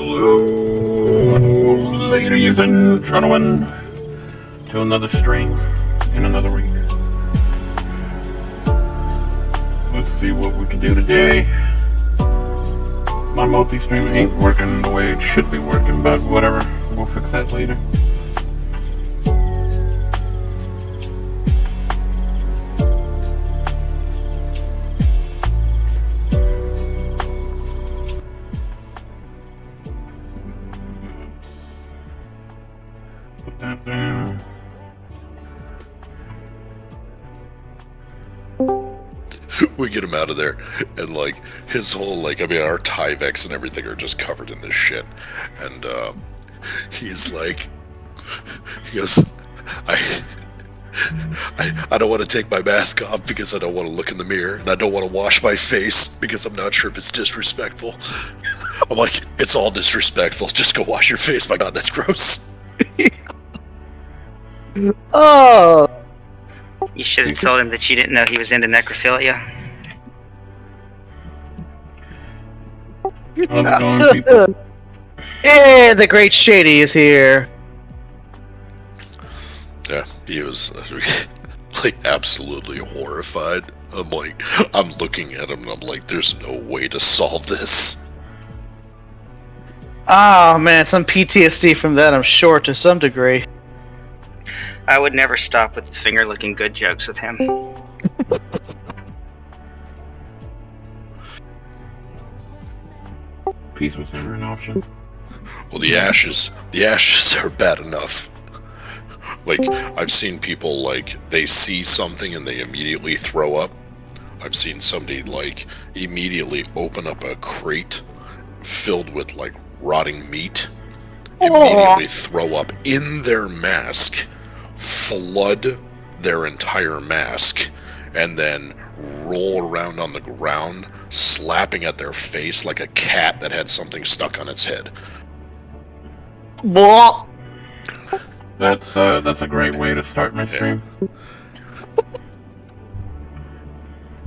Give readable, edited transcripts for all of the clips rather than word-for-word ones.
Hello, ladies and gentlemen, to another stream in another week. Let's see what we can do today. My multi-stream ain't working the way it should be working, but whatever. We'll fix that later. Put that down. We get him out of there, and like his whole our Tyvex and everything are just covered in this shit, and he's like, he goes, I don't want to take my mask off because I don't want to look in the mirror, and I don't want to wash my face because I'm not sure if it's disrespectful. I'm like, it's all disrespectful. Just go wash your face. My God, that's gross. Oh. You should have told him that you didn't know he was into necrophilia. How's it going, people? Hey, the great Shady is here. Yeah, he was like absolutely horrified. I'm looking at him and I'm like, there's no way to solve this. Oh man, some PTSD from that, I'm sure, to some degree. I would never stop with the finger looking good jokes with him. Peace was never an option. Well, the ashes are bad enough. Like, I've seen people, like, they see something and they immediately throw up. I've seen somebody, like, immediately open up a crate filled with, like, rotting meat, immediately throw up in their mask, flood their entire mask, and then roll around on the ground, slapping at their face like a cat that had something stuck on its head. Blah. That's a great way to start my stream.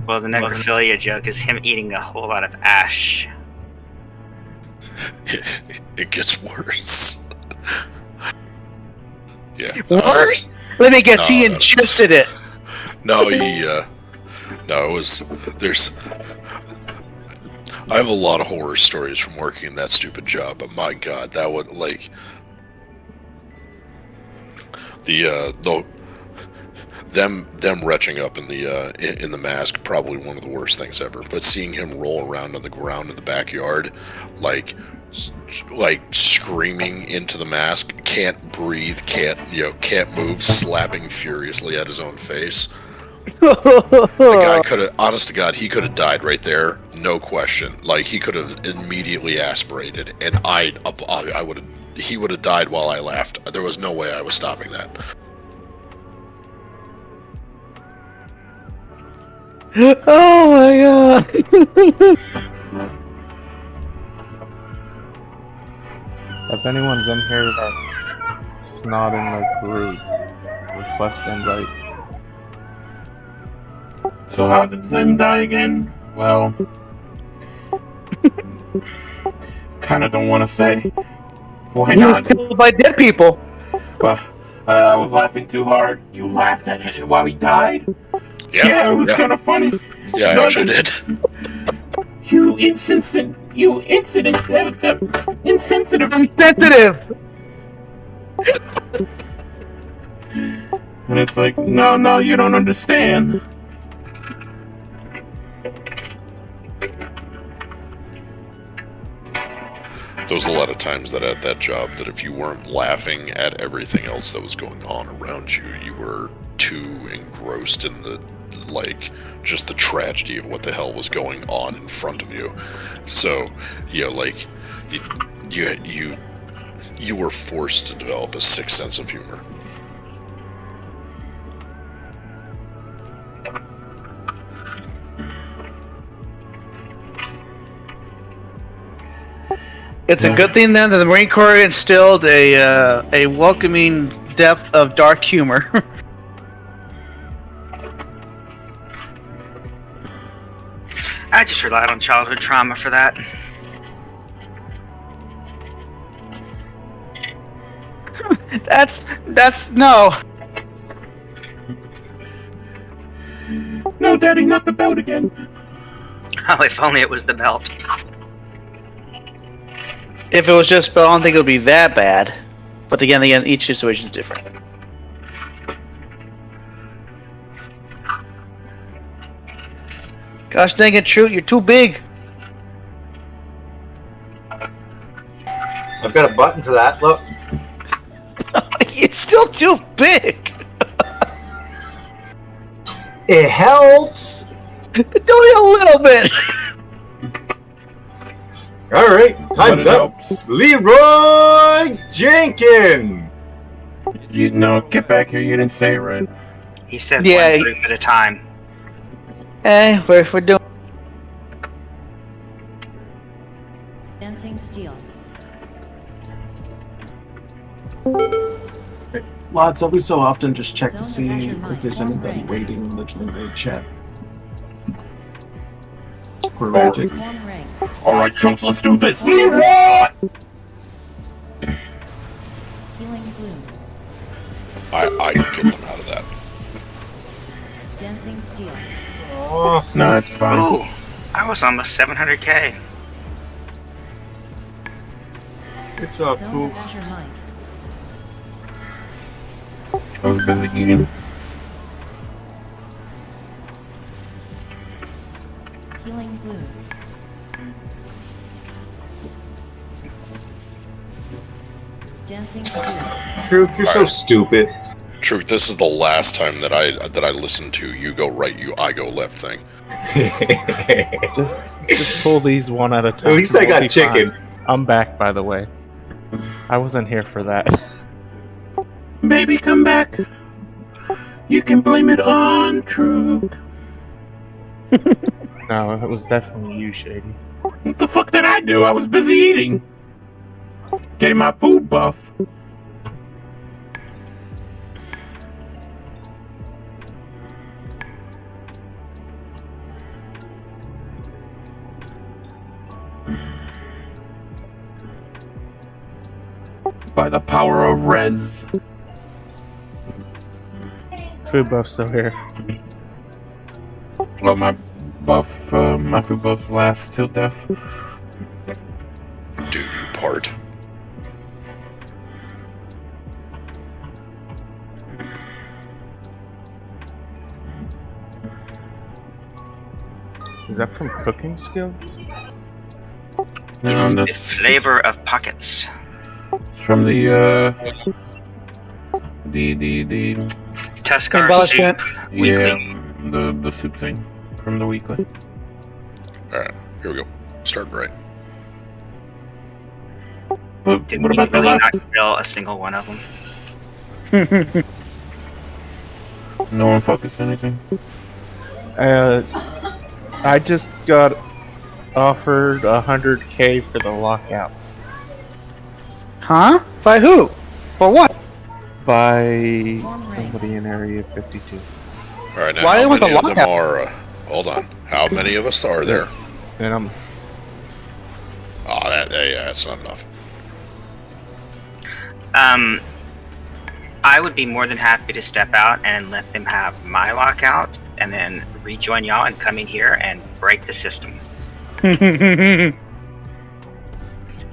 Well, the necrophilia joke is him eating a whole lot of ash. It gets worse. Yeah. What? Let me guess, he ingested it. No, no, it was, I have a lot of horror stories from working in that stupid job, but my God, that would, like, them retching up in the mask, probably one of the worst things ever, but seeing him roll around on the ground in the backyard, like screaming into the mask, can't breathe, can't move, slapping furiously at his own face. The guy could have, honest to God, he could have died right there, no question. Like, he could have immediately aspirated, and he would have died while I laughed. There was no way I was stopping that. Oh my God. If anyone's in here that's not in the group, request invite. So how did Lim die again? Well, kinda don't want to say. Why not? Killed by dead people. Well, I was laughing too hard. You laughed at it while he died? Yeah, it was kind of funny. Yeah, I actually did. You insensitive. Insensitive. And it's like, no, you don't understand. There was a lot of times that at that job that if you weren't laughing at everything else that was going on around you, you were too engrossed in the, like, just the tragedy of what the hell was going on in front of you. So, like, you were forced to develop a sick sense of humor. It's a good thing then that the Marine Corps instilled a welcoming depth of dark humor. I just relied on childhood trauma for that. That's no. No, Daddy, not the belt again. Oh, if only it was the belt. If it was just spell, I don't think it would be that bad. But again, each situation is different. Gosh dang it, True, you're too big. I've got a button for that. Look. You're still too big. It helps. Do it a little bit. All right, time's But it up. helps. Leroy Jenkins. You no, get back here. You didn't say it right. He said Yeah, one group at a time. Hey, we're doing. Dancing steel. Lads, every so often just check to Zone see measure if mine. there's Form anybody ranks. waiting in the generate chat. For magic. Form ranks. All right, chumps, let's do this. Leroy. Healing gloom. I can get them out of that. Dancing steel. Oh, No, it's fine. Ooh, I was almost 700k. good job, Zone cool. measure might. I was busy eating. Healing gloom. Dancing steel. Truth, you're so stupid. Truth, this is the last time that I listen to you go right, I go left thing. Just pull these one at a time. At least I We'll got be chicken. fine. I'm back, by the way. I wasn't here for that. Baby, come back. You can blame it on True. No, it was definitely you, Shady. What the fuck did I do? I was busy eating. Getting my food buff. By the power of Res. Food buff still here. Well, my food buff lasts till death. Do you part? Is that from cooking skill? No, The that's flavor of pockets. it's from the Tuscar Embellishment. soup. yeah, Weekly. the soup thing from the weekly. Alright, here we go. Starting right. But Did what we about the really left? not kill a single one of them? No one focused anything. I just got offered 100k for the lockout Huh? By who? For what? by Form somebody in Area 52. Alright, now Why how with many the of them lockout? are... hold on. How many of us are there? And I'm Oh, that's not enough. I would be more than happy to step out and let them have my lockout, and then rejoin y'all and come in here and break the system.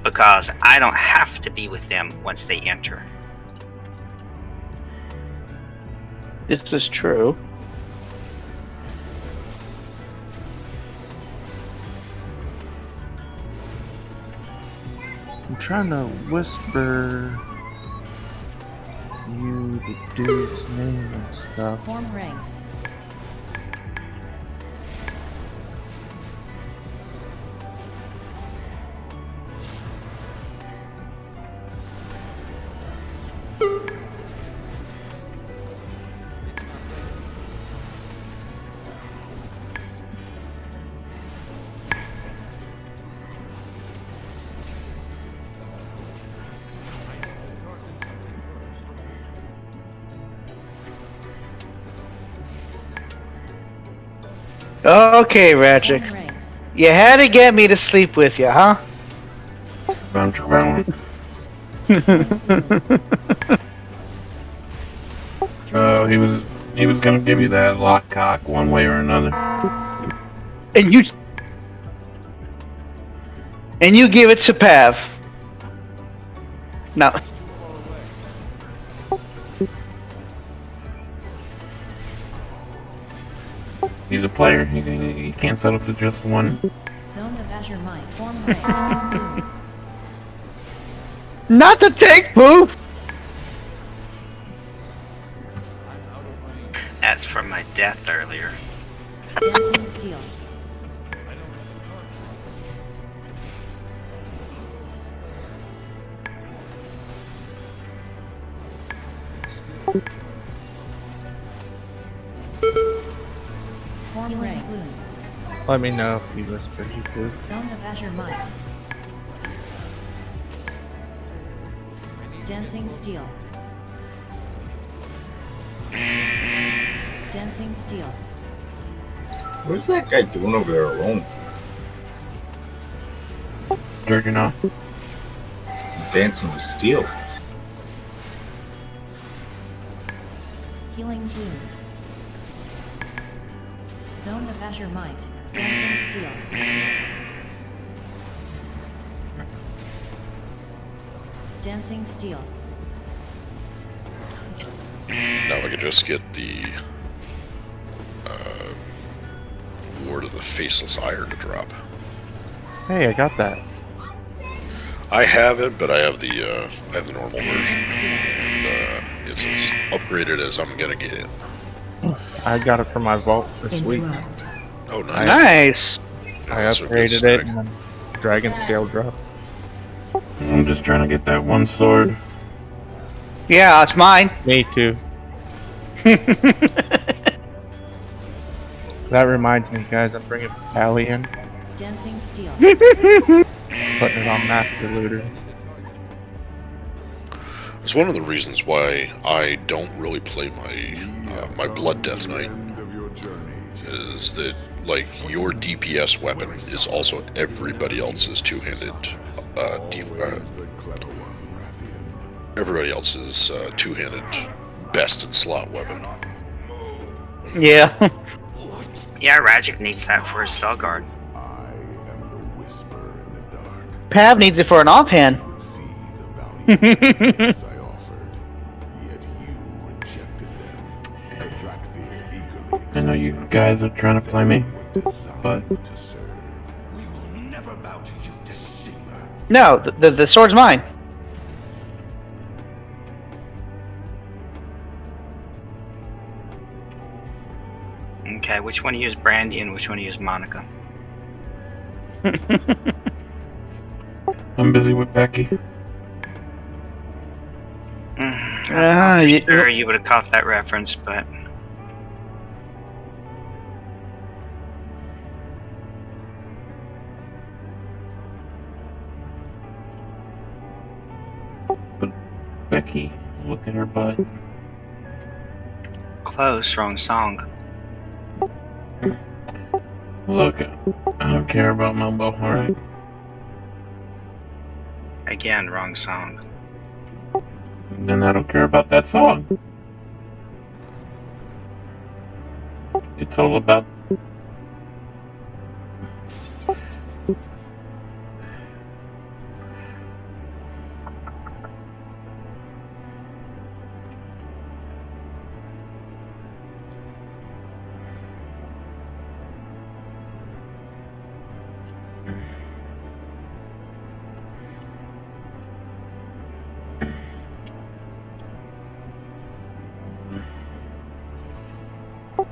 Because I don't have to be with them once they enter. This is true. I'm trying to whisper you the dude's name and stuff. Form ranks. Okay, Ratchet. Form ranks. You had to get me to sleep with you, huh? Bounce around. So he was gonna give you that lock cock one way or another. And you give it to Pav. No. He's a player. He can't settle for just one. Zone of Azure Might. Form ranks. Not the tank move! That's from my death earlier. Dancing Steel. Form ranks. Let me know if he whispers you please. Zone of Azure Might. Dancing Steel. Dancing Steel. What's that guy doing over there alone? Jerking off. Dancing with steel. Healing Gloom. Zone of Azure Might. Dancing Steel. Dancing Steel. Now I could just get the Ward of the Faceless Ire to drop. Hey, I got that. I have it, but I have the normal version, and it's as upgraded as I'm gonna get it. I got it for my vault this week. Oh, nice. Nice. I That's a good upgraded snack. it and then Dragon Scale drop. I'm just trying to get that one sword. Yeah, it's mine. Me too. That reminds me, guys, I'm bringing Pally in, Dancing Steel. putting it on Master Looter. It's one of the reasons why I don't really play my Blood Death Knight. Is that like your DPS weapon is also everybody else's two-handed everybody else's two-handed best in slot weapon. Yeah. Yeah, Ragic needs that for his Felguard. Pav needs it for an offhand. I know you guys are trying to play me, but No, the sword's mine. Okay, which one to use Brandy and which one to use Monica? I'm busy with Becky. I'm sure you would have caught that reference, but Becky, look at her butt. close, wrong song. Look, I don't care about Mumbo, alright? Again, wrong song. Then I don't care about that song. It's all about...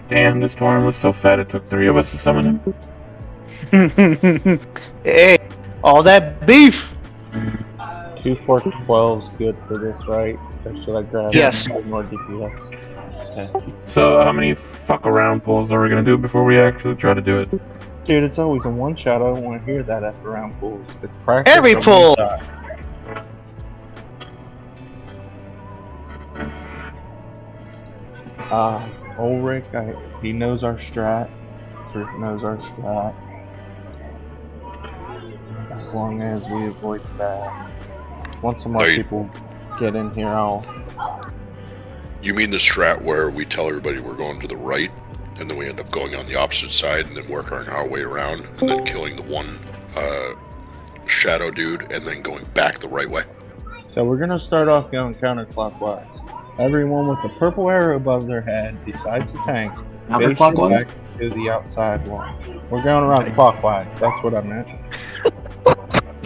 Damn, this Torn was so fat it took 3 of us to summon him. Hey, all that beef. 2 4 12 is good for this, right? Or should I grab Yes. more DPS? Okay. So, how many fuck around pulls are we gonna do before we actually try to do it? Dude, it's always a one shot. I don't want to hear that after round pulls. It's practice. Every or pull. one shot. Ulrich, he knows our strat. Rick knows our strat. As long as we avoid that. Once some more Are you- people get in here, I'll You mean the strat where we tell everybody we're going to the right, and then we end up going on the opposite side, and then working our way around, and then killing the one shadow dude, and then going back the right way? So we're gonna start off going counterclockwise. Everyone with the purple arrow above their head, besides the tanks, facing Counterclockwise? back to the outside wall. We're going around clockwise. That's what I meant.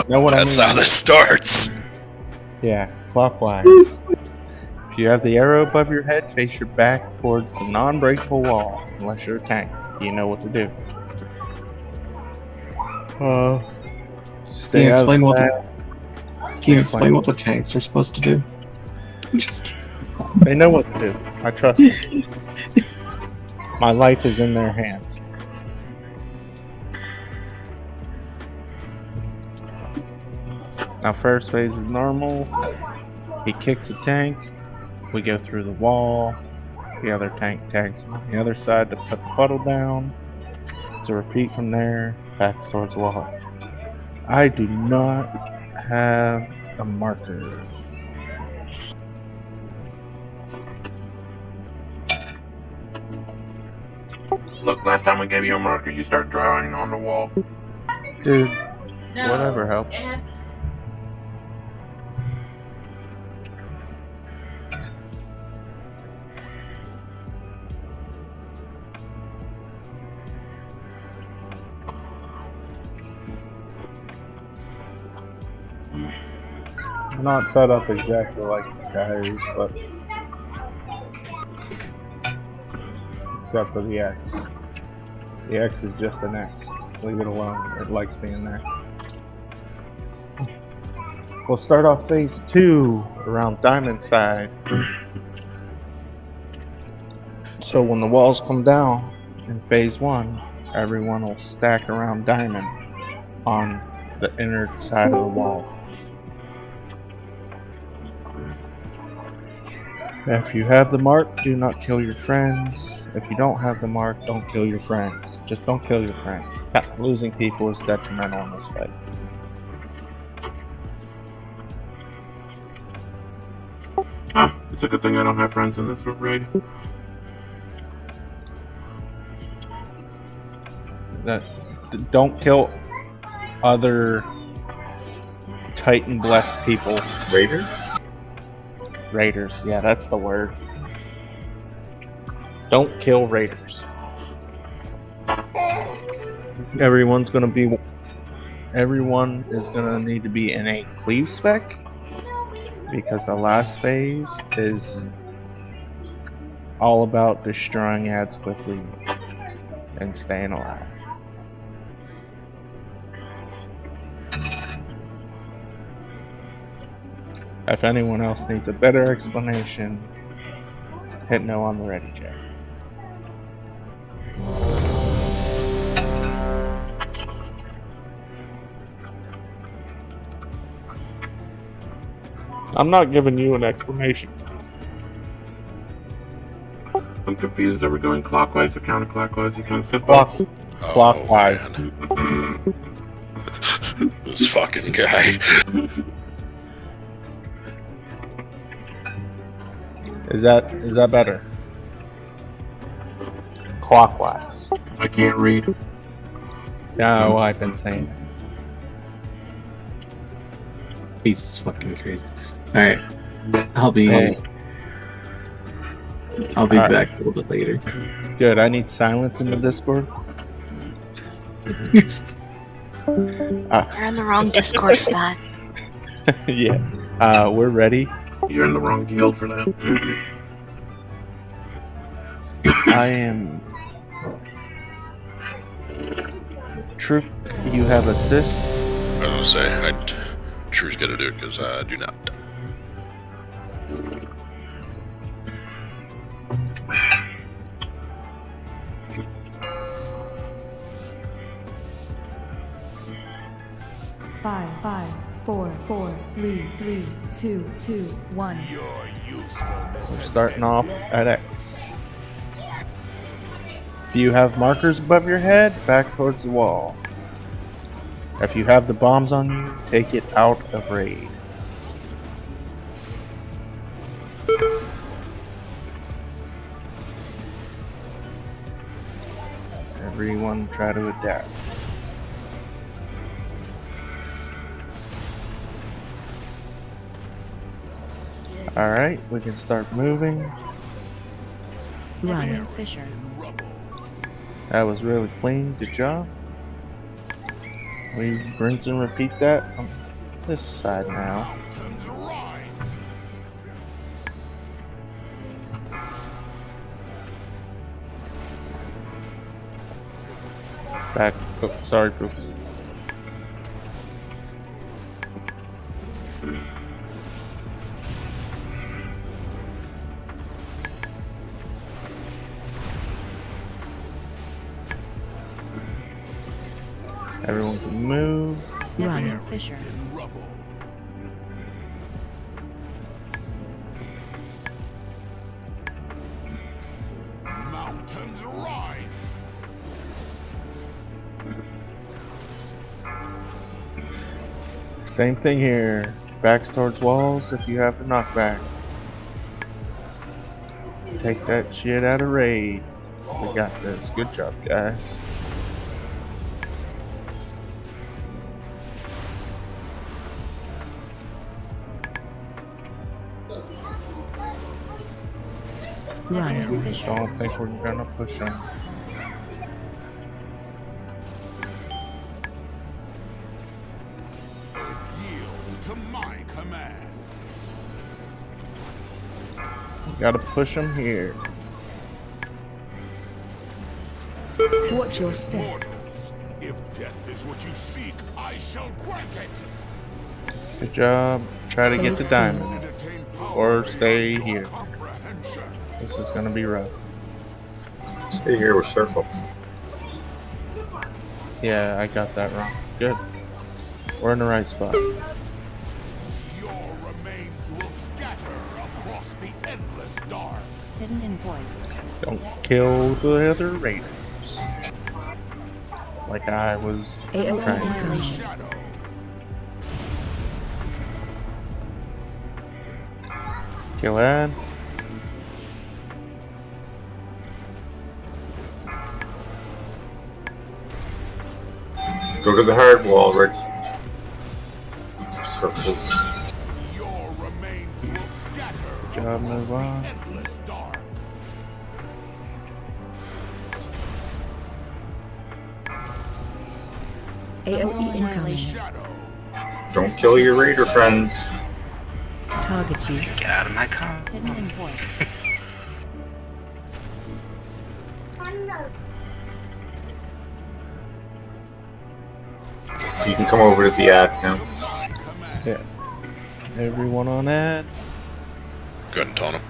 Know what That's I mean? how this starts. Yeah, clockwise. If you have the arrow above your head, face your back towards the non-breakable wall. Unless you're a tank, you know what to do. Stay out of that. Can you explain what the tanks are supposed to do? Just They know what to do. I trust them. My life is in their hands. Now first phase is normal. He kicks a tank. We go through the wall. The other tank tags on the other side to put the puddle down. To repeat from there, back towards the wall. I do not have a marker. Look, last time we gave you a marker, you start drawing on the wall. Dude, whatever helps. Not set up exactly like the guys, but except for the X. The X is just an X. Leave it alone. It likes being there. We'll start off phase 2 around Diamond side. So when the walls come down in phase 1, everyone will stack around Diamond on the inner side of the wall. If you have the mark, do not kill your friends. If you don't have the mark, don't kill your friends. Just don't kill your friends. Losing people is detrimental in this fight. It's a good thing I don't have friends in this raid. Don't kill other Titan blessed people. Raiders, yeah, that's the word. Don't kill raiders. Everyone is gonna need to be in a cleave spec because the last phase is all about destroying ads quickly and staying alive. If anyone else needs a better explanation, hit no on the ready check. I'm not giving you an explanation. I'm confused. Are we going clockwise or counterclockwise? You kind of said both. Clockwise. Oh, this fucking guy. Is that better? Clockwise. I can't read. No, I've been saying it. Jesus fucking Christ. Alright. I'll be Alright. back a little bit later. Good. I need silence in the Discord. You're in the wrong Discord for that. Yeah. We're ready. You're in the wrong guild for that. I am. Troop, you have assist. I was gonna say, True's gonna do it because I do not. Five, 4, 4, 3, 3, 2, 2, 1. We're starting off at X. If you have markers above your head, back towards the wall. If you have the bombs on you, take it out of raid. everyone try to adapt. Alright, we can start moving. Evelyn Fisher. That was really clean, good job. We rinse and repeat that on this side now. Back, oh, sorry, Poof. Everyone can move. Evelyn Fisher. Mountains rise. Same thing here. Backs towards walls if you have the knockback. Take that shit out of raid. We got this. Good job, guys. Evelyn Fisher. Don't think we're gonna push him. Yields to my command. Gotta push him here. Watch your step. Mortals, if death is what you seek, I shall grant it. Good job. Try to get the diamond. Attain power Or stay here. comprehension. This is gonna be rough. Stay here with Circle. Yeah, I got that wrong. Good. We're in the right spot. Your remains will scatter across the endless dark. Hidden in void. Don't kill the other raiders. Like I was AOE trying to. incoming. Shadow. Kill Ad. Go to the hard wall, Rick. Circles. Your remains will scatter Good job, move on. endless dark. AOE incoming. Annihilation. Shadow. Don't kill your raider friends. Target you. Get out of my car. Hidden in void. You can come over to the ad now. Yeah. Everyone on Ad. Go ahead and taunt him.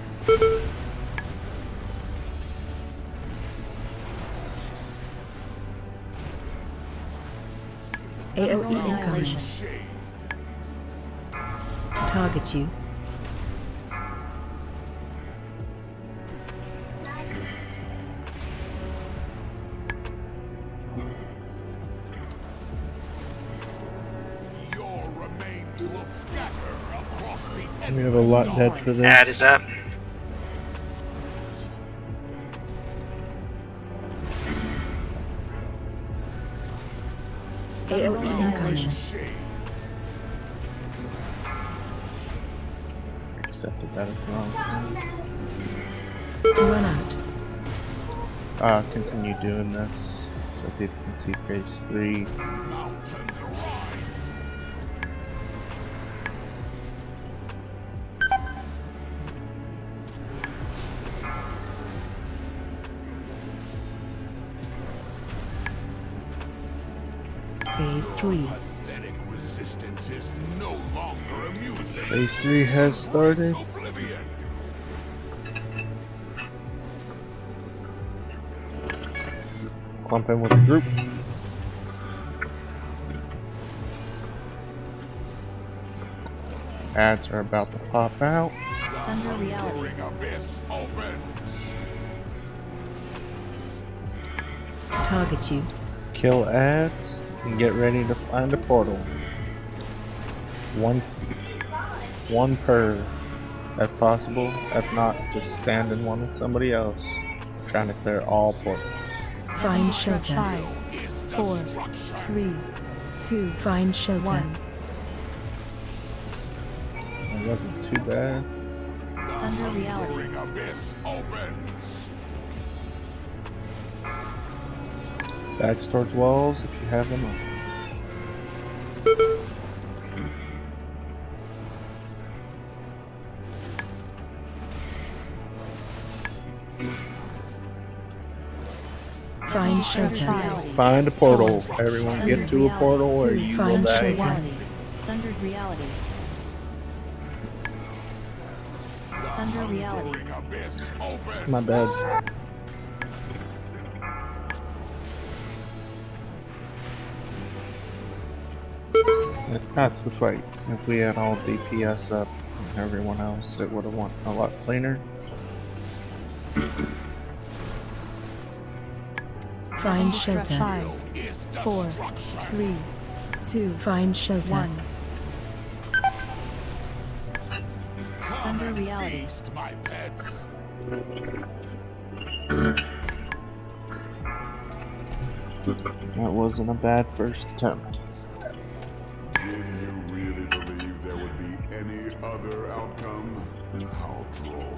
AOE incoming. Annihilation. Shade. Target you. Your remains will scatter across the We endless have a lot dark. dead for this. Ad is up. AOE incoming. Annihilation. Shade. Accepted that as wrong. Run out. Continue doing this so people can see phase 3. Mountains rise. Phase 3. Pathetic resistance is no longer amusing. Phase 3 has started. Oblivion. Clump in with the group. Ads are about to pop out. Sunder reality. Ring abyss opens. Target you. Kill ads and get ready to find a portal. One per, if possible. If not, just stand in one with somebody else. Trying to clear all portals. Find shelter. 5, 4, 3, 2. Find shelter. 1. It wasn't too bad. Sunder reality. Ring abyss opens. Backs towards walls if you have them up. Find shelter. Find a portal. Everyone get to a portal or you will Find die. shelter. Reality. Sundered reality. Sunder reality. Ring abyss opens. My bad. That's the fight. If we had all DPS up and everyone else, it would have went a lot cleaner. Find shelter. 5, 4, 3, 2. Find shelter. 1. Sunder reality. Feast, my pets. That wasn't a bad first attempt. Did you really believe there would be any other outcome? How droll.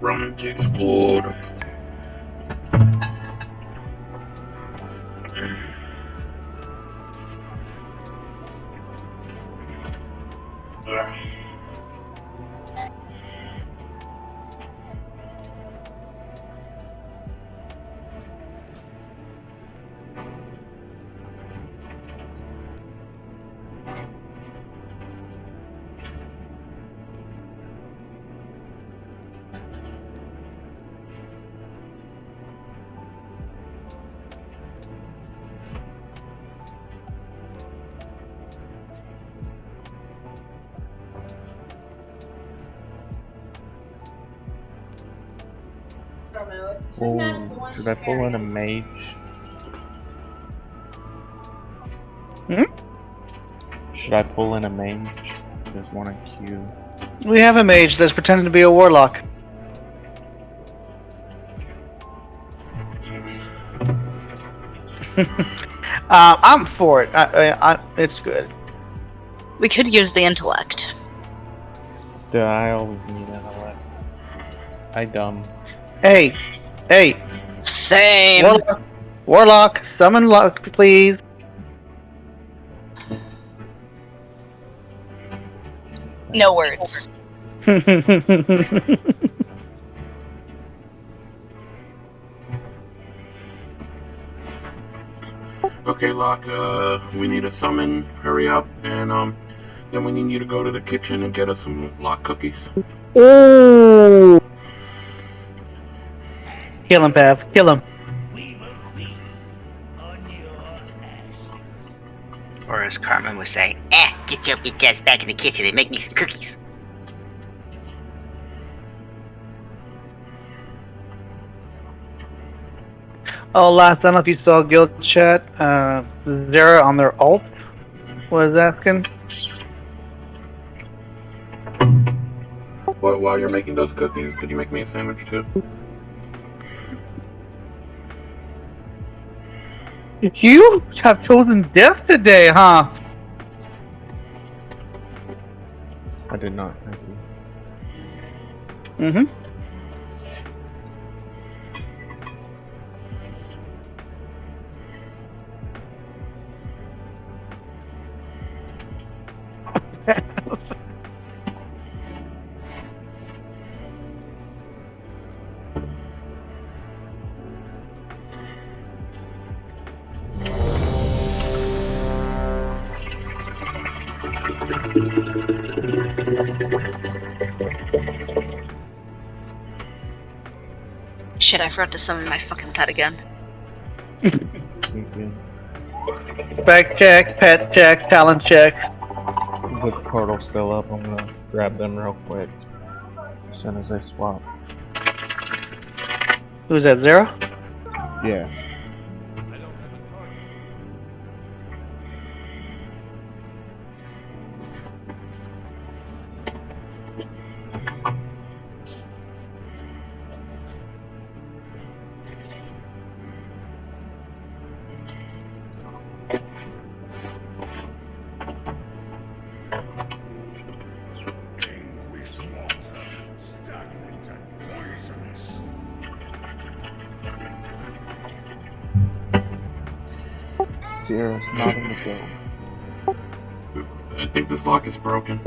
Roman to explode. Oh, should I pull in a mage? Should I pull in a mage? There's one in queue. We have a mage that's pretending to be a warlock. I'm for it. It's good. We could use the intellect. Duh, I always need intellect. I dumb. Hey, Same. warlock, summon luck, please. No words. Okay, Locke, we need a summon. Hurry up, and then we need you to go to the kitchen and get us some Locke cookies. Ooh. Kill him, Pav. Kill him. Or as Carmen would say, get your bitch ass back in the kitchen and make me some cookies. Oh, last, I don't know if you saw guild chat. Zera on their alt was asking. While you're making those cookies, could you make me a sandwich too? You have chosen death today, huh? I did not. Thank you. Mm-hmm. Shit, I forgot to summon my fucking pet again. sneak in. Spec check, pet check, talent check. With the portal still up, I'm gonna grab them real quick. As soon as they swap. Who's that, Zero? Yeah. Zero's not in the game. I think this lock is broken.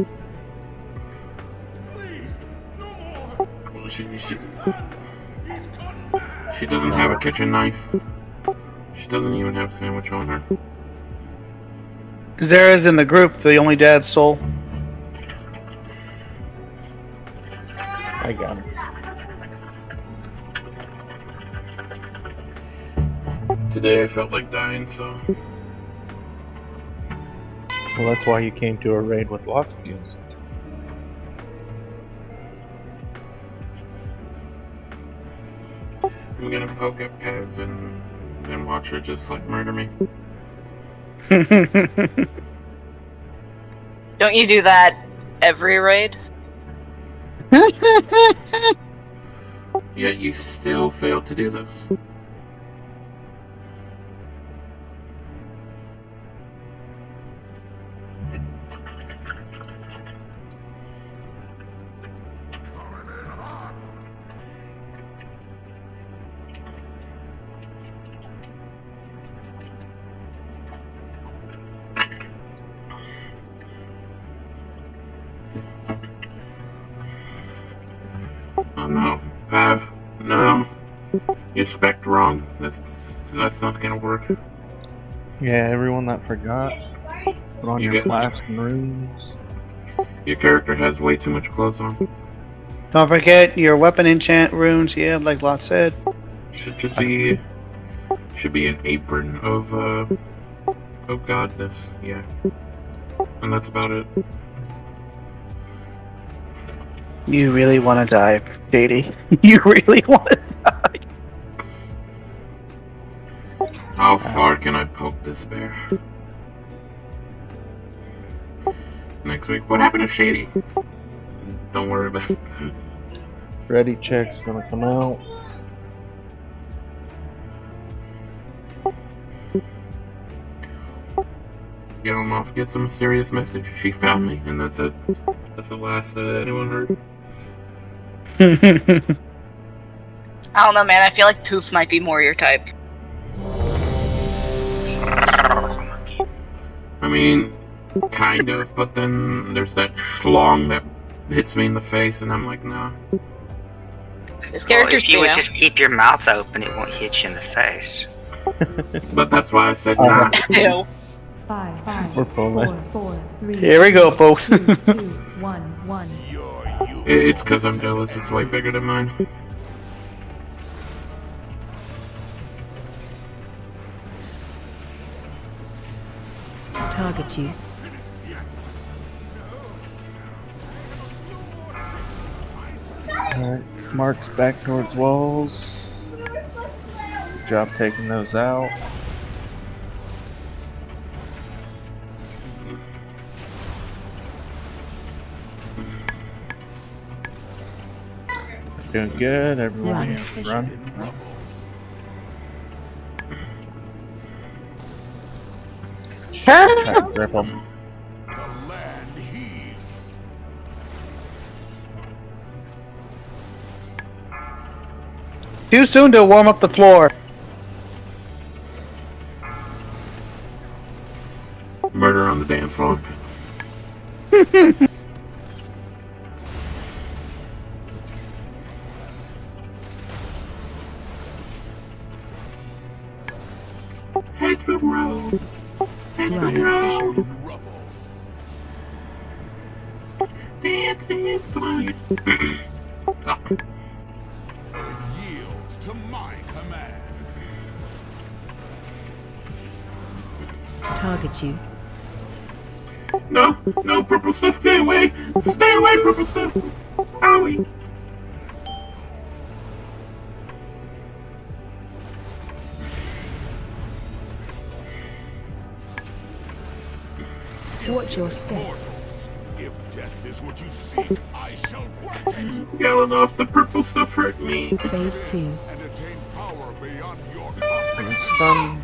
She doesn't have a kitchen knife. She doesn't even have a sandwich on her. Zara's in the group, the only dad's soul. I got her. Today I felt like dying, so... Well, that's why you came to a raid with lots of kills. I'm gonna poke at Pev and then watch her just like murder me. Don't you do that every raid? Yet you still fail to do this. Oh no, Pav, no. You spec'd wrong. That's not gonna work. Yeah, everyone that forgot. Put on You your get- flask and runes. Your character has way too much clothes on. Don't forget your weapon enchant runes, yeah, like Lot said. Should be an apron of godness, yeah. And that's about it. You really want to die, Shady. You really want to die. How far can I poke this bear? Next week, what happened to Shady? Don't worry about it. Ready check's gonna come out. Get him off, get some mysterious message. She found me, and that's it. That's the last anyone heard. I don't know, man. I feel like Poof might be more your type. I mean, kind of, but then there's that schlong that hits me in the face, and I'm like, nah. His Well, character's if you would Theo. just keep your mouth open, it won't hit you in the face. But that's why I said nah. Ew. 5, We're pulling. 4, 3. Here we go, folks. 2, 1, 1. It's because I'm jealous, it's way bigger than mine. Target you. Alright, Mark's back towards walls. Good job taking those out. Doing good, everyone run. Try to grip them. The land heaves. Too soon to warm up the floor. Murder on the dance floor. Head to road. Head to road. Dancing slide. Yields to my command. Target you. No, no, purple stuff, stay away! Stay away, purple stuff! Owie! Watch your step. If death is what you seek, I shall grant it. Yelling off, the purple stuff hurt me. Phase 2. And attain power beyond your And stun.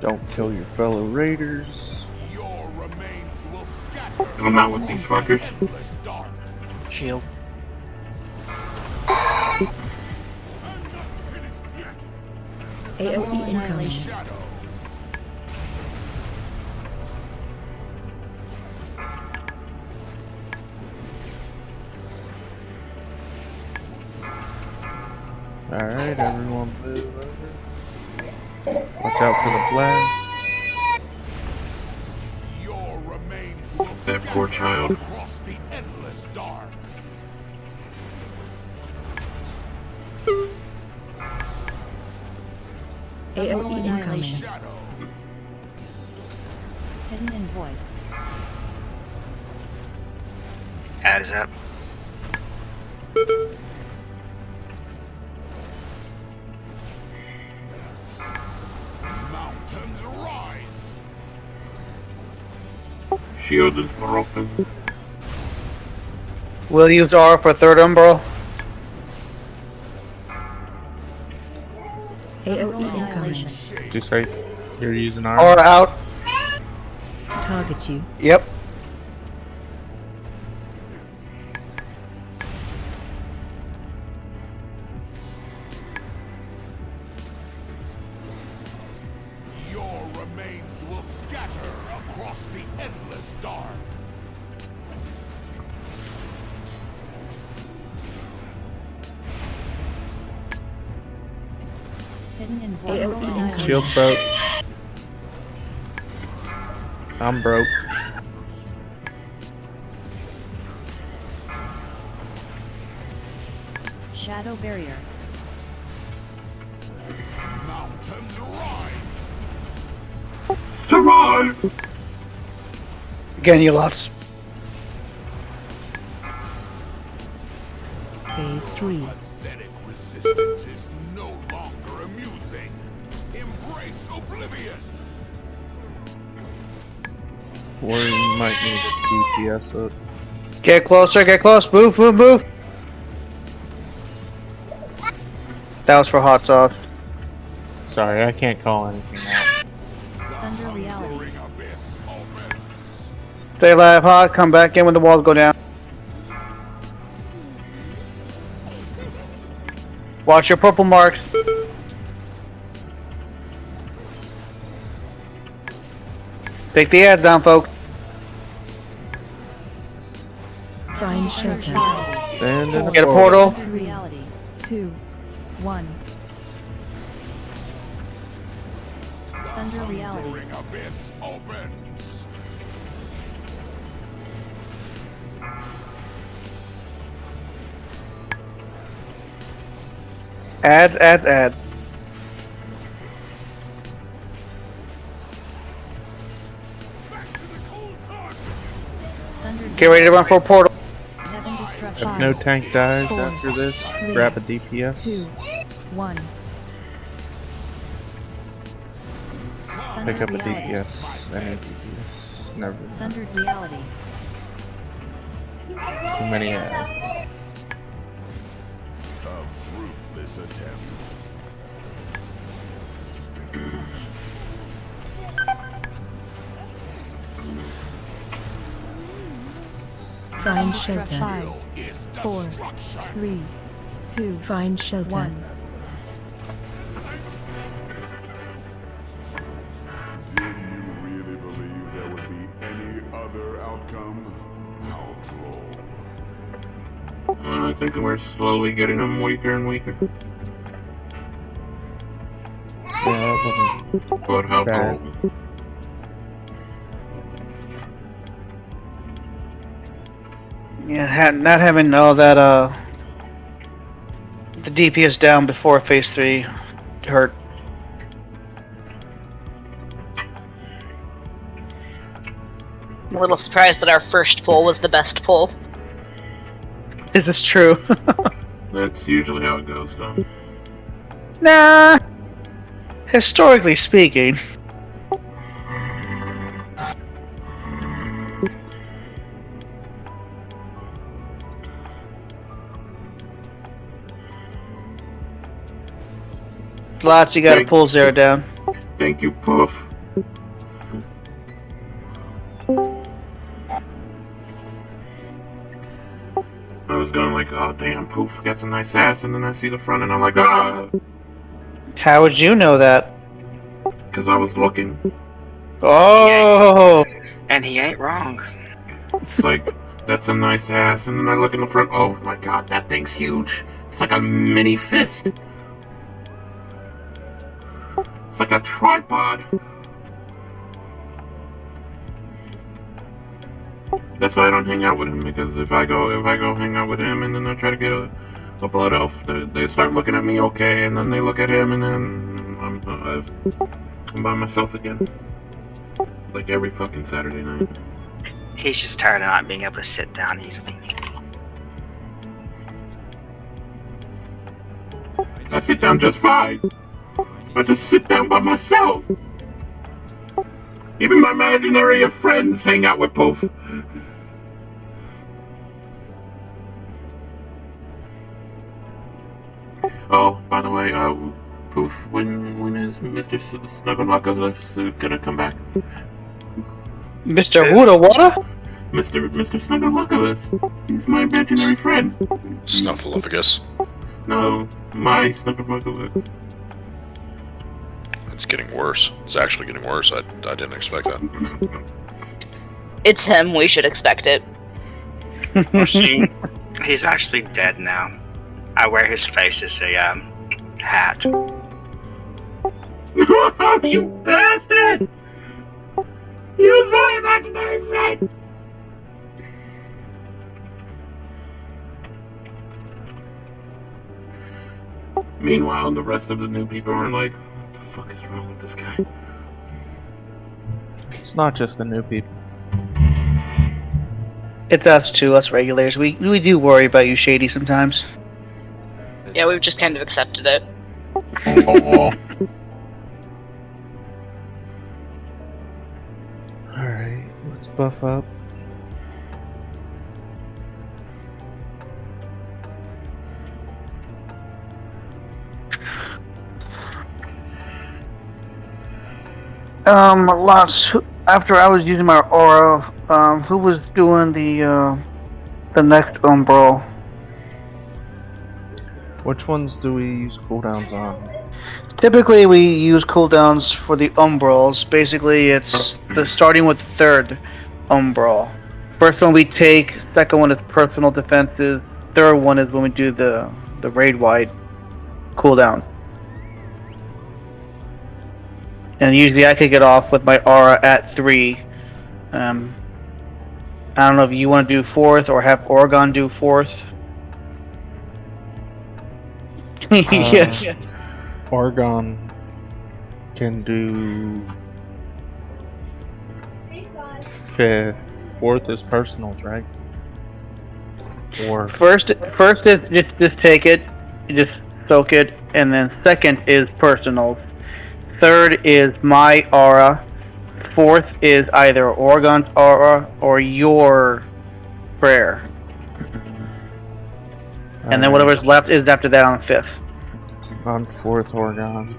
Don't kill your fellow raiders. Your remains will scatter. I'm out with these fuckers. Endless dark. Shield. AOE incoming. Shadow. Alright, everyone move over. Watch out for the blasts. Your remains will That poor child. across the endless dark. AOE incoming. Shadow. Hidden and void. Adds up. Mountains rise. Shield is broken. We'll use R for third umbral. AOE incoming. Annihilation. Did you say you're using R armor? out. Target you. Yep. Your remains will scatter across the endless dark. Hidden and void. AOE incoming. Shield broke. I'm broke. Shadow barrier. Mountains rise. Survive! Again, you lost. Phase 3. Pathetic resistance is no longer amusing. Embrace oblivion. Or you might need a DPS up. Get closer, get close. Move, move, move. That was for hot sauce. Sorry, I can't call anything out. Sunder reality. Ring abyss opens. Stay alive, hot. Come back in when the walls go down. Watch your purple marks. Take the ads down, folks. Find shelter. Stand in the Get a portal. Sunder reality. 2. 1. Sunder reality. Ring abyss opens. Ads. Sunder Get ready to run for a portal. Heaven destruction. If no tank dies 4, after this, 3, grab a DPS. 2. 1. Sunder Pick up a reality. DPS. Any DPS. Never. Too Sundered reality. many ads. A fruitless attempt. Find shelter. 5, 4, 3, 2. Find shelter. 1. Did you really believe there would be any other outcome? How droll. I think we're slowly getting them weaker and weaker. Yeah, that wasn't But how bad. droll. Yeah, not having all that the DPS down before phase 3 hurt. I'm a little surprised that our first pull was the best pull. This is true. That's usually how it goes, though. Nah. Historically speaking. Lots, you gotta pull Zero down. Thank you, Puff. I was going like, oh damn, Poof got some nice ass, and then I see the front, and I'm like, ah! How would you know that? Because I was looking. Oh! And he ain't wrong. It's like, that's a nice ass, and then I look in the front, oh my god, that thing's huge. It's like a mini fist. It's like a tripod. That's why I don't hang out with him, because if I go hang out with him and then I try to get a blood elf, they start looking at me okay, and then they look at him, and then I'm by myself again. Like every fucking Saturday night. He's just tired of not being able to sit down easily. I sit down just fine. I just sit down by myself. Even my imaginary friends hang out with Poof. Oh, by the way, Poof, when is Mr. Snugglebuck gonna come back? Mr. Wuda Wada? Mr. Snugglebuck, he's my imaginary friend. Snuffleupagus. No, my Snugglebuck. It's getting worse. It's actually getting worse. I didn't expect that. It's him. We should expect it. Well, see, he's actually dead now. I wear his face as a hat. You bastard! He was my imaginary friend! Meanwhile, the rest of the new people are like, what the fuck is wrong with this guy? It's not just the new people. It's us too, us regulars. We do worry about you, Shady, sometimes. Yeah, we've just kind of accepted it. Alright, let's buff up. Lots. After I was using my aura, who was doing the next umbral? Which ones do we use cooldowns on? Typically, we use cooldowns for the umbrals. Basically, it's starting with the third umbral. First one we take, second one is personal defenses, third one is when we do the raid-wide cooldown. And usually I kick it off with my aura at 3. I don't know if you want to do 4th or have Oregon do 4th. Yes. Oregon can do 5th. 4th is personals, right? Or First is just take it, just soak it, and then second is personals. Third is my aura. Fourth is either Oregon's aura or your prayer. And then whatever's left is after that on 5th. on 4th Oregon.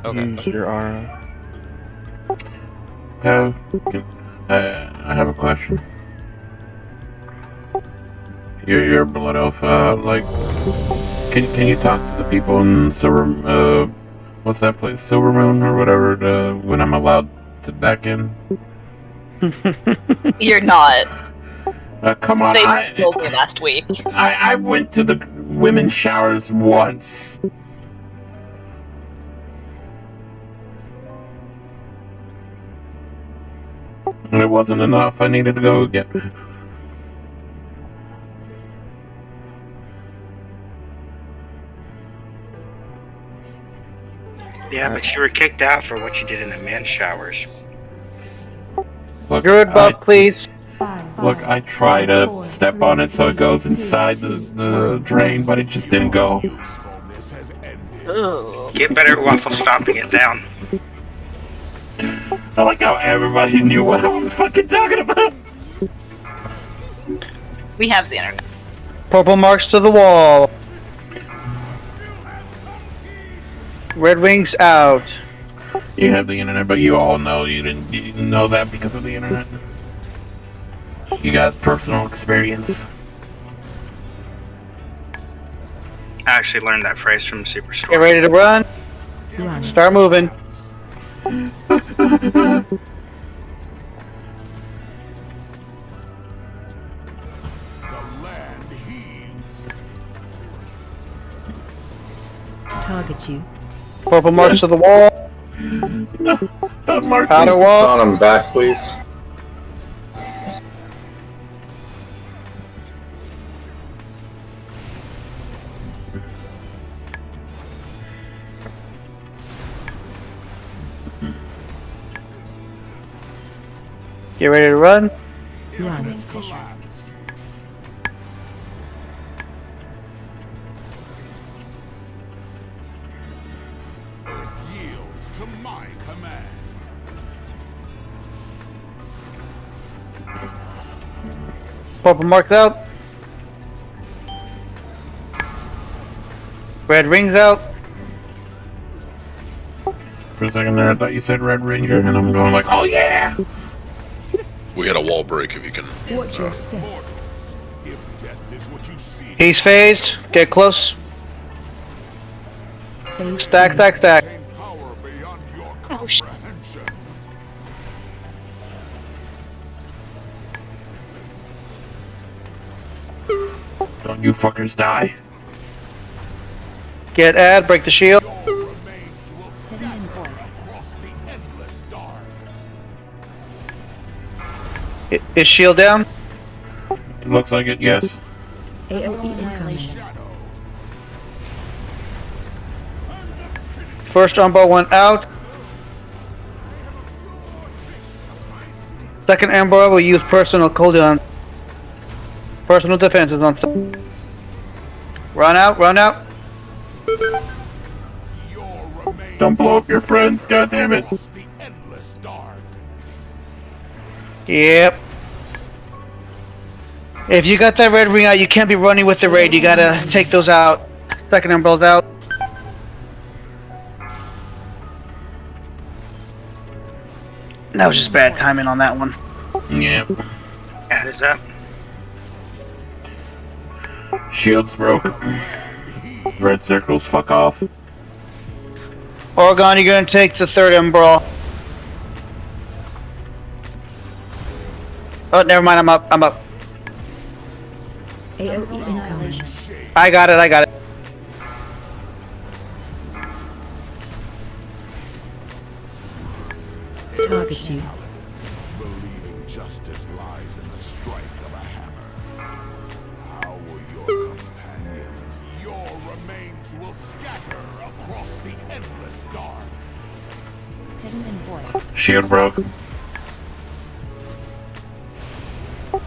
Okay. Use your aura. I have a question. You're a blood elf, like, can you talk to the people in Silver, what's that place, Silver Moon or whatever, when I'm allowed to back in? You're not. Come on, They told me last week. I went to the women's showers once. And it wasn't enough. I needed to go again. Yeah, but you were kicked out for what you did in the men's showers. Look, Good buff, please. Look, I try to step on it so it goes inside the drain, but it just didn't go. Ugh. Get better at waffle stomping it down. I like how everybody knew what I was fucking talking about. We have the internet. Purple marks to the wall. Red wings out. You have the internet, but you all know you didn't know that because of the internet. You got personal experience. I actually learned that phrase from Superstore. Get ready to run. Start moving. Target you. Purple marks to the wall. Outer wall. On him back, please. Get ready to run. Run. Yields to my command. Purple marks out. Red rings out. For a second there, I thought you said Red Ranger, and I'm going like, oh yeah! We got a wall break if you can. Watch your step. If death is what you see, He's phased. Get close. Phase Stack, stack, stack. power beyond your Oh, sh- comprehension. Don't you fuckers die. Get ad. Break the shield. Your remains will Setting in void. across the endless dark. Is shield down? It looks like it, yes. AOE incoming. Annihilation. First umbro went out. Second umbro will use personal cooldown. Personal defenses on. Run out, run out. Your remains Don't blow up your friends, goddammit. across the endless dark. Yep. If you got that red ring out, you can't be running with the raid. You gotta take those out. Second umbro's out. That was just bad timing on that one. Yeah. Ad is up. Shields broke. Red circles, fuck off. Oregon, you're gonna take the third umbro. Oh, never mind. I'm up. I'm up. AOE incoming. I got it. I got it. Target you. Believing justice lies in the strike of a hammer. How will your companions, your remains will scatter across the endless dark. Hidden in void. Shield broke.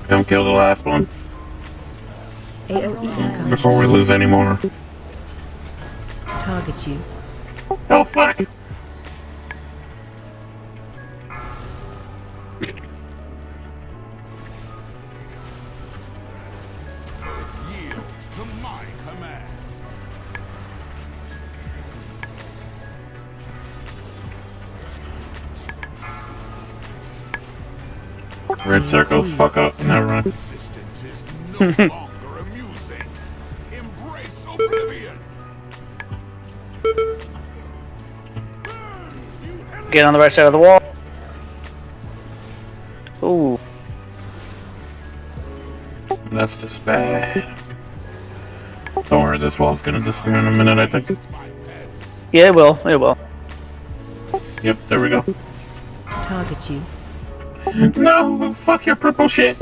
Come kill the last one AOE incoming. before we lose any more. Target you. Oh fuck! Yields to my command. Red circles, fuck up. Never mind. Resistance is no longer amusing. Embrace oblivion. Get on the right side of the wall. Ooh. That's just bad. Don't worry, this wall's gonna disappear in a minute, I think. Yeah, it will. It will. Yep, there we go. Target you. No! Fuck your purple shit!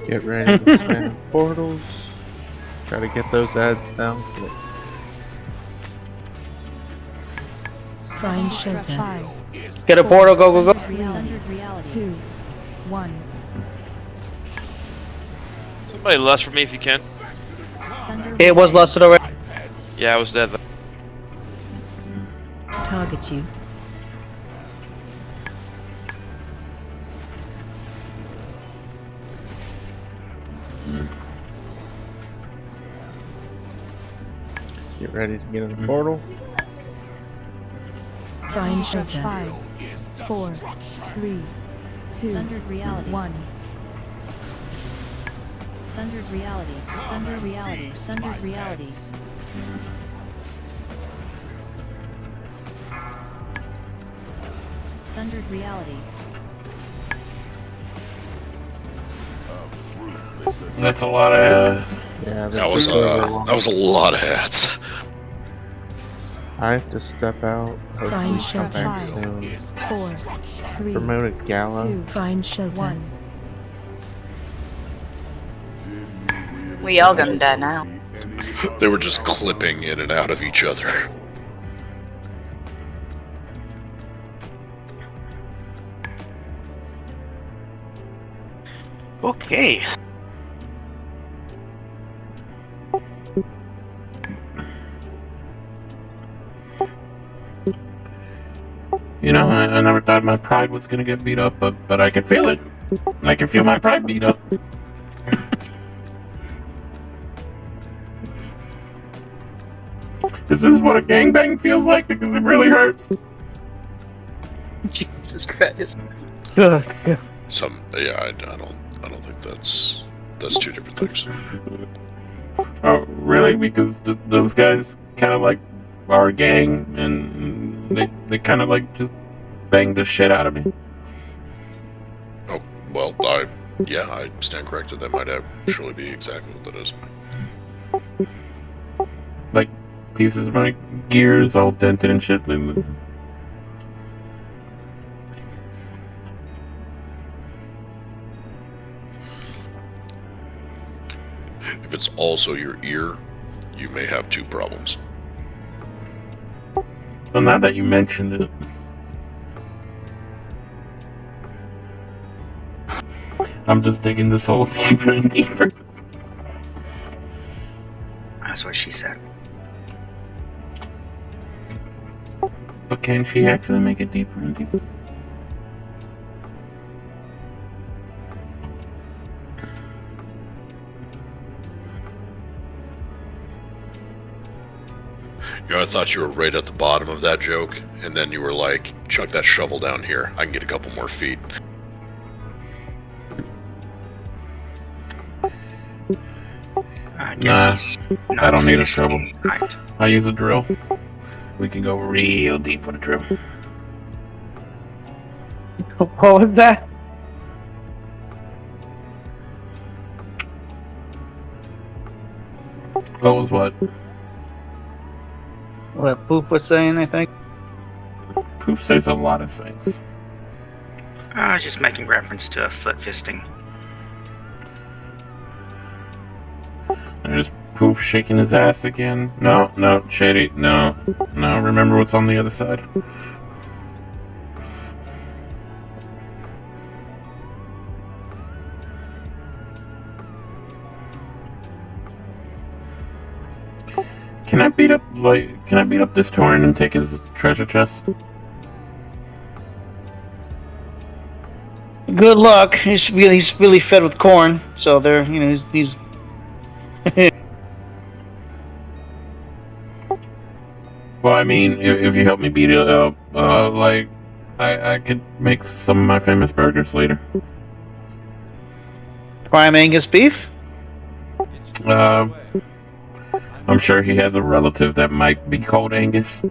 Get ready to spam portals. Try to get those ads down quick. Find shelter. 5, Get a portal, go, go, go. Sundered reality. 2, 1. Somebody lust for me if you can. Sundered It was busted already. Yeah, I was dead though. Target you. Get ready to get in the portal. Find shelter. 5, 4, 3, 2, Sundered reality. 1. Sundered reality. Sundered reality. Sundered reality. Sundered reality. That's a lot of. Yeah, That was a lot of hats. I have to step out. Hopefully Find come shelter. back 5, soon. 4, 3, Promoted Gala. 2. Find shelter. 1. We all gonna die now. They were just clipping in and out of each other. Okay. You know, I never thought my pride was gonna get beat up, but I can feel it. I can feel my pride beat up. This is what a gangbang feels like because it really hurts. Jesus Christ. I don't think that's two different things. Oh, really? Because those guys kind of like are a gang, and they kind of like just banged the shit out of me. Oh, well, I stand corrected. That might actually be exactly what that is. Like pieces of my gears all dented and shit. If it's also your ear, you may have two problems. Well, now that you mentioned it. I'm just digging this hole deeper and deeper. That's what she said. But can she actually make it deeper and deeper? You know, I thought you were right at the bottom of that joke, and then you were like, chuck that shovel down here. I can get a couple more feet. Nah, I don't need a shovel. I use a drill. We can go real deep with a drill. What was that? What was what? What Poop was saying, I think? Poop says a lot of things. I was just making reference to a foot fisting. There's Poop shaking his ass again. No, Shady, no. Remember what's on the other side. Can I beat up this Tauren and take his treasure chest? Good luck. He's really fed with corn, so there, he's Well, I mean, if you help me beat it up, I could make some of my famous burgers later. prime Angus beef. I'm sure he has a relative that might be called Angus.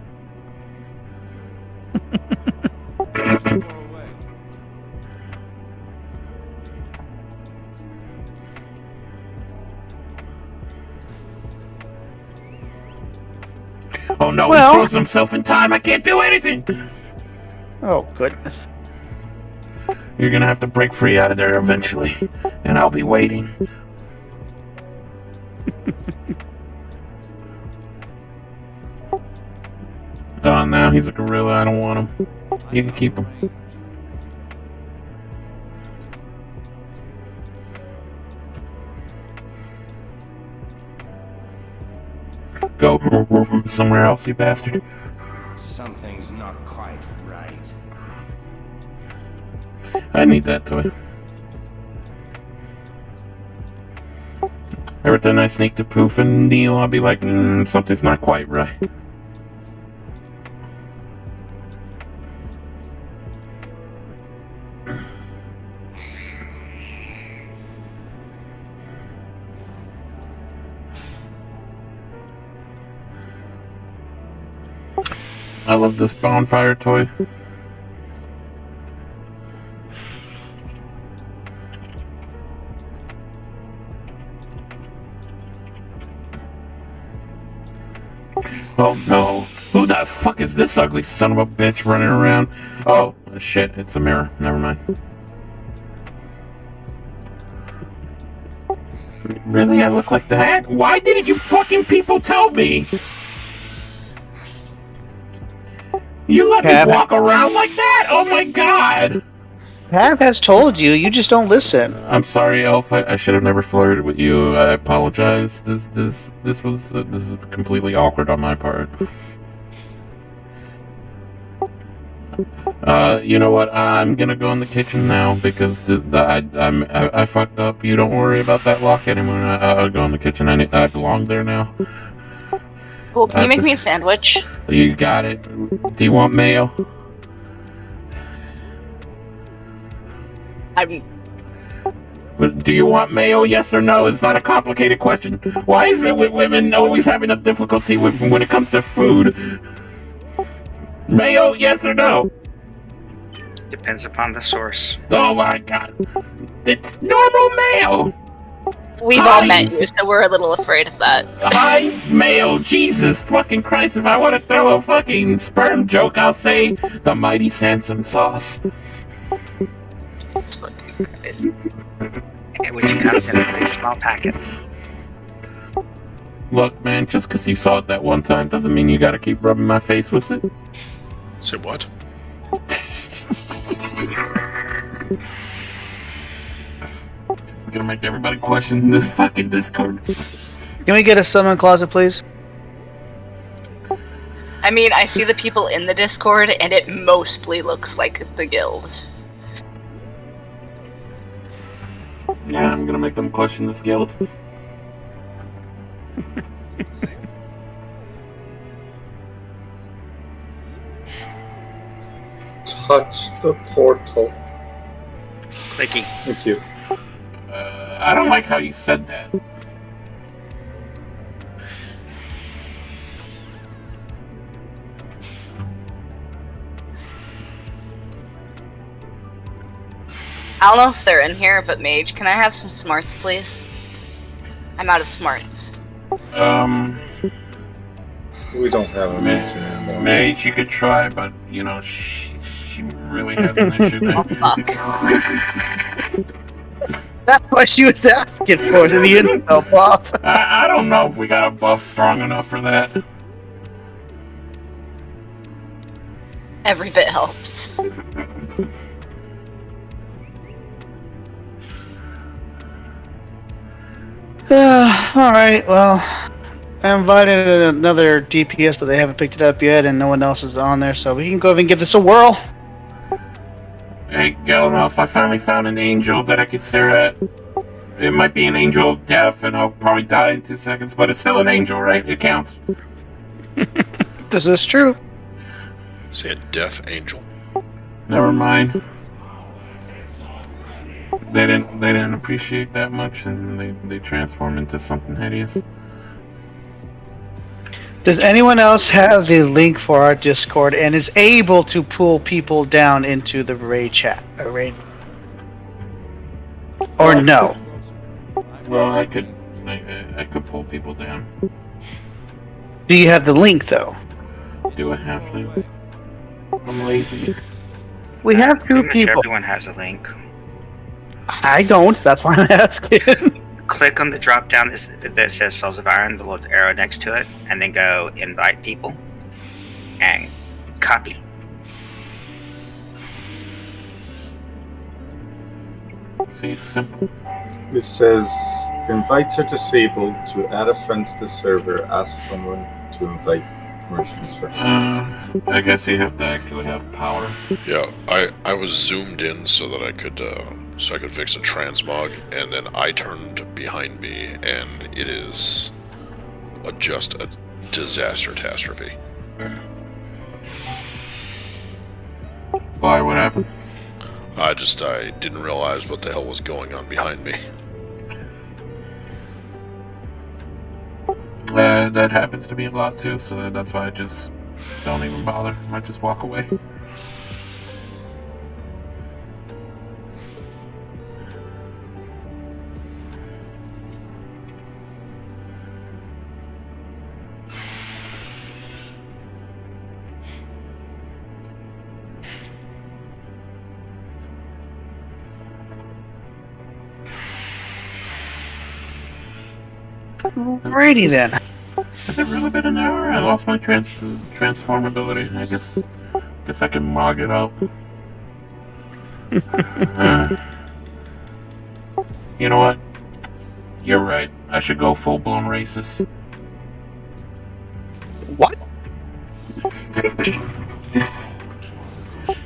Oh no, Well, he throws himself in time. I can't do anything. Oh goodness. You're gonna have to break free out of there eventually, and I'll be waiting. on now. He's a gorilla. I don't want him. You can keep him. Go somewhere else, you bastard. Something's not quite right. I need that toy. Every time I sneak to Poof and Neil, I'll be like, something's not quite right. I love this bonfire toy. Oh no. Who the fuck is this ugly son of a bitch running around? Oh, shit, it's a mirror. Never mind. Really? I look like that? Why didn't you fucking people tell me? You let me walk around like that? Oh my god! Pav has told you, you just don't listen. I'm sorry, Elf. I should have never flirted with you. I apologize. This is completely awkward on my part. You know what? I'm gonna go in the kitchen now because I fucked up. You don't worry about that lock anymore. I'll go in the kitchen. I belong there now. Well, can you make me a sandwich? You got it. Do you want mayo? Do you want mayo, yes or no? It's not a complicated question. Why is it with women always having a difficulty when it comes to food? Mayo, yes or no? Depends upon the source. Oh my god. It's normal mayo! We've all met you, so we're a little afraid of that. Heinz mayo, Jesus fucking Christ, if I want to throw a fucking sperm joke, I'll say the mighty Sansom sauce. Which comes in a very small packet. Look, man, just because you saw it that one time doesn't mean you gotta keep rubbing my face with it. Say what? I'm gonna make everybody question this fucking Discord. Can we get a summon closet, please? I mean, I see the people in the Discord, and it mostly looks like the guild. Yeah, I'm gonna make them question this guild. Touch the portal. Clicky. Thank you. I don't like how you said that. I don't know if they're in here, but Mage, can I have some smarts, please? I'm out of smarts. We don't have a mage anymore. Mage, you could try, but, you know, she really has an issue there. Oh, fuck. That's what she was asking for, the intel buff. I don't know if we got a buff strong enough for that. Every bit helps. Alright, well, I invited another DPS, but they haven't picked it up yet, and no one else is on there, so we can go ahead and give this a whirl. Hey, Galanoff, I finally found an angel that I could stare at. It might be an angel of death, and I'll probably die in 2 seconds, but it's still an angel, right? It counts. This is true. Say a death angel. Never mind. They didn't appreciate that much, and they transform into something hideous. Does anyone else have the link for our Discord and is able to pull people down into the raid chat? Or no? Well, I could pull people down. Do you have the link though? Do I have to? I'm lazy. We have two Pretty much people. Everyone has a link. I don't. That's why I'm asking. Click on the drop down that says Souls of Iron, the little arrow next to it, and then go invite people. And Copy. See, it's simple. It says, invites are disabled. To add a friend to the server, ask someone to invite permissions for him. I guess you have to actually have power. Yeah, I was zoomed in so that I could fix a transmog, and then I turned behind me, and it is just a disaster catastrophe. Why? What happened? I didn't realize what the hell was going on behind me. That happens to me a lot too, so that's why I just don't even bother. I just walk away. Alrighty then. Has it really been an hour? I lost my transformability. I guess I can mog it up. You know what? You're right. I should go full-blown racist. What?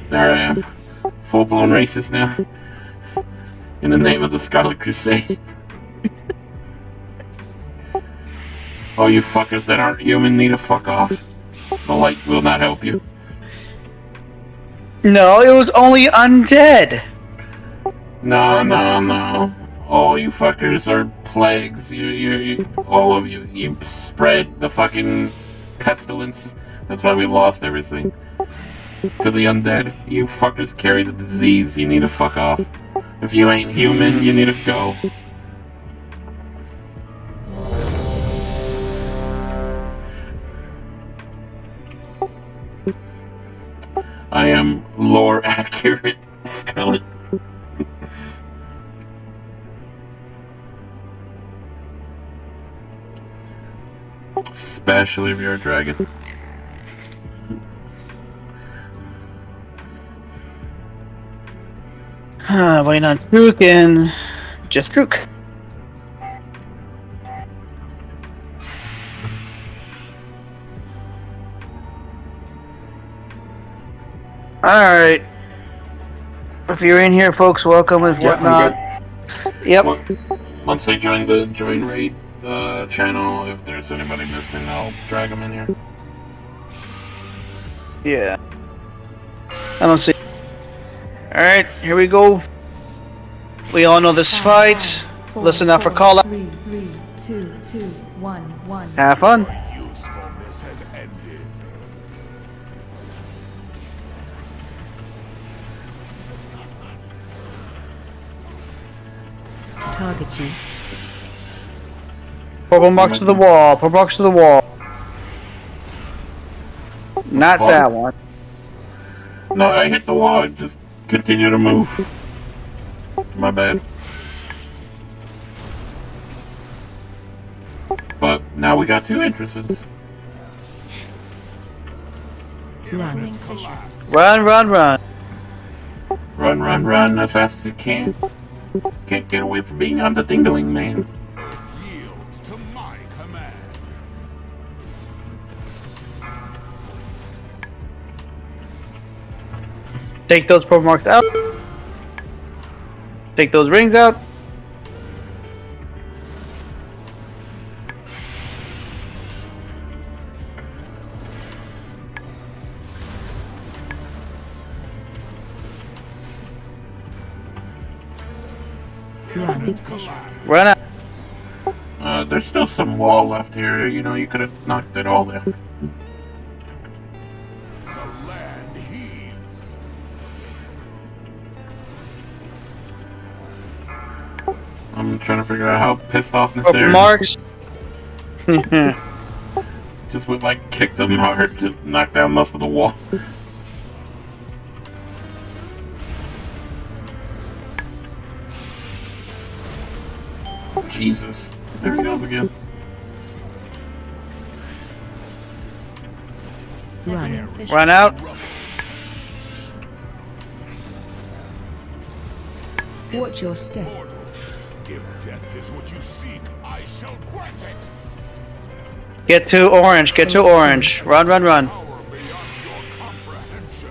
There I am. Full-blown racist now. In the name of the Scarlet Crusade. All you fuckers that aren't human need to fuck off. The light will not help you. No, it was only undead. No. All you fuckers are plagues. All of you. You spread the fucking pestilence. That's why we lost everything. To the undead. You fuckers carry the disease. You need to fuck off. If you ain't human, you need to go. I am lore accurate, Scarlet. Especially if you're a dragon. Wait on Trook and just Trook. Alright. If you're in here, folks, welcome and whatnot. Yep. Once they join the join raid channel, if there's anybody missing, I'll drag them in here. Yeah. I don't see. Alright, here we go. We all know this fight. Listen out for call out. 3, 2, 1. Have fun. Usefulness has ended. Target you. Purple box to the wall. Purple box to the wall. Not Fuck. that one. No, I hit the wall. Just continue to move. My bad. But now we got two entrances. Run. Run. Run as fast as you can. Can't get away from being on the dingling man. Yield to my command. Take those purple marks out. Take those rings out. Run out. There's still some wall left here. You know, you could have knocked it all down. The land heeds. I'm trying to figure out how pissed off this Purple area. marks. Just would like kick them hard to knock down most of the wall. Jesus. There he goes again. Run. Run out. Watch your step. If death is what you seek, I shall grant it. Get to orange. Get to orange. Run, run, run. Power beyond your comprehension.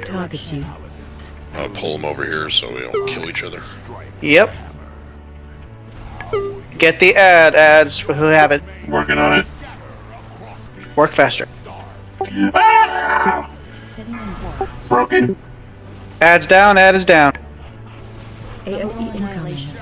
Target you. I'll pull them over here so we don't kill each other. Yep. Get the ads for who have it. Working on it. Work faster. Ah! Hidden in void. Broken. Ads down. Ad is down. AOE incoming. Annihilation.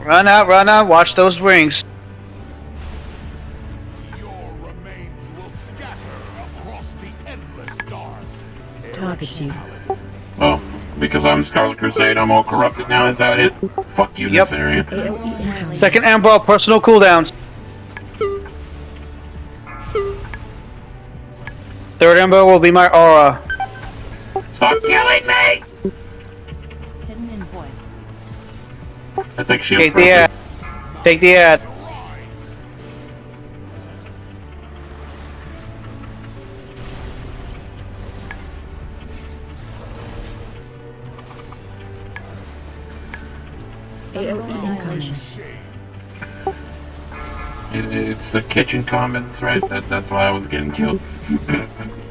Run out. Run out. Watch those rings. Your remains will scatter across the endless dark. Target you. Well, because I'm Scarlet Crusade, I'm all corrupted now. Is that it? Fuck you, Yep. this area. AOE incoming. Second Amber, personal cooldowns. Third Amber will be my aura. Stop killing me! Hidden in void. I think she'll Take the ad. Take the ad. AOE incoming. It's the kitchen comments, right? That's why I was getting killed.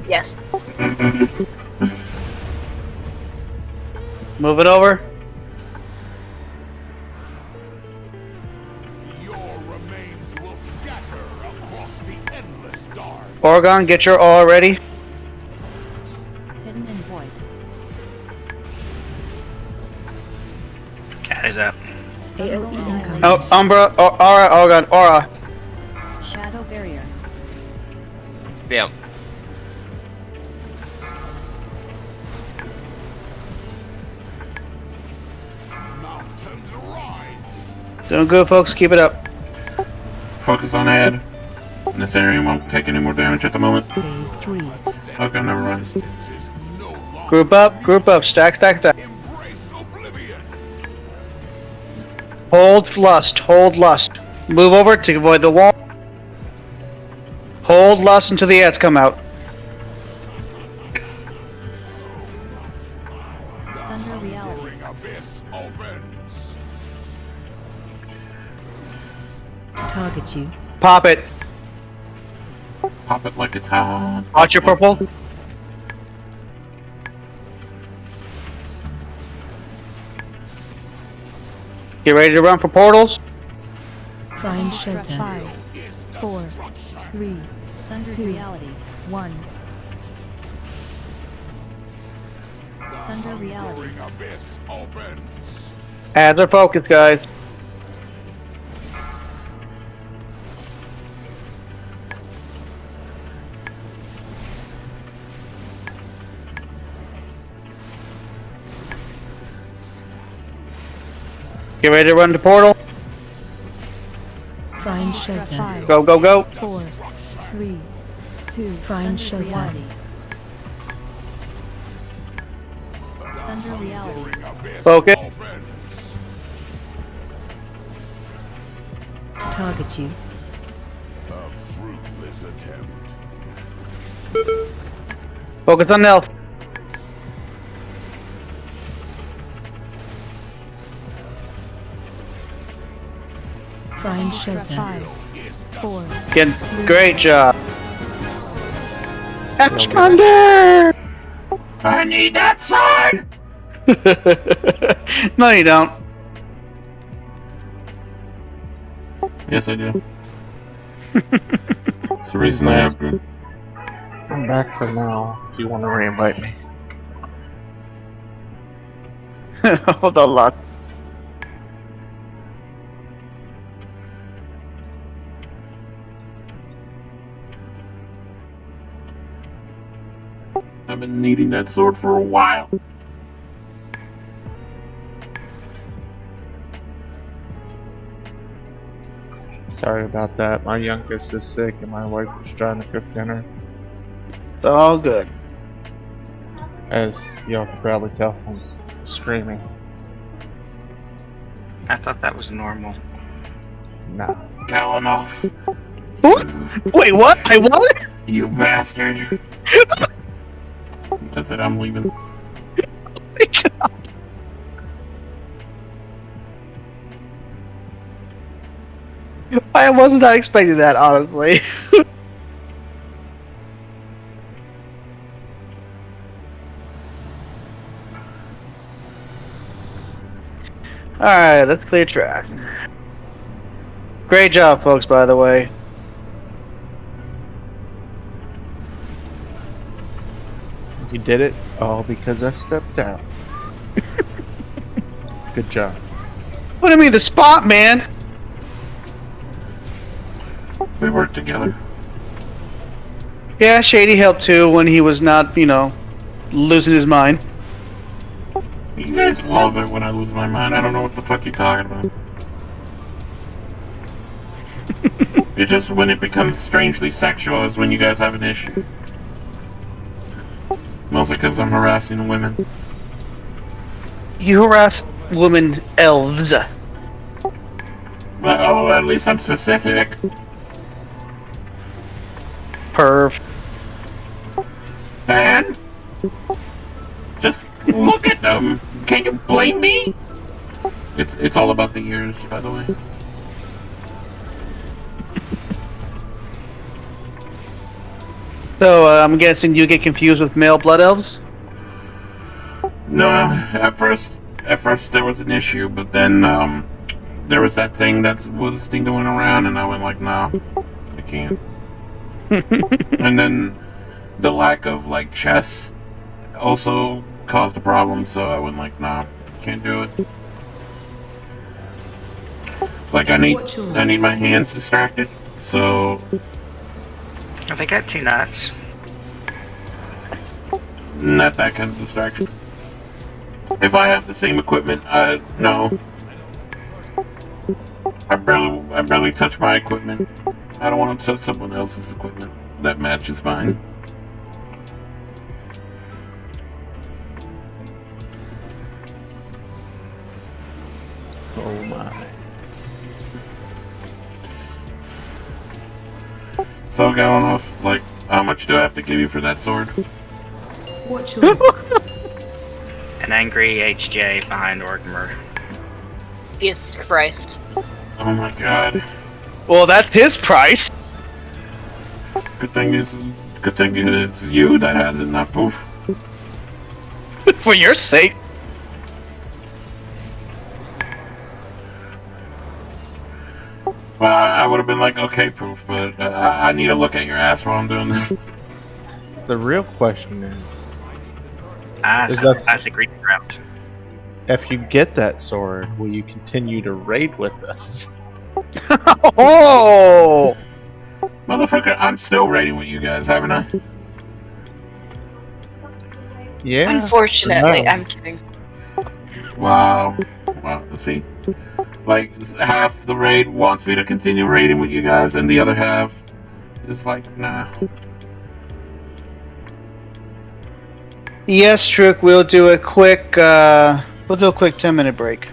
Yes. Move it over. Your remains will scatter across the endless dark. Oregon, get your aura ready. Hidden in void. Cat is up. AOE incoming. Oh, Umbra, aura, Oregon, aura. Shadow barrier. Yeah. Mountains rise. Doing good, folks. Keep it up. Focus on ad. And this area won't take any more damage at the moment. Phase 3. Okay, never mind. Distance is no longer. Group up, group up. Stack, stack, stack. Embrace oblivion. Hold lust, hold lust. Move over to avoid the wall. Hold lust until the ads come out. Sunder reality. Ring abyss opens. Target you. Pop it. Pop it like it's hot. Watch your purple. Get ready to run for portals. Find shelter. 5, 4, 3, Sunder 2, reality. 1. Sunder reality. Ring abyss opens. Ads are focused, guys. Get ready to run to portal. Find shelter. 5, Go, go, go. 4, 3, 2. Find Sunder shelter. reality. Sunder reality. Ring abyss Focus. opens. Target you. A fruitless attempt. Focus on Nelf. Find shelter. 5, 4. Great job. Expander! I need that sword! No, you don't. Yes, I do. It's the reason I upgrade. I'm back for now. If you want to re-invite me. Hold on, luck. I've been needing that sword for a while. Sorry about that. My youngest is sick and my wife was trying to cook dinner. It's all good. As y'all can probably tell from screaming. I thought that was normal. Nah. Going off. What? Wait, what? I what? You bastard. That's it, I'm leaving. I was not expecting that, honestly. Alright, let's clear track. Great job, folks, by the way. You did it all because I stepped out. Good job. What do you mean, the spot, man? We work together. Yeah, Shady helped too when he was not, you know, losing his mind. You guys love it when I lose my mind. I don't know what the fuck you're talking about. It's just when it becomes strangely sexual is when you guys have an issue. Mostly because I'm harassing women. You harass women elves. But, oh, at least I'm specific. Perv. Man! Just look at them! Can you blame me? It's all about the ears, by the way. So, I'm guessing you get confused with male blood elves? No, at first there was an issue, but then, there was that thing that was dingling around, and I went like, nah, I can't. And then the lack of, like, chess also caused a problem, so I went like, nah, can't do it. Like, I need my hands distracted, so... They got 2 nuts. Not that kind of distraction. If I have the same equipment, no. I barely touch my equipment. I don't want to touch someone else's equipment that matches mine. Oh my. So going off, like, how much do I have to give you for that sword? Watch your An angry HJ behind Orgrimmar. Jesus Christ. Oh my god. Well, that's his price. Good thing it's you that has it, not Poof. For your sake. Well, I would have been like, okay, Poof, but I need to look at your ass while I'm doing this. The real question is That's a great route. if you get that sword, will you continue to raid with us? Oh! Motherfucker, I'm still raiding with you guys, haven't I? Yeah. Unfortunately, No. I'm kidding. Wow. Wow, see? Like, half the raid wants me to continue raiding with you guys, and the other half is like, nah. Yes, Trook, we'll do a quick 10-minute break.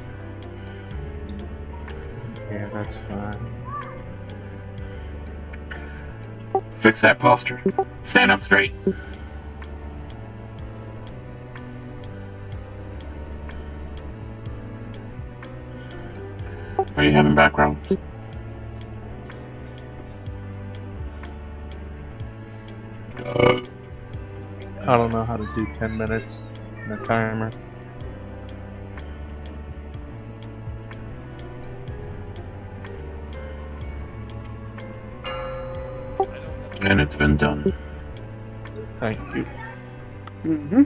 Yeah, that's fine. Fix that posture. Stand up straight. Are you having backgrounds? I don't know how to do 10 minutes in a timer. And it's been done. Thank you. Mm-hmm.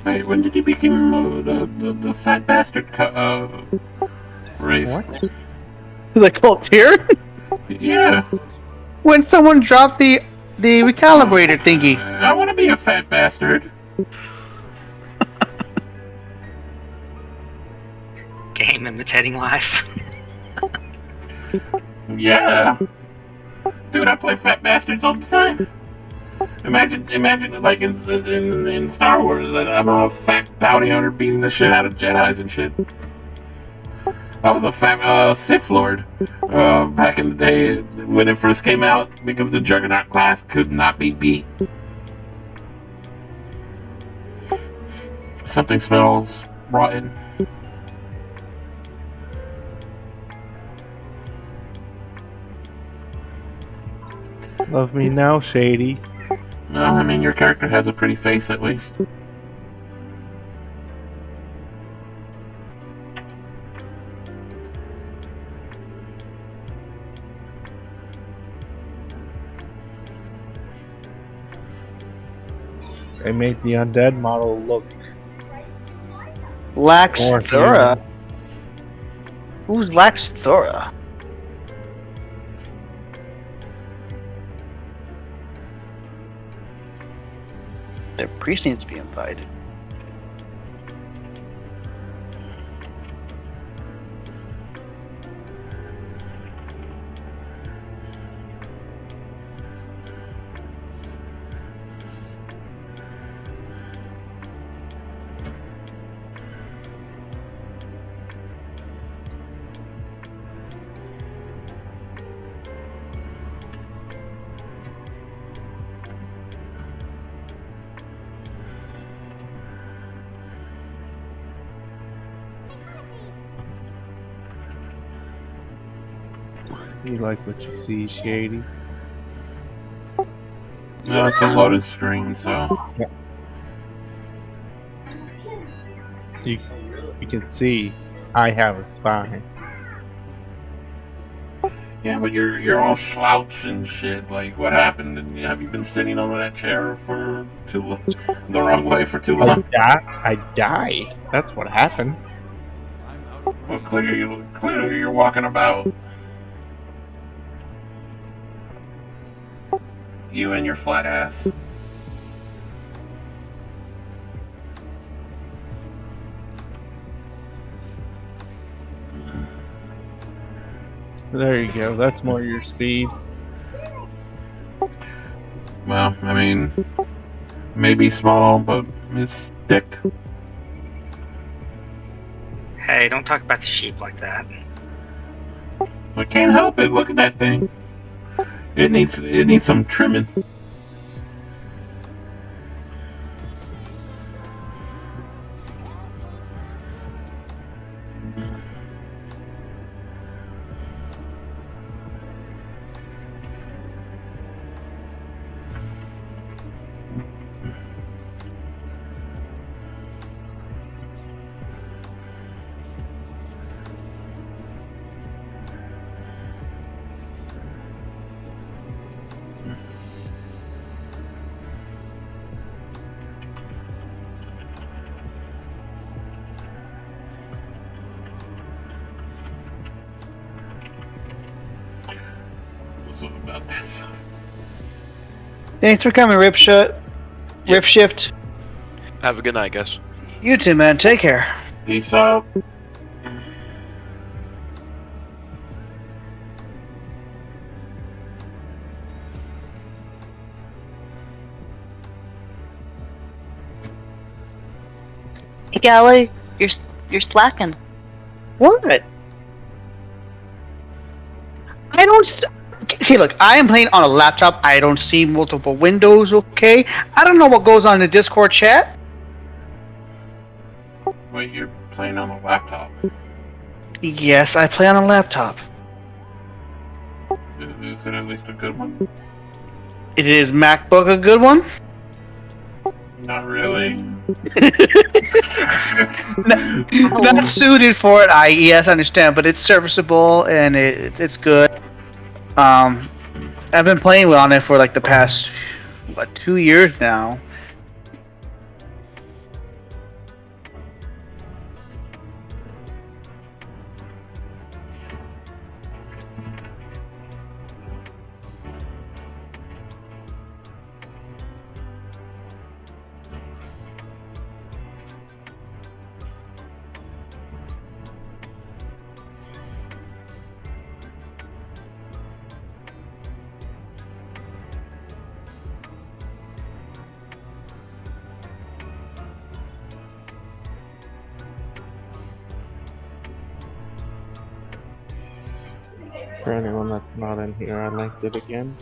Hey, when did you become the fat bastard race? What? The cult here? Yeah. When someone dropped the recalibrator thingy. I want to be a fat bastard. game imitating life. Yeah. Dude, I play fat bastards all the time. Imagine, like in Star Wars, that I'm a fat bounty hunter beating the shit out of Jedis and shit. I was a fat Sith Lord back in the day when it first came out because the Juggernaut class could not be beat. Something smells rotten. Love me now, Shady. No, I mean, your character has a pretty face at least. They made the undead model look Lax more Thora. human. Who's Lax Thora? The priest needs to be invited. You like what you see, Shady? Yeah, it's a loaded screen, so. You can see I have a spine. Yeah, but you're all slouched and shit. Like, what happened? And have you been sitting on that chair for too long, the wrong way for too long? I died. That's what happened. Well, clearly you're walking about. You and your flat ass. There you go. That's more your speed. Well, I mean, maybe small, but it's thick. Hey, don't talk about the sheep like that. I can't help it. Look at that thing. It needs some trimming. What's up about this? Thanks for coming, Ripshift. Have a good night, guys. You too, man. Take care. Peace out. Hey, Gally, you're slacking. What? I don't. Okay, look, I am playing on a laptop. I don't see multiple windows, okay? I don't know what goes on in the Discord chat. Wait, you're playing on a laptop? Yes, I play on a laptop. Is it at least a good one? It is MacBook a good one? Not really. Not suited for it. Yes, I understand, but it's serviceable and it's good. I've been playing on it for like the past 2 years now. For anyone that's not in here, I linked it again.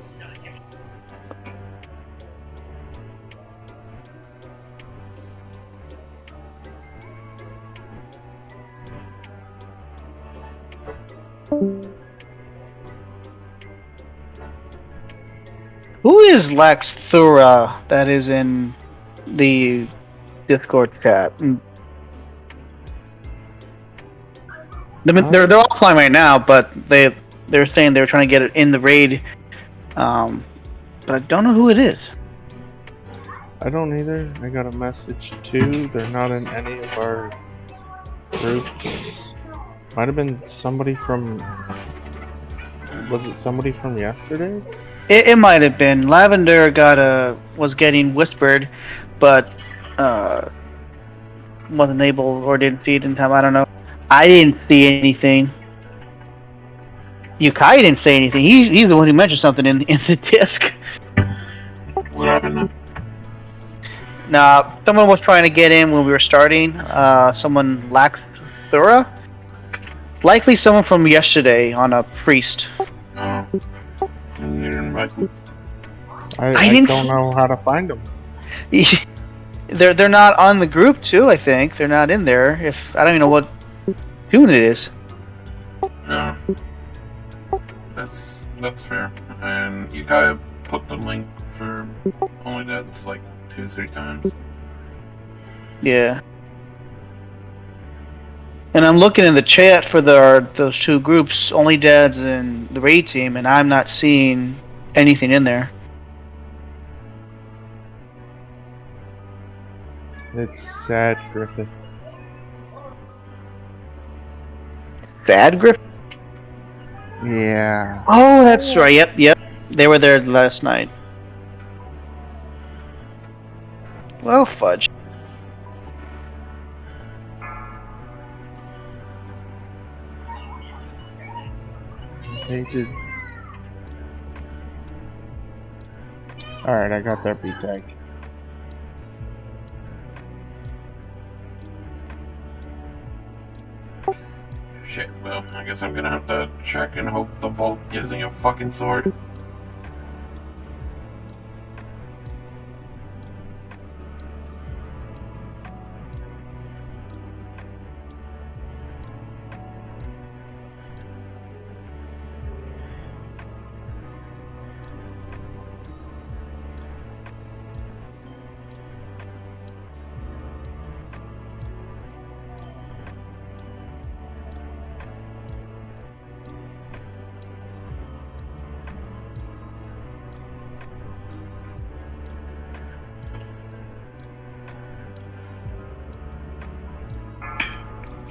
Who is Lex Thura that is in the Discord chat? They're offline right now, but they're saying they're trying to get it in the raid. But I don't know who it is. I don't either. I got a message too. They're not in any of our groups. Might have been somebody from. Was it somebody from yesterday? It might have been. Lavender was getting whispered, but wasn't able or didn't see it in time. I don't know. I didn't see anything. Yukai didn't say anything. He's the one who mentioned something in the disc. What happened? Nah, someone was trying to get in when we were starting. Someone Lax Thura? Likely someone from yesterday on a priest. Oh. You didn't invite me? I don't know how to find them. They're not on the group too. I think they're not in there. If I don't even know what tune it is. Yeah, that's fair. And you gotta put the link for Only Dead's like 2-3 times. Yeah. And I'm looking in the chat for those two groups, Only Dads and the raid team, and I'm not seeing anything in there. It's sad, Griffin. Sad Griff? Yeah. Oh, that's right. Yep. They were there last night. Well, fudge. They did. Alright, I got their B tag. Shit, well, I guess I'm gonna have to check and hope the vault gives me a fucking sword.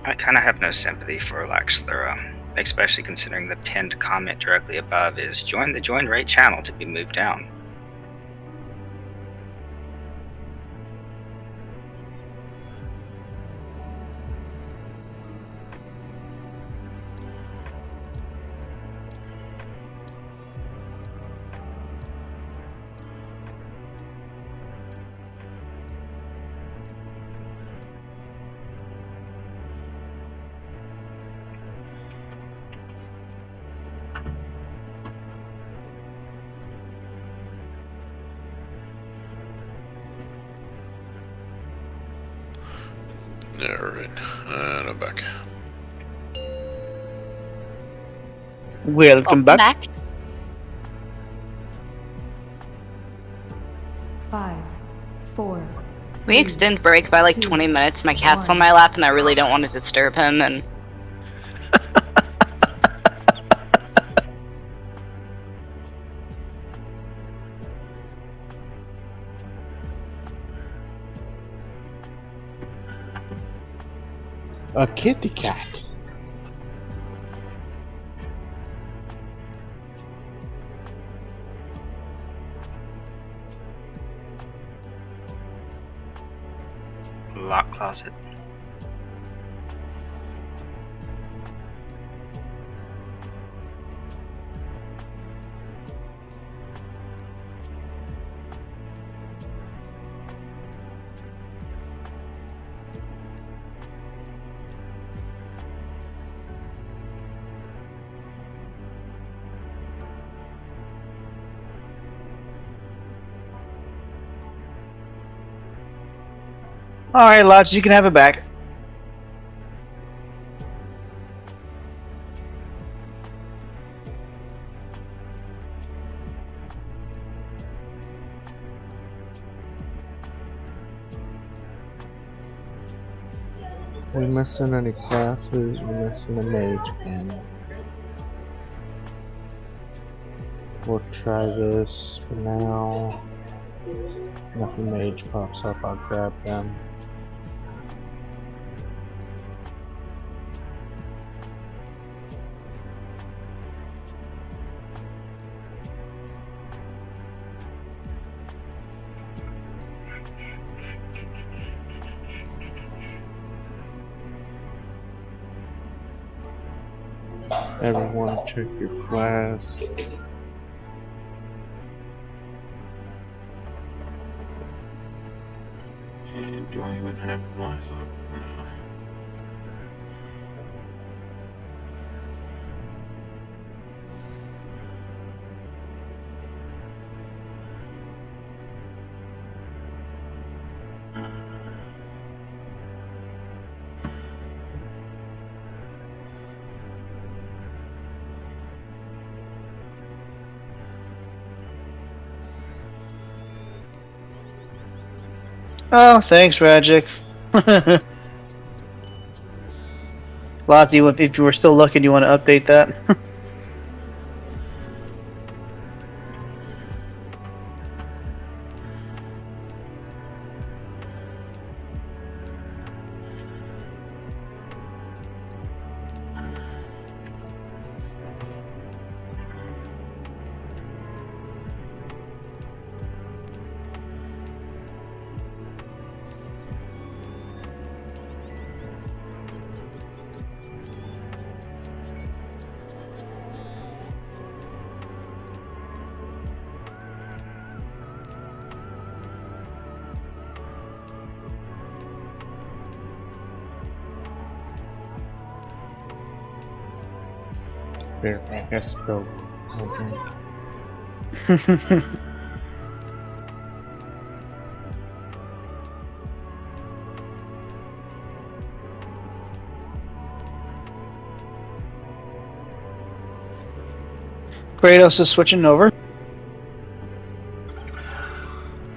I kind of have no sympathy for Laxthura, especially considering the pinned comment directly above is join the join rate channel to be moved down. Alright, and I'm back. Welcome back. 5, 4. We extend break by like 20 minutes. My cat's on my lap and I really don't want to disturb him and A kitty cat. Lock closet. Alright, Lots, you can have it back. We missing any classes? We missing a mage again. We'll try this for now. And if a mage pops up, I'll grab them. Everyone check your flask. And do I even have myself? No. Oh, thanks, Ragic. Lottie, if you were still looking, you want to update that? Barely, I guess, spilled my drink. Kratos is switching over.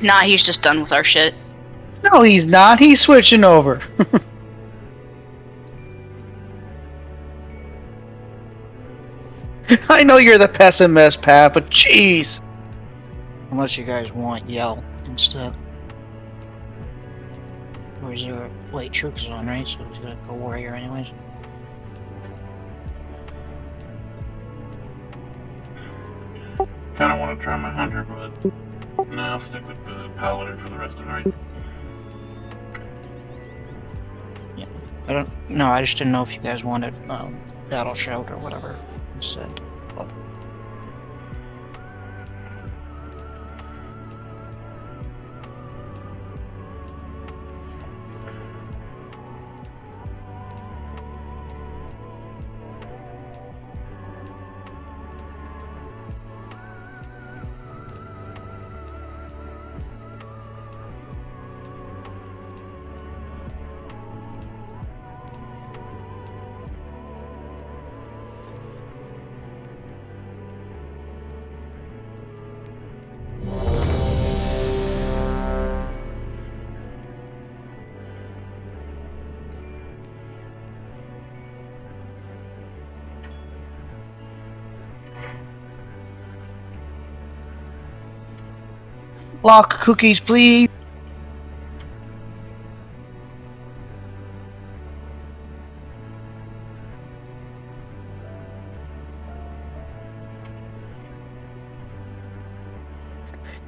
Nah, he's just done with our shit. No, he's not. He's switching over. I know you're the pessimist, Pat, but jeez. Unless you guys want Yell instead. Or is there... Wait, Trook is on, right? So he's gonna go Warrior anyways. Kind of want to try my hunter, but no, I'll stick with the paladin for the rest of the night. Yeah. I don't... No, I just didn't know if you guys wanted Battle Shout or whatever instead. Well, Lock cookies, please.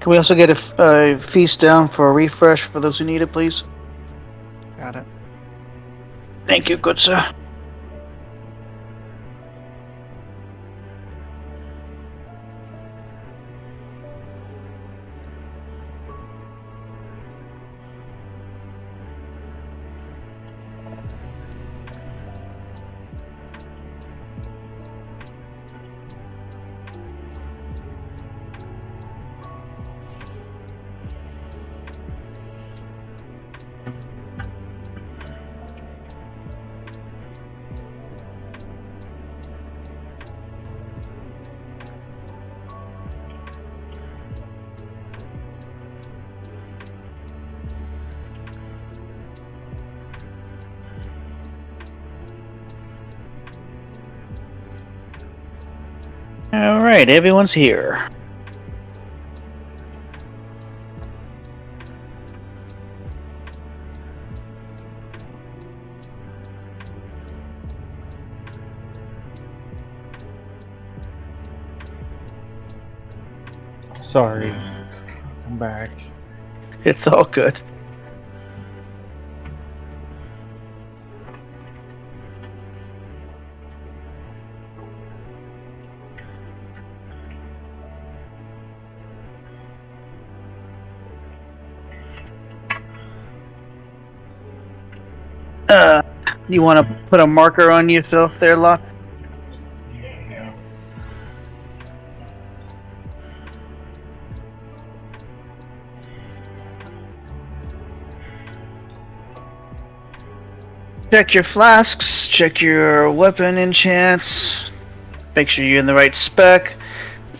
Can we also get a feast down for a refresh for those who need it, please? got it. Thank you, good sir. Alright, everyone's here. Sorry. I'm back. It's all good. You want to put a marker on yourself there, Locke? Check your flasks, check your weapon enchants, make sure you're in the right spec.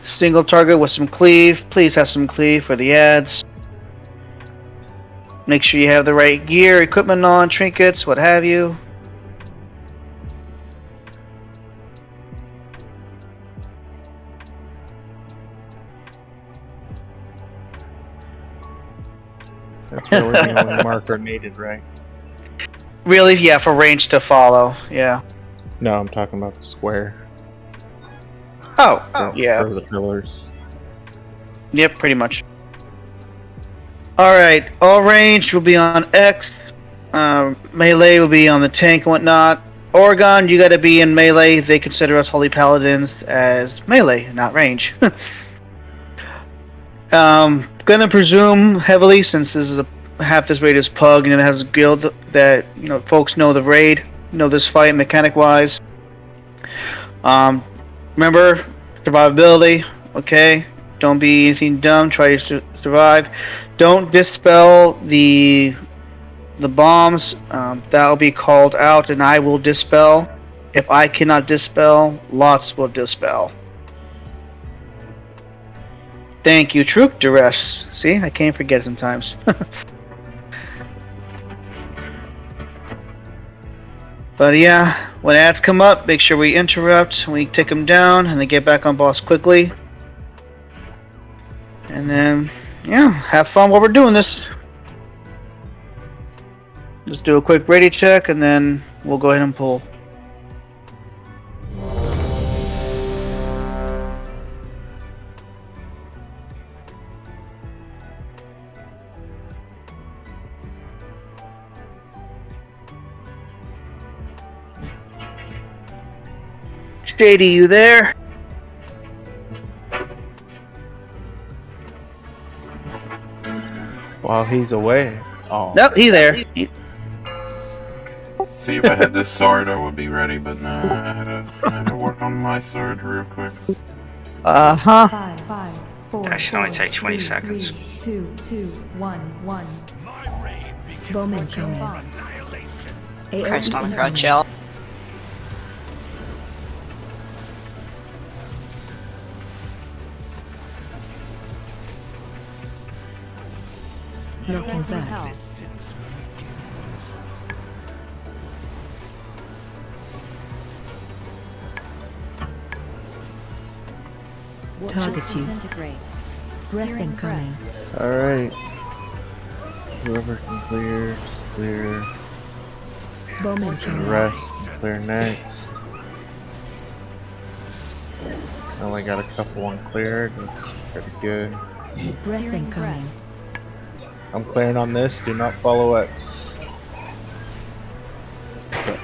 Single target with some cleave. Please have some cleave for the ads. Make sure you have the right gear, equipment on, trinkets, what have you. That's really the only marker needed, right? Really, yeah, for range to follow, yeah. No, I'm talking about the square. Oh, yeah. For the pillars. Yep, pretty much. Alright, all range will be on X. Melee will be on the tank and whatnot. Oregon, you gotta be in melee. They consider us Holy Paladins as melee, not range. Gonna presume heavily, since this is half this raid is Pug, and it has a guild that, folks know the raid, know this fight mechanic-wise. Remember, survivability, okay? Don't be anything dumb, try to survive. Don't dispel the bombs. That'll be called out, and I will dispel. If I cannot dispel, Lots will dispel. Thank you, Troop Duress. See, I can't forget sometimes. But yeah, when ads come up, make sure we interrupt, we take them down, and they get back on boss quickly. And then, yeah, have fun while we're doing this. Just do a quick ready check, and then we'll go ahead and pull. Shady, you there? While he's away. Oh. Nope, he's there. See, if I had this sword, I would be ready, but no, I had to work on my sword real quick. Uh-huh. 5, 5, 4, That should only take 20 seconds. 2, 2, 1, 1. Bowman coming. Christ on the crowd, chill. Looking back. Target you. Breath incoming. Alright. Whoever can clear, just clear. Bowman And coming. the rest, clear next. I only got a couple uncleared, that's pretty good. Breath incoming. I'm clearing on this, do not follow X. Okay.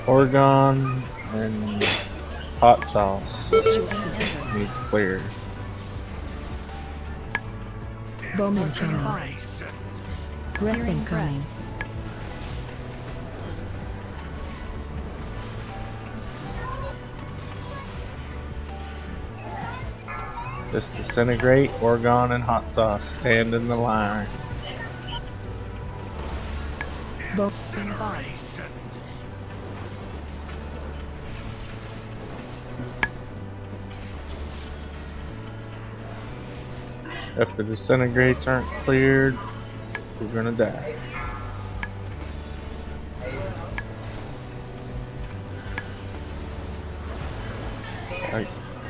Oregon and hot sauce needs cleared. Bowman coming. Breath incoming. Just disintegrate, Oregon, and hot sauce. Stand in the line. If the disintegrates aren't cleared, we're gonna die.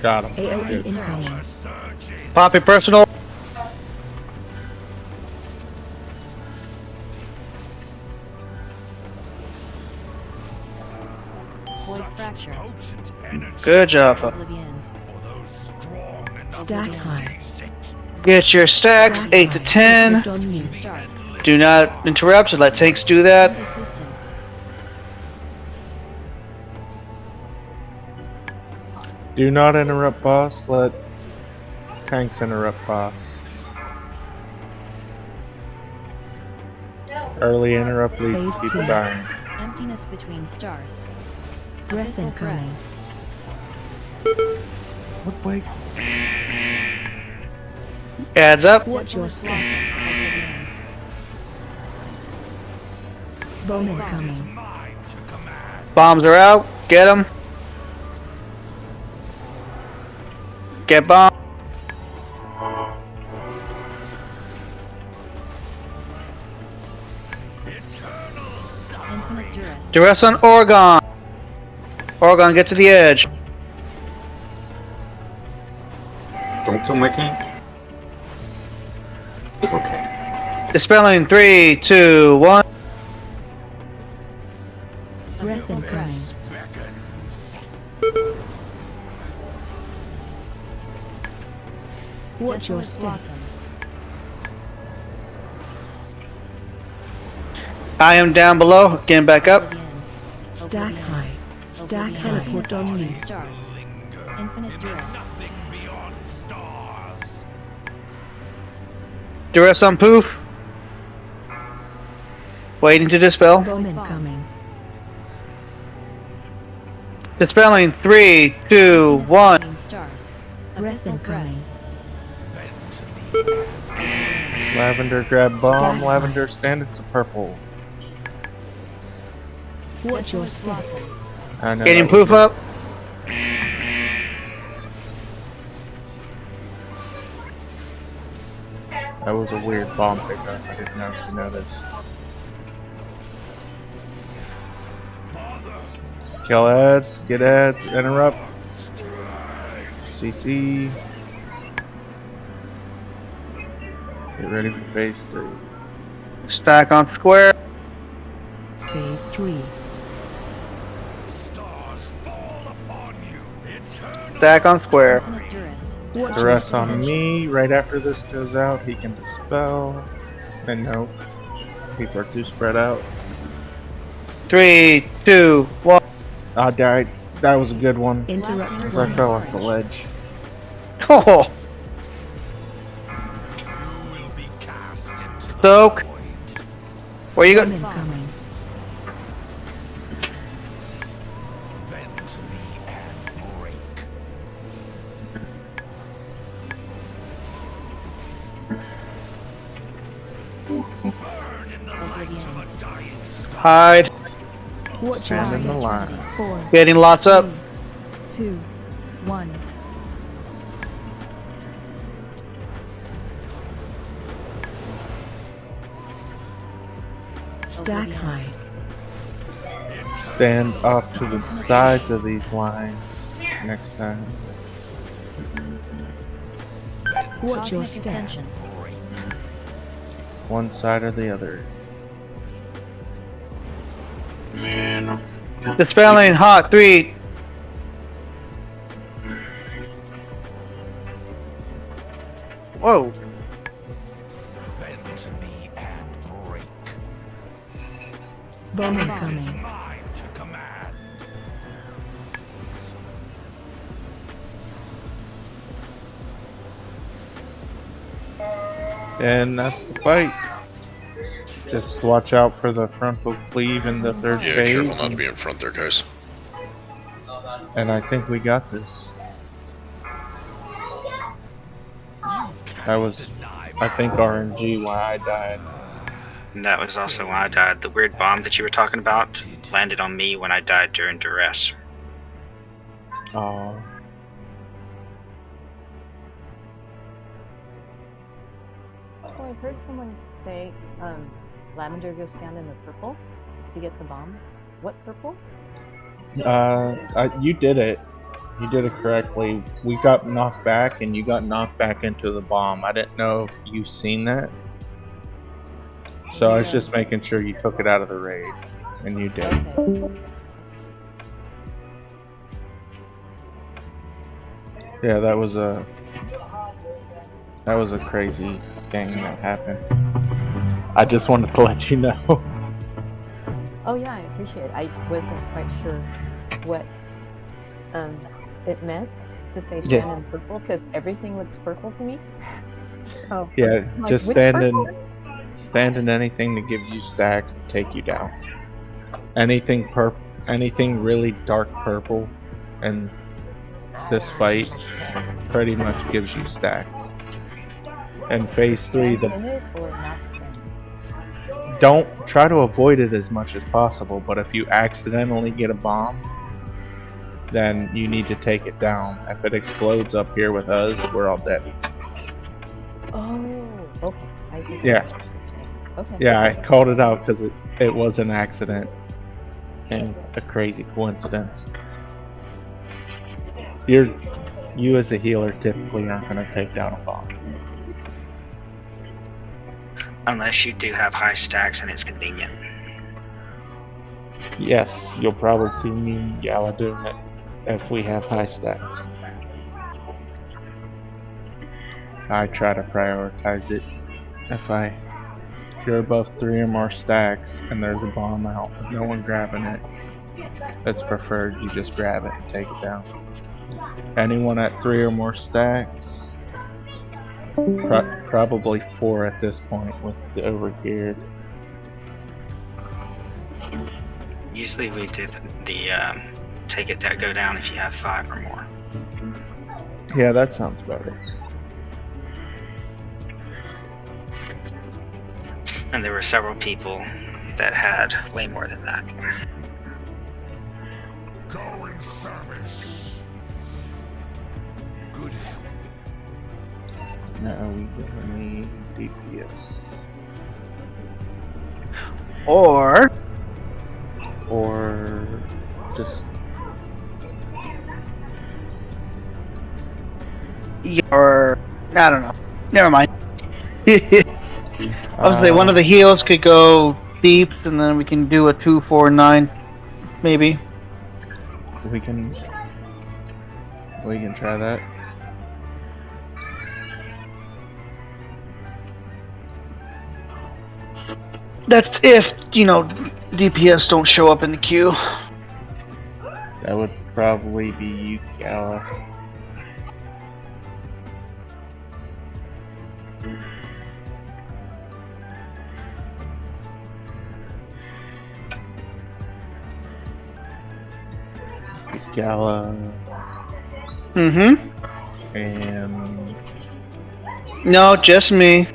Got him. AOE Good. incoming. Pop it personal. Void fracture. Good job. Fo. Oblivion. Stack high. Get your stacks, 8 to 10. Put on you. Stars. Do not interrupt, let tanks do that. Existence. Do not interrupt boss. Let tanks interrupt boss. Early interrupt leads Phase to people 2. dying. Emptiness between stars. Breath Abyssal incoming. What way? Adds up. Watch your step. Bomb incoming. Bombs are out. Get them. Get bomb. Infinite duress. Duress on Oregon. Oregon, get to the edge. Don't kill my tank. Okay. Dispelling 3, 2, 1. Breath incoming. Watch your Desolate step. blossom. I am down below. Getting back up. Oblivion. Stack high. Stack Oblivion. teleport on you. Stars. Infinite duress. Duress on Poof. Waiting to dispel. Bomb incoming. Dispelling 3, 2, 1. Between stars. Breath Abyssal incoming. Lavender grab bomb. Stack. Lavender stand. It's a purple. Watch your Desolate step. blossom. I know. Getting that was Poof up. That was a weird bomb pickup. I didn't know if you noticed. Kill ads, get ads, interrupt. CC. Get ready for phase 3. Stack on square. Phase 3. Stack on square. Infinite duress. Watch The your rest step. on me. Right after this goes out, he can dispel. And no. People are too spread out. 3, 2, 1. I died. That was a good one. Interrupt Because I one. fell off the ledge. Oh. Soak. Where you Bomb go? incoming. Oblivion. Hide. Watch your Stand in the step. line. 4, Getting lots up. 2, 1. Stack high. Stand off to the sides of these lines next time. Watch your Cosmic step. extension. One side or the other. Man. Dispelling hot. 3. Whoa. Bomb incoming. And that's the fight. Just watch out for the frontal cleave in the third Yeah, phase. careful not to be in front there, guys. And I think we got this. That was, I think, RNG why I died. And that was also when I died. The weird bomb that you were talking about landed on me when I died during duress. Oh. So I heard someone say, lavender goes down in the purple to get the bombs. What purple? You did it. You did it correctly. We got knocked back, and you got knocked back into the bomb. I didn't know if you seen that. So I was just making sure you took it out of the raid, and you did. Okay. Yeah, that was a crazy thing that happened. I just wanted to let you know. Oh yeah, I appreciate it. I wasn't quite sure what it meant to say stand Yeah. in purple because everything looks purple to me. Oh. Yeah, I'm like, just which stand in anything to give you stacks to take you down. Anything really dark purple, and this fight pretty much gives you stacks. And phase 3, stand in it or not stand? don't try to avoid it as much as possible, but if you accidentally get a bomb, then you need to take it down. If it explodes up here with us, we're all dead. Oh, okay. I get Yeah. what you're saying. Okay. Yeah, I called it out because it was an accident and a crazy coincidence. You as a healer typically aren't going to take down a bomb. Unless you do have high stacks and it's convenient. Yes, you'll probably see me Yala doing it if we have high stacks. I try to prioritize it. If you're above 3 or more stacks and there's a bomb out with no one grabbing it, it's preferred you just grab it and take it down. Anyone at 3 or more stacks, probably 4 at this point with the overgeared. Usually we do the take it go down if you have 5 or more. Yeah, that sounds better. And there were several people that had way more than that. Go in service. Good health. Now we need DPS. Or just I don't know. Never mind. I was gonna say one of the heals could go deep, and then we can do a 2-4-9, maybe. We can try that. That's if, DPS don't show up in the queue. That would probably be you, Gala. Gala. Mm-hmm. And No, just me.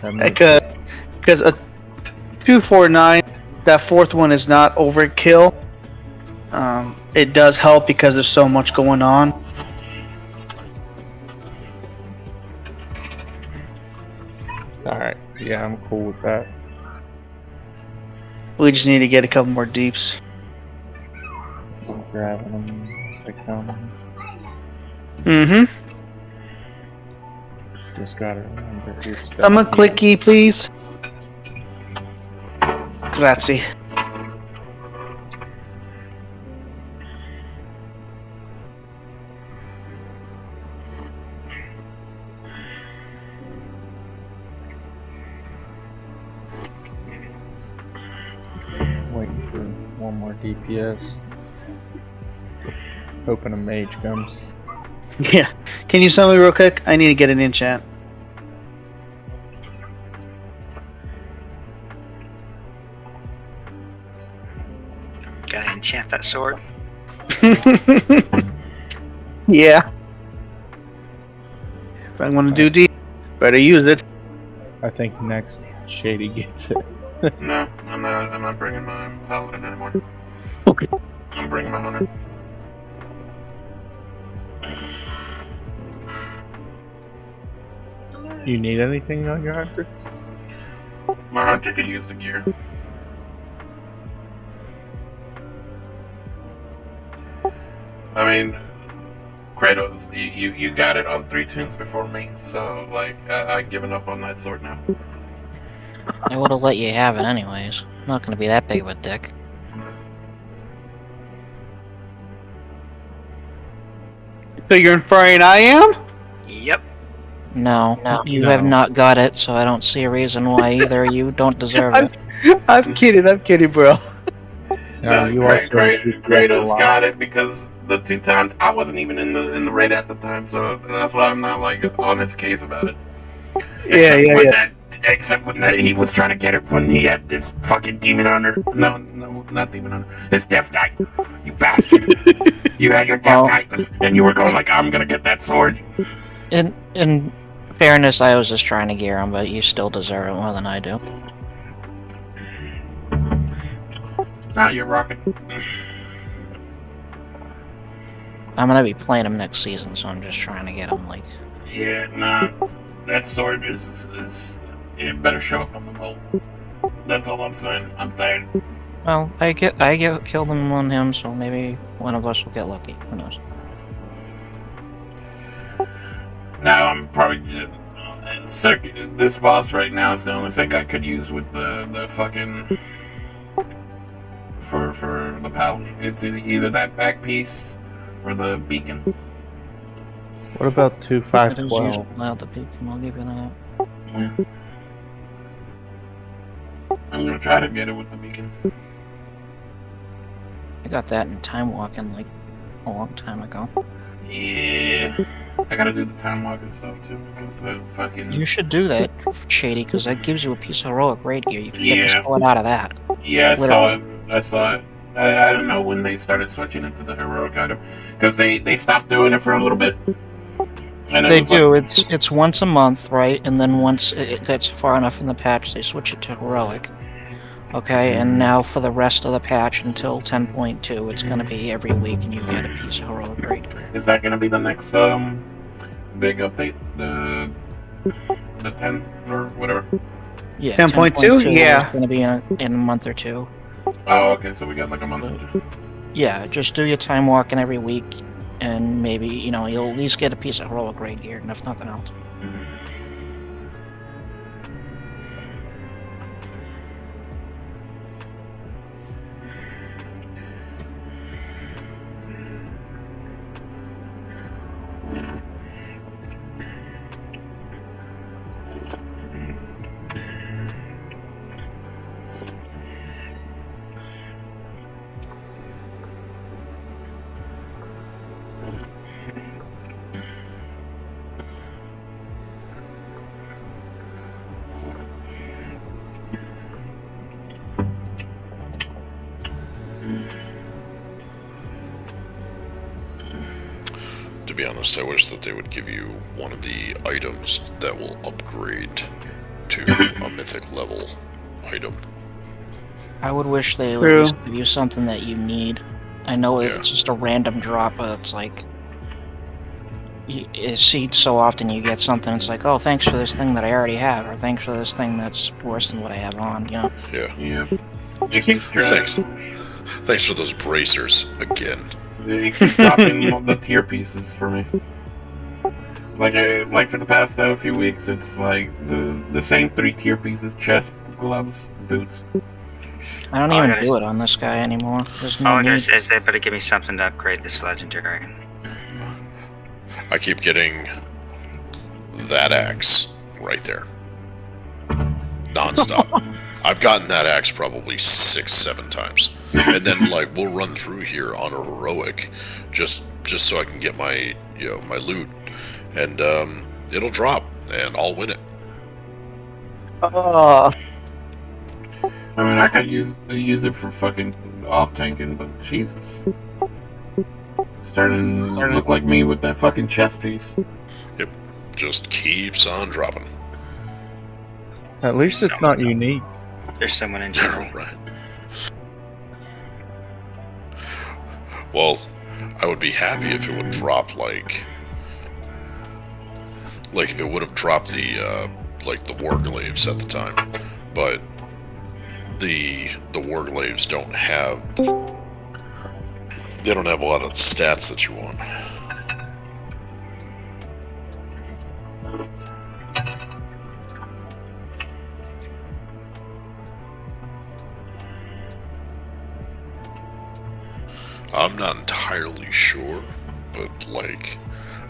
Because a 2-4-9, that fourth one is not overkill. It does help because there's so much going on. Alright, yeah, I'm cool with that. We just need to get a couple more deeps. I'm grabbing them as they come. Mm-hmm. Just gotta remember your stuff. I'm a clicky, please. Grazie. Waiting for one more DPS. Hoping a mage comes. Yeah. Can you send me real quick? I need to get an enchant. Gotta enchant that sword. Yeah. If I want to do deep, better use it. I think next Shady gets it. No, I'm not bringing my paladin anymore. Okay. I'm bringing my hunter. You need anything on your hunter? My hunter could use the gear. mean, Kratos, you got it on 3 tunes before me, so like I've given up on that sword now. I would have let you have it anyways. I'm not gonna be that big of a dick. So you're inferring I am? Yep. No, you have not got it, so I don't see a reason why either of you don't deserve it. I'm kidding, bro. No, Kratos got it because the 2 times I wasn't even in the raid at the time, so that's why I'm not like on his case about it. Except when he was trying to get it when he had this fucking demon hunter. No, not demon hunter. His death knight. You bastard. You had your death knight, and you were going like, I'm gonna get that sword. In fairness, I was just trying to gear him, but you still deserve it more than I do. Nah, you're rocking. I'm gonna be playing him next season, so I'm just trying to get him, like... Yeah, nah. That sword is it better show up on the vault. That's all I'm saying. I'm tired. Well, I get killed him on him, so maybe one of us will get lucky. Who knows? Now I'm probably just this boss right now is the only thing I could use with the fucking for the paladin. It's either that back piece or the beacon. What about 2512? Allowed the beacon, I'll give you that. Yeah. I'm gonna try to get it with the beacon. I got that in time walking like a long time ago. Yeah. I gotta do the time walking stuff too because the fucking. You should do that, Shady, because that gives you a piece of heroic raid gear. You can get the sword out of that. Yeah, I saw it. I don't know when they started switching it to the heroic item because they stopped doing it for a little bit. And They do. It's once a month, right? And then once it gets far enough in the patch, they switch it to heroic. Okay, and now for the rest of the patch until 10.2, it's going to be every week, and you get a piece of heroic raid. Is that going to be the next big update? The 10 or whatever. Yeah, 10.2? Yeah, it's going to be in a month or 2. Oh, okay. So we got like a month or 2. Yeah, just do your time walking every week, and maybe you'll at least get a piece of heroic raid gear, and if nothing else. To be honest, I wish that they would give you one of the items that will upgrade to a mythic level item. I would wish they would at least give you something that you need. I know it's just a random drop, but it's like... You see so often you get something, it's like, oh, thanks for this thing that I already have, or thanks for this thing that's worse than what I have on, you know? Yeah. Thanks for those bracers, again. It keeps dropping the tier pieces for me. Like for the past few weeks, it's like the same 3 tier pieces: chest, gloves, boots. I don't even do it on this guy anymore. There's no need. They better give me something to upgrade this legendary. I keep getting that axe right there. Non-stop. I've gotten that axe probably 6-7 times. And then like we'll run through here on a heroic just so I can get my my loot. And it'll drop and I'll win it. Oh. I mean, I could use it for fucking off tanking, but Jesus. Starting to look like me with that fucking chest piece. Yep. Just keeps on dropping. At least it's not unique. There's someone in general. Right. Well, I would be happy if it would drop like if it would have dropped the the Warglaives at the time, but the Warglaives don't have They don't have a lot of stats that you want. I'm not entirely sure, but like,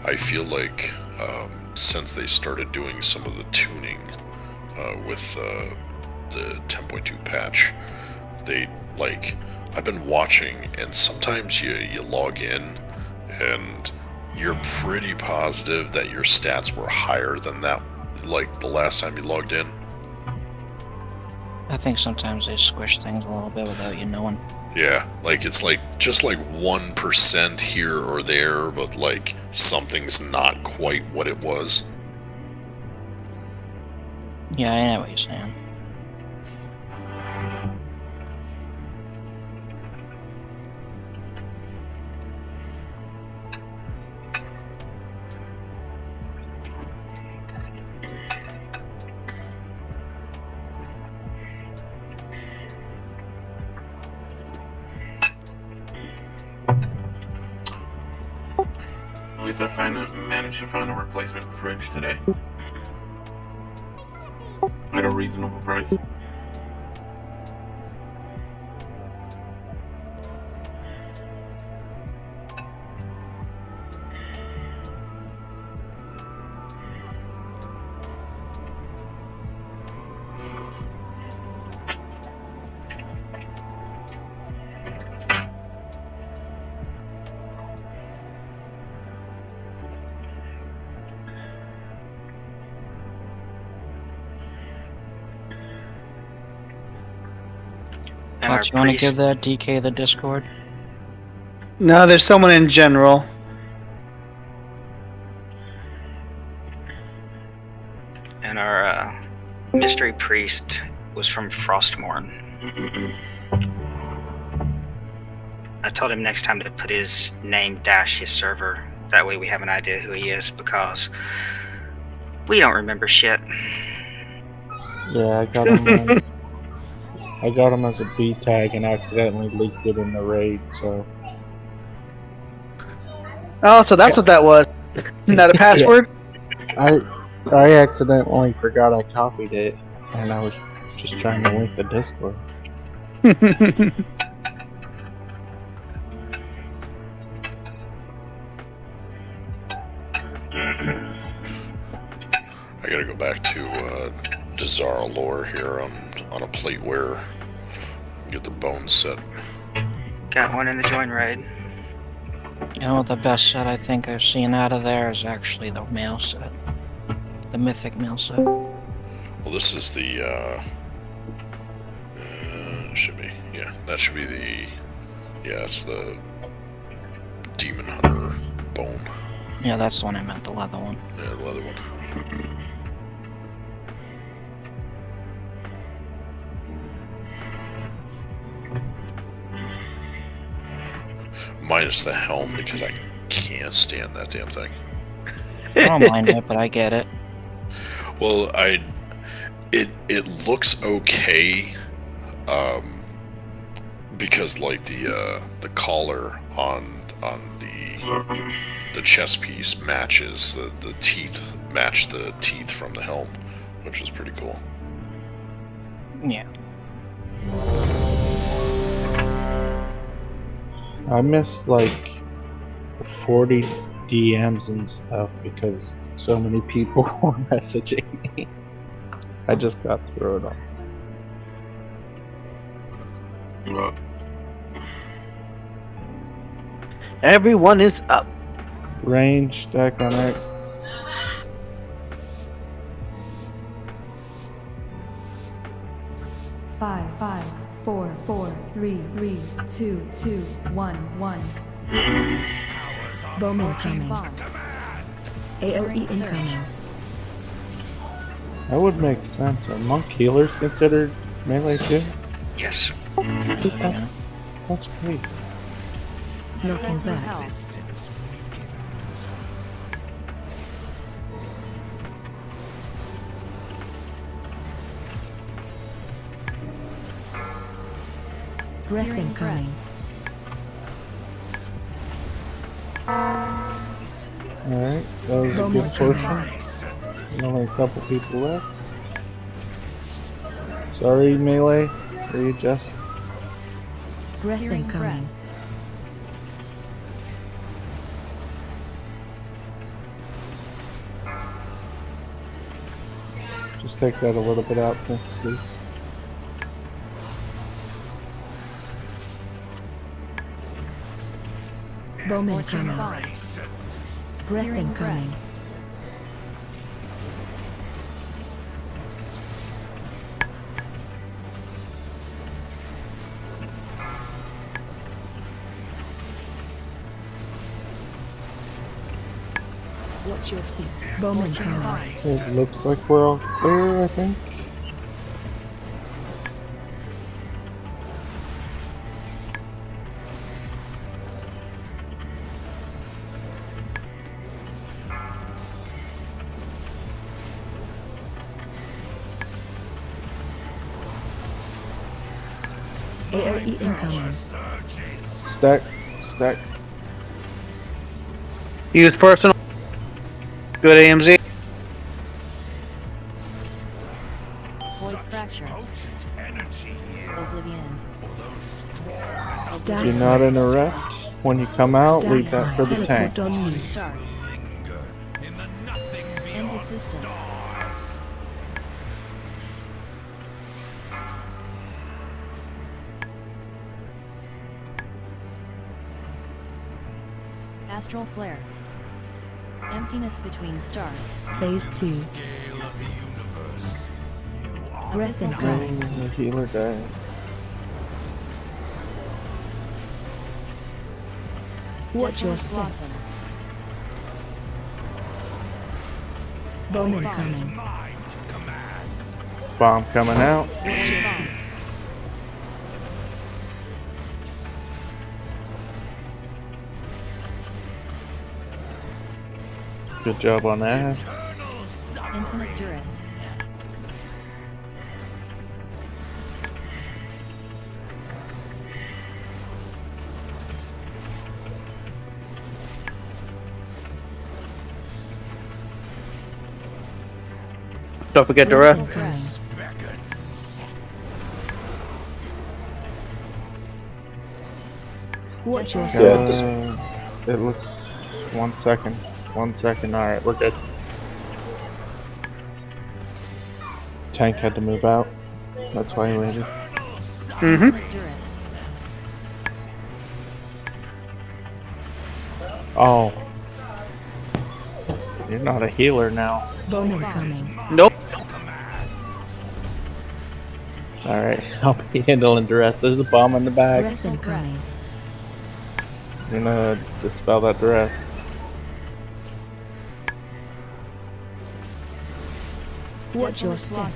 I feel like since they started doing some of the tuning with the 10.2 patch, they like, I've been watching, and sometimes you log in and you're pretty positive that your stats were higher than that, like the last time you logged in. I think sometimes they squish things a little bit without you knowing. Yeah, like it's like just like 1% here or there, but like something's not quite what it was. Yeah, I know what you're saying. At least I managed to find a replacement fridge today. At a reasonable price. Fox, you want to give that DK the Discord? No, there's someone in general. And our mystery priest was from Frostmourne. I told him next time to put his name dash his server. That way we have an idea who he is, because we don't remember shit. Yeah, I got him. I got him as a B tag and accidentally leaked it in the raid. So. Oh, so that's what that was. Not a password? Yeah. I accidentally forgot I copied it, and I was just trying to link the Discord. I gotta go back to Dazara lore here on a plateware. Get the bones set. Got one in the join raid. You know, the best set I think I've seen out of there is actually the mail set. The mythic mail set. Well, this is the, should be, yeah, that should be the, yeah, it's the Demon Hunter bone. Yeah, that's the one I meant, the leather one. Yeah, the leather one. Minus the helm, because I can't stand that damn thing. I don't mind it, but I get it. Well, it looks okay, because like the collar on the chest piece matches the teeth match the teeth from the helm, which is pretty cool. Yeah. I missed like 40 DMs and stuff because so many people were messaging me. I just got through it all. Everyone is up. Range, stack on X. Five, 4, 4, 3, 3, 2, 2, 1, 1. Bomb incoming. AOE incoming. That would make sense. Are monk healers considered melee too? Yes. That's crazy. Looking back. Breath incoming. Alright, that was a good portion. Only a couple people left. Sorry, Melee. Readjust. Breath incoming. Just take that a little bit out, please. Bowman coming. Breath incoming. Watch your feet. Bowman coming. It looks like we're all clear, I think. AOE incoming. Stack. Use personal. Good AMZ. Void fracture. Oblivion. Do not interrupt. When you come out, leave that for the tank. Stars. End existence. Astral flare. Emptiness between stars. Phase 2. Breath incoming. The healer died. Watch your step. Bowman coming. Bomb coming out. Good job on that. Infinite Duress. Don't forget the rest. Watch your step. It looks 1 second. 1 second. Alright, we're good. Tank had to move out. That's why he waited. Oh. You're not a healer now. Bowman coming. Nope. Alright, I'll be handling the rest. There's a bomb in the bag. Breath incoming. I'm gonna dispel that duress. Watch your step.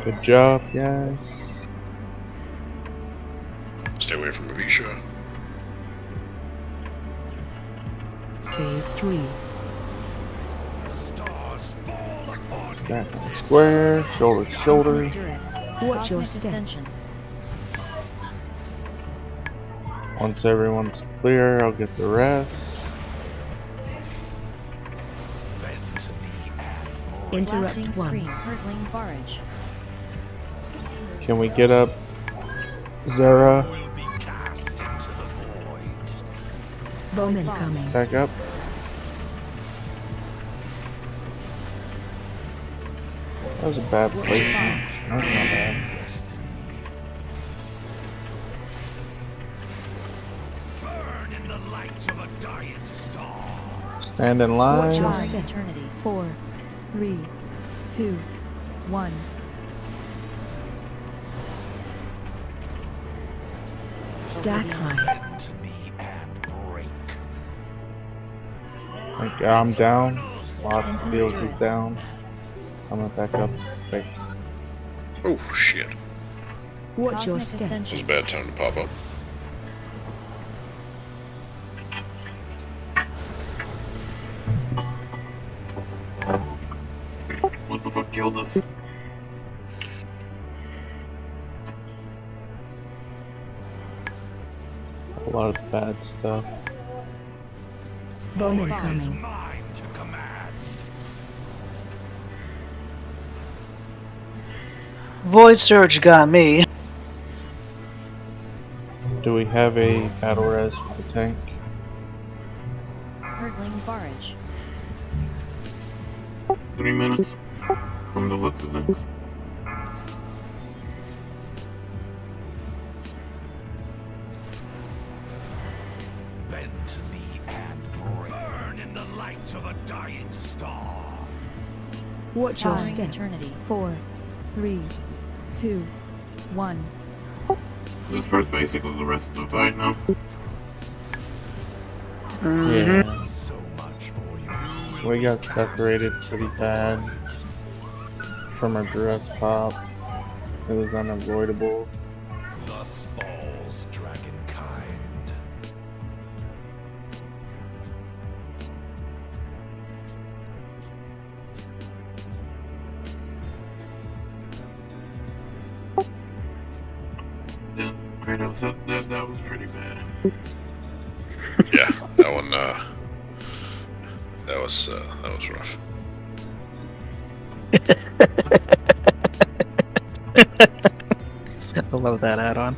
Good job, guys. Stay away from Avisha. Phase 3. Stack on square, shoulder to shoulder. Watch your step. Once everyone's clear, I'll get the rest. Interrupt Blasting 1. screen. Hurtling barrage. Can we get up Zara? Bowman coming. Stack up. That was a bad placement. That's not bad. Stand in Watch your line. step. 4, 3, 2, 1. Stack high. Okay, I'm down. Lots of fields is down. I'm gonna back up. Wait. Oh shit. Watch your Cosmic step. It's a ascension. bad time to pop up. killed us. A lot of bad stuff. Bomb incoming. Void Surge got me. Do we have a battle res for the tank? Hurtling barrage. 3 minutes from the looks of things. Bend to me and burn in the light of a dying star. Watch your Time step. eternity. 4, 3, 2, 1. This part's basically the rest of the fight now. Yeah. We got separated pretty bad from our dress pop. It was unavoidable. Thus falls dragonkind. Yeah, Kratos, that was pretty bad. Yeah, that one. That was rough. I love that add-on.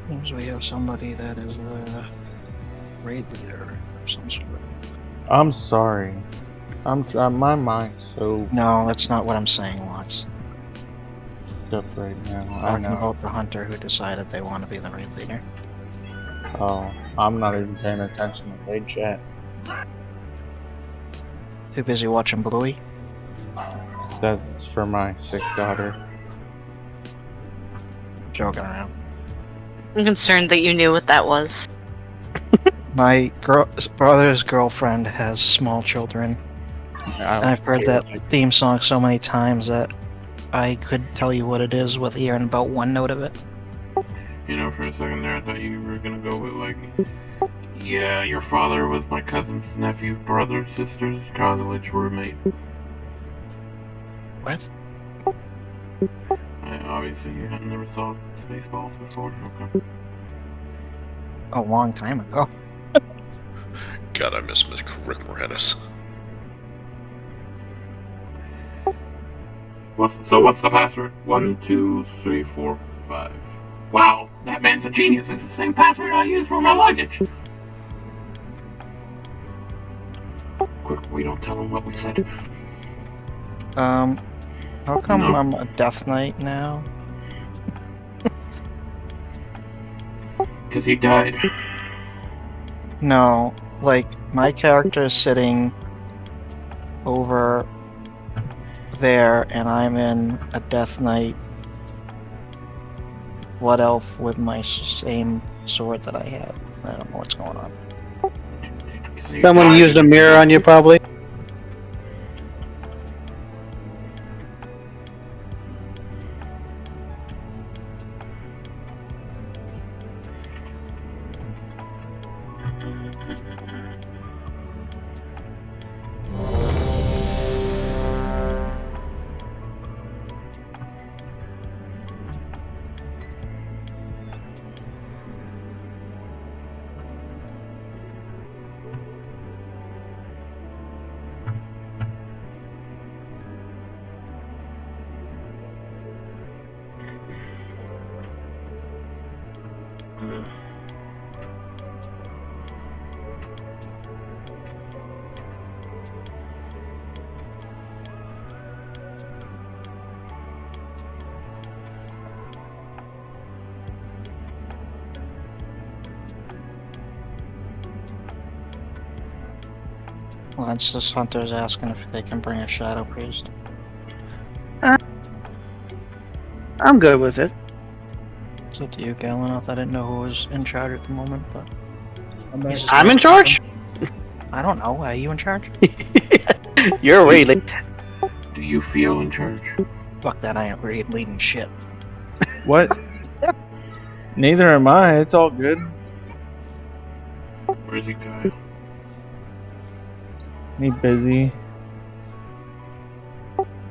Seems we have somebody that is a raid leader of some sort. I'm sorry. My mind's so No, that's not what I'm saying, Watts. up right now. I'm I talking know. about the hunter who decided they want to be the raid leader. Oh, I'm not even paying attention to raid chat. Too busy watching Bluey? That's for my sick daughter. Joking around. I'm concerned that you knew what that was. My brother's girlfriend has small children. And I've heard that theme song so many times that I could tell you what it is with hearing about one note of it. You know, for a second there, I thought you were gonna go with, like, yeah, your father was my cousin's nephew, brother, sister's college roommate. What? Obviously, you had never saw Spaceballs before. Okay. A long time ago. God, I miss Rick Moranis. What's the password? 1, 2, 3, 4, 5. Wow, that man's a genius. It's the same password I use for my luggage. Quick, we don't tell him what we said. How come No. I'm a Death Knight now? Because he died. No, like, my character is sitting over there, and I'm in a Death Knight Blood Elf with my same sword that I had. I don't know what's going on. Someone used a mirror on you, probably. Well, it's just Hunter's asking if they can bring a Shadow Priest. I'm good with it. It's up to you, Galanoth. I didn't know who was in charge at the moment, but... I'm in charge? I don't know. Are you in charge? You're really. Do you feel in charge? Fuck that, I ain't leading shit. What? Neither am I. It's all good. Where's he, Kyle? Me busy.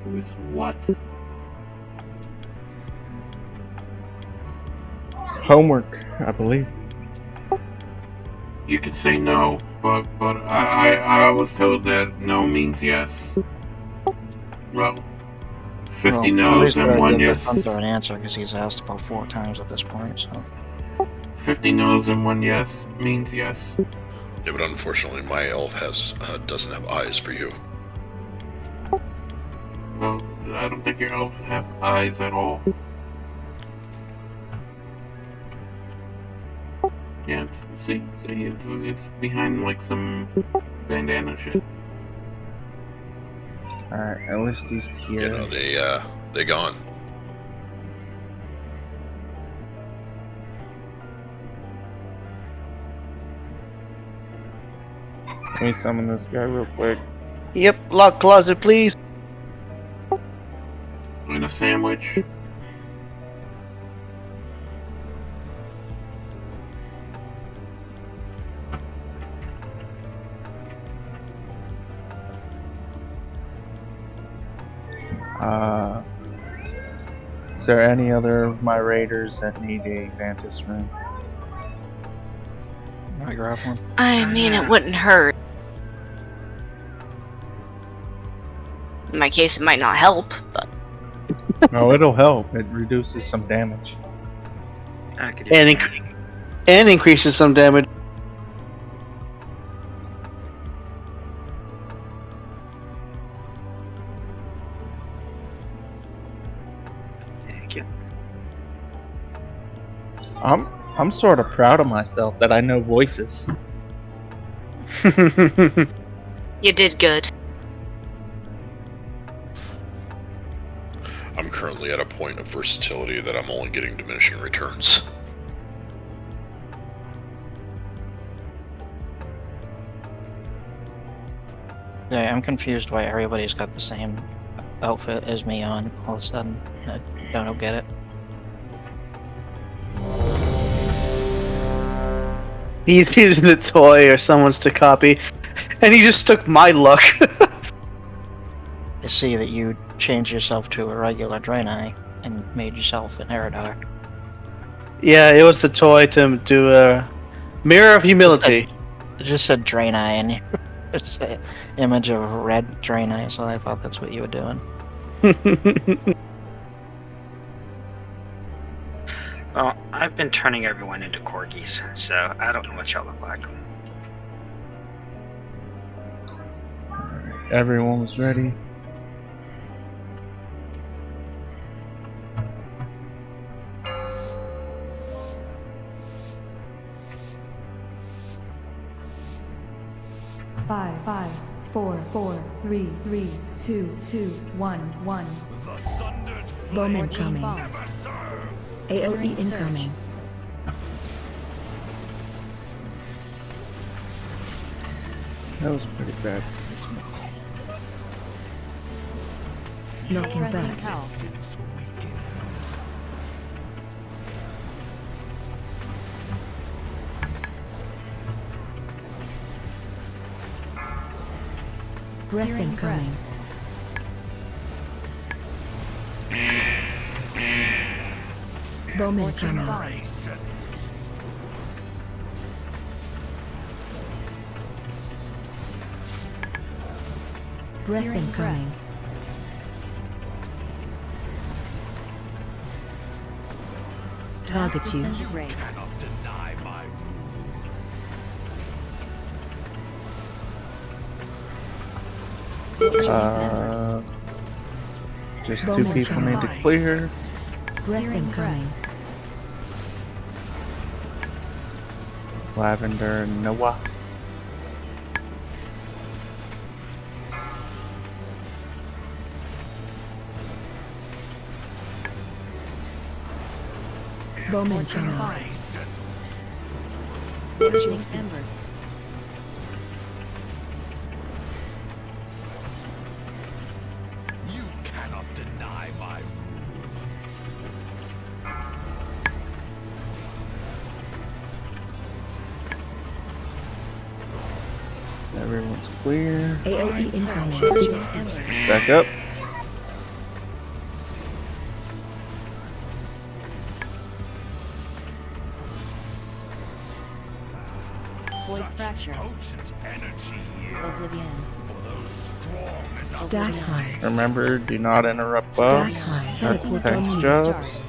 With what? Homework, I believe. You could say no, but I was told that no means yes. Well, 50 no's and 1 yes. Under an answer because he's asked about 4 times at this point. So 50 no's and 1 yes means yes. Yeah, but unfortunately, my elf doesn't have eyes for you. No, I don't think your elf have eyes at all. Yeah, it's behind like some bandana shit. Alright, at least he's here. You know, they gone. Let me summon this guy real quick. Yep, lock closet, please. And a sandwich. Is there any other of my raiders that need a Vantis room? I grab one. I mean, it wouldn't hurt. In my case, it might not help, but... No, it'll help. It reduces some damage. And increases some damage. Thank you. I'm sort of proud of myself that I know voices. You did good. I'm currently at a point of versatility that I'm only getting diminishing returns. Yeah, I'm confused why everybody's got the same outfit as me on all of a sudden. I don't get it. He's using a toy or someone's to copy, and he just took my luck. I see that you changed yourself to a regular Draenei and made yourself an Eridar. Yeah, it was the toy to do a mirror of humility. It just said Draenei and it's an image of a red Draenei, so I thought that's what you were doing. Well, I've been turning everyone into corgis, so I don't know what y'all look like. Everyone was ready. Five, 4, 4, 3, 3, 2, 2, 1, 1. Bowman coming. AOE incoming. That was pretty bad. Knocking back. Breath incoming. Bowman coming. Breath incoming. Target you. Just 2 people need to clear. Breath incoming. Lavender and Noah. Bowman coming. Burning embers. deny my Everyone's clear. AOE incoming. Back up. Void fracture. potent energy here. Oblivion. For those strong enough Stack high. Remember, do not interrupt Stack buffs. high. That's Teleport tanks on jobs.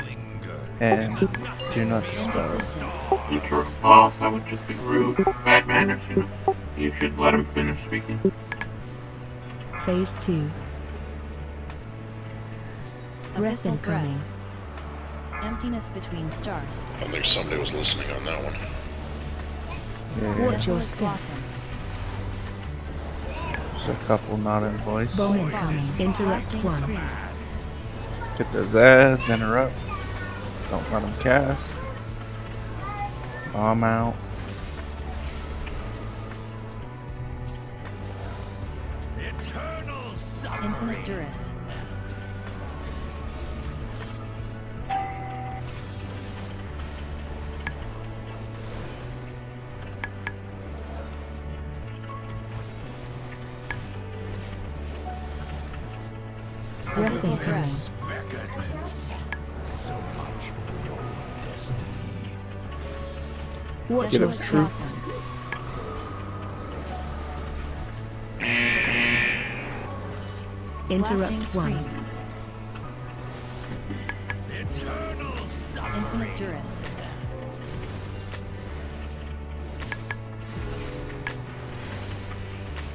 And do not dispel. Interrupt boss, that would just be rude. Bad manners, you know. You should let him finish speaking. Phase 2. Breath Abyssal incoming. Emptiness between stars. I think somebody was listening on that one. Yeah, Watch your Deathless step. blossom. there's a couple not in voice. Bone incoming. Interrupt Blasting 1. scream. Get those ads, interrupt. Don't let them cast. Bomb out. eternal suffering. Infinite duress. Breath Abyssal incoming. breath. Beckons so much for your destiny. Watch your Deathless step. blossom. Interrupt Blasting 1. scream. Eternal suffering. Infinite duress.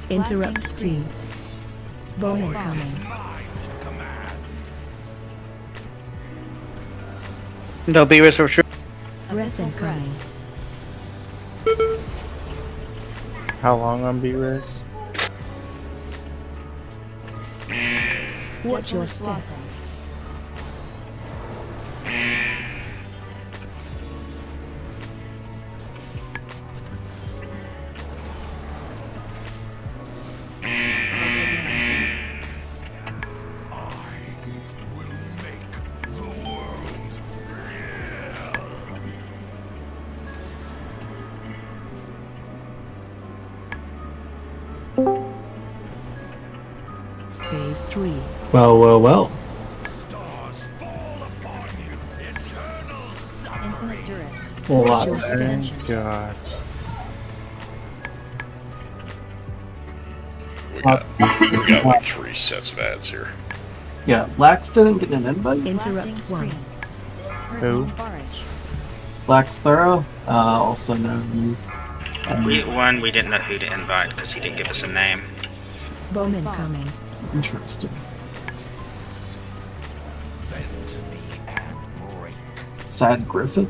Interrupt 2. Bone incoming. Mine to command. No B-Risk for sure. Breath Abyssal breath. incoming. How long on B-Res? Watch your Deathless step. blossom. Phase 3. Well, well, well. Stars fall upon you. Eternal suffering. Infinite duress. Well, Watch your lots. step. Thank God. We got like 3 sets of ads here. Yeah, Lax didn't get an invite. Interrupt Blasting 1. scream. Who? Hurricane barrage. Lax Thorough, also known. We didn't know who to invite because he didn't give us a name. Bone incoming. Interesting. Bend to me and break. Sad Griffith.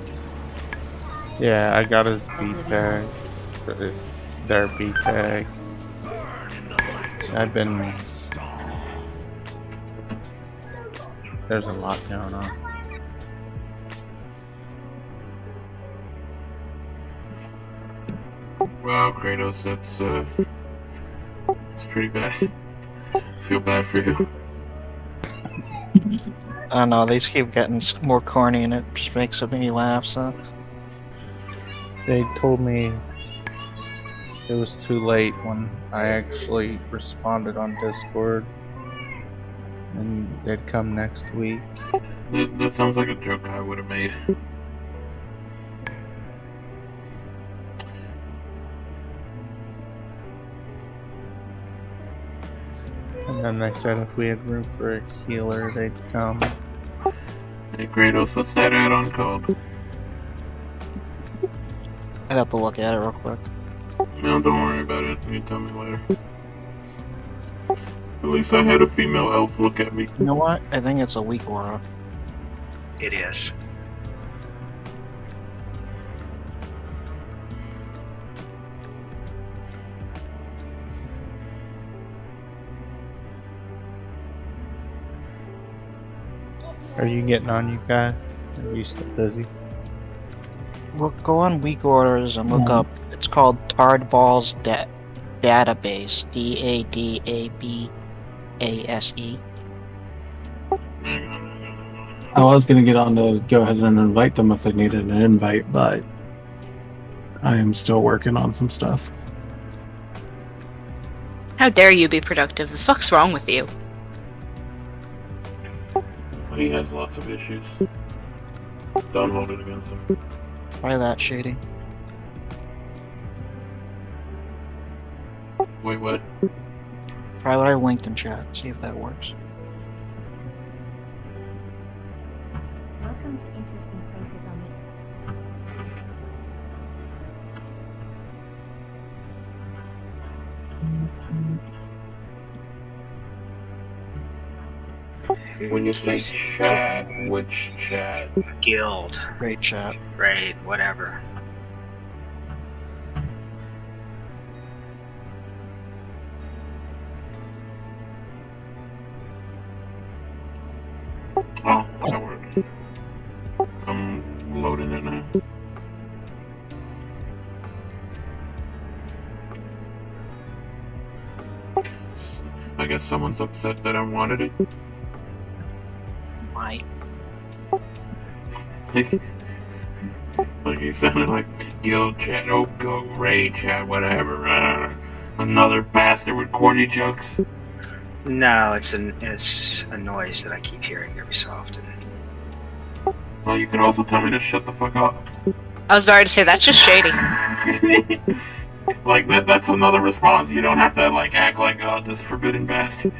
Yeah, I got his B tag. Their B tag. I've been. There's a lot going on. Wow, Kratos, it's pretty bad. Feel bad for you. I don't know, these keep getting more corny and it just makes me laugh, so. They told me it was too late when I actually responded on Discord, and they'd come next week. That sounds like a joke I would have made. And then they said if we had room for a healer, they'd come. Hey Kratos, what's that add-on called? I'd have to look at it real quick. No, don't worry about it. You can tell me later. At least I had a female elf look at me. You know what? I think it's a weak aura. It is. Are you getting on, you guys? Are you still busy? Look, go on weak orders and look up. It's called Tardball's Database. DADABASE. I was gonna get on to go ahead and invite them if they needed an invite, but I am still working on some stuff. How dare you be productive? The fuck's wrong with you? He has lots of issues. Don't hold it against him. Try that, Shady. Wait, what? Try what I linked in chat. See if that works. Welcome to Interesting Places on When you say chat, which chat? Guild. Great chat. Raid, whatever. Oh, that works. I'm loading it now. I guess someone's upset that I wanted it. Why? Like he sounded like guild chat, oh go raid chat, whatever. Another bastard with corny jokes. No, it's a noise that I keep hearing every so often. Well, you can also tell me to shut the fuck up. I was about to say that's just shady. Like that's another response. You don't have to like act like this forbidden bastard.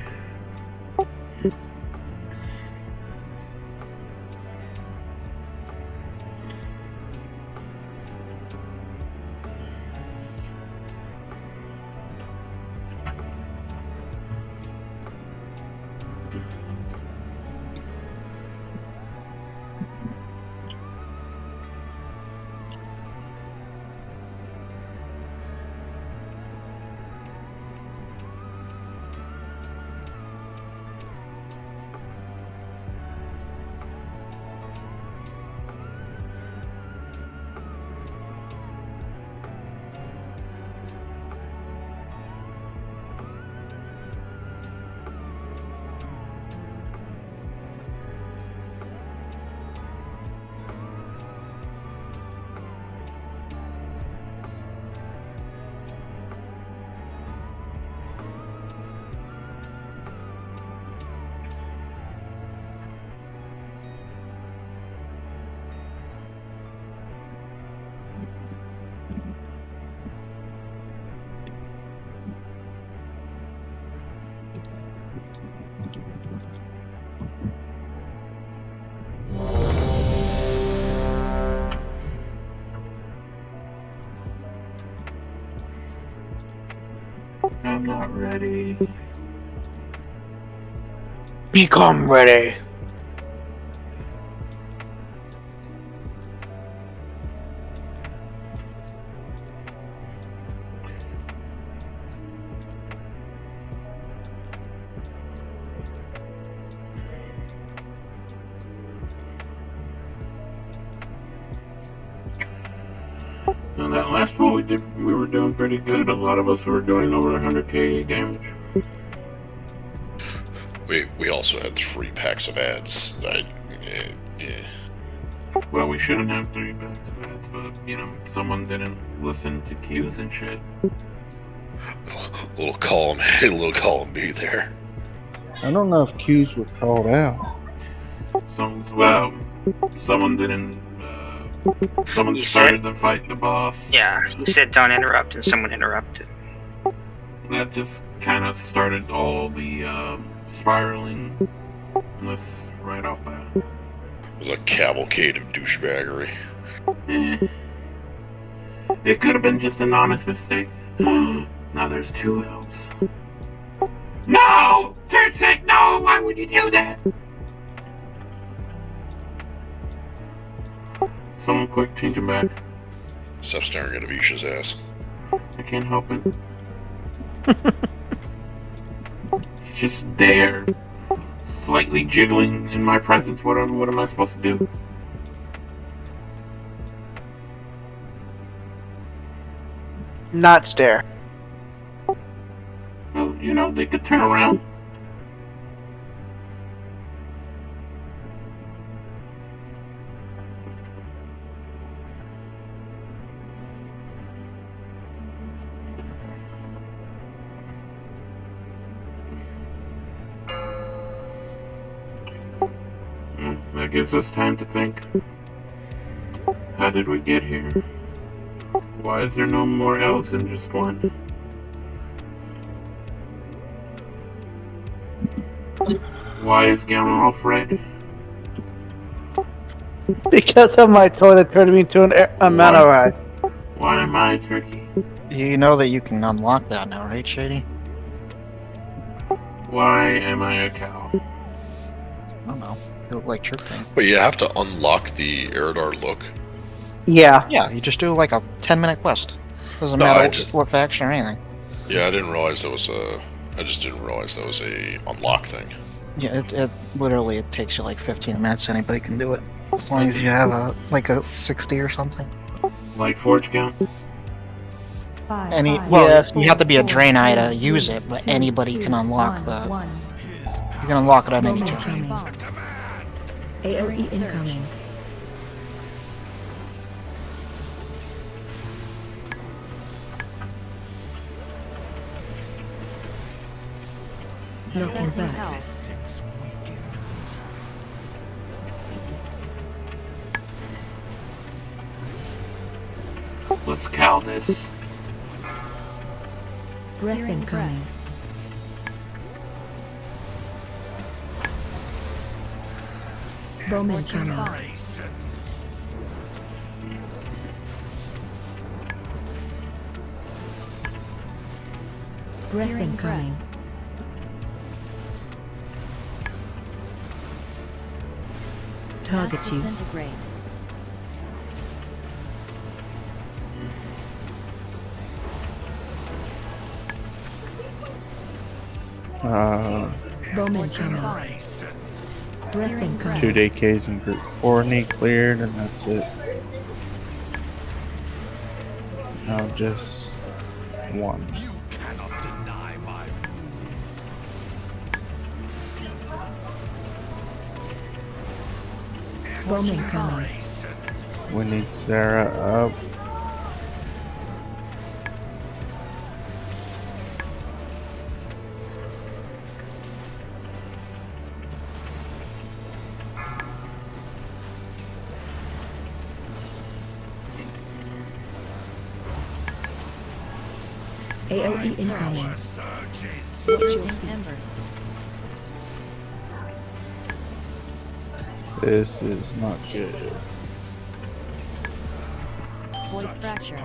I'm not ready. Become ready. And that last one we were doing pretty good. A lot of us were doing over 100k damage. We also had 3 packs of ads. Well, we shouldn't have 3 packs of ads, but you know, someone didn't listen to cues and shit. Little column A, little column B there. I don't know if cues were called out. Someone didn't. Someone started to fight the boss. Yeah, you said don't interrupt, and someone interrupted. That just kind of started all the spiraling. That's right off bat. It was a cavalcade of douchebaggery. It could have been just an honest mistake. Now there's 2 elves. No! Turtsick, no! Why would you do that? Someone quick, change him back. Stop staring at Avisha's ass. I can't help it. It's just there. Slightly jiggling in my presence. What am I supposed to do? Not stare. Well, you know, they could turn around. That gives us time to think. How did we get here? Why is there no more elves than just one? Why is Gandalf red? Because of my toilet turning me into a mana ride. Why am I a turkey? You know that you can unlock that now, right, Shady? Why am I a cow? I don't know. You look like Trip Tank. But you have to unlock the Eridar look. Yeah. Yeah, you just do like a 10-minute quest. Doesn't No, matter I just- what faction or anything. Yeah, I didn't realize that was a. I just didn't realize that was a unlock thing. Yeah, it literally it takes you like 15 minutes. Anybody can do it as long as you have a 60 or something. Like Forge Count? You have to be a Draenei to use it, but anybody can unlock the. You can unlock it at any time. AOE incoming. Looking back. Let's cow this. Breath incoming. Bomb incoming. Breath incoming. Target you. Bomb incoming. Breath incoming. 2 DKs in group 4 need cleared, and that's it. Now just one. Bomb incoming. We need Sarah up. AOE incoming. Embers. This is not good. Void fracture.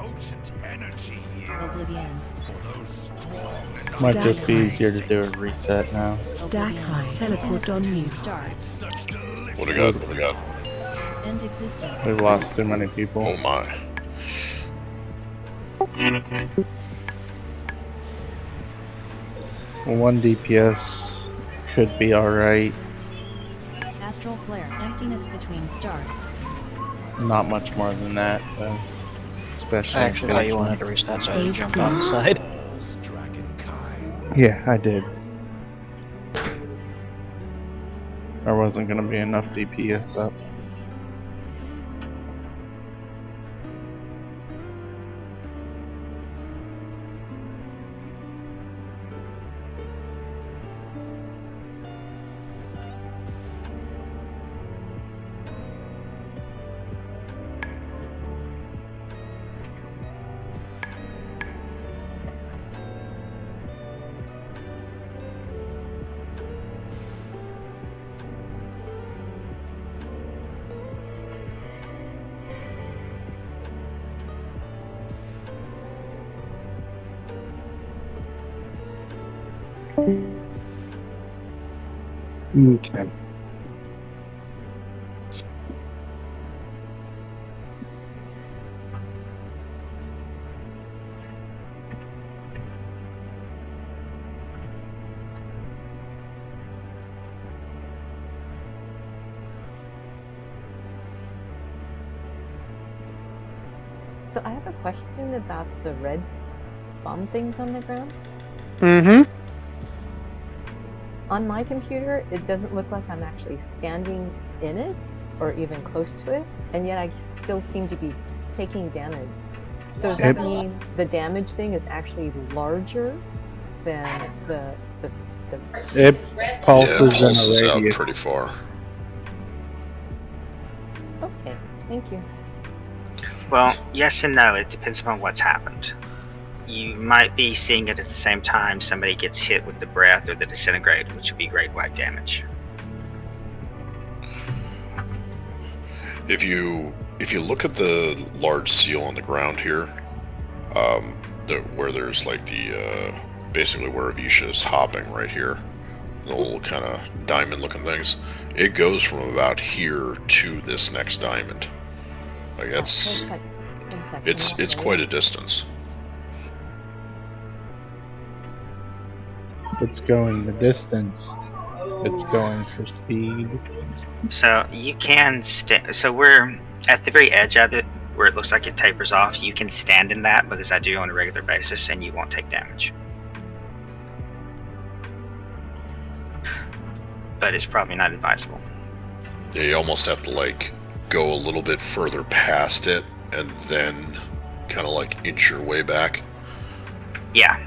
Oblivion. Might just be easier to do a reset now. Stack high. Teleport on you. Stars. What do we got? What do we got? End existence. We've lost too many people. Oh my. And a tank. 1 DPS could be alright. Astral flare. Emptiness between stars. Not much more than that, though. Especially I actually thought you wanted to restart, so I jumped off the side. Yeah, I did. There wasn't gonna be enough DPS up. Okay. So I have a question about the red bomb things on the ground. Mm-hmm. On my computer, it doesn't look like I'm actually standing in it or even close to it, and yet I still seem to be taking damage. So does that mean the damage thing is actually larger than the It pulses yeah, it pulses in a out radius. pretty far. Thank you. Well, yes and no. It depends upon what's happened. You might be seeing it at the same time somebody gets hit with the breath or the disintegrate, which would be grade wide damage. If you look at the large seal on the ground here, where there's like the basically where Avisha is hopping right here, the little kind of diamond-looking things, it goes from about here to this next diamond. Like that's it's quite a distance. It's going the distance. It's going for speed. So you can so we're at the very edge of it, where it looks like it tapers off. You can stand in that because I do on a regular basis, and you won't take damage. But it's probably not advisable. Yeah, you almost have to like go a little bit further past it and then kind of like inch your way back. Yeah.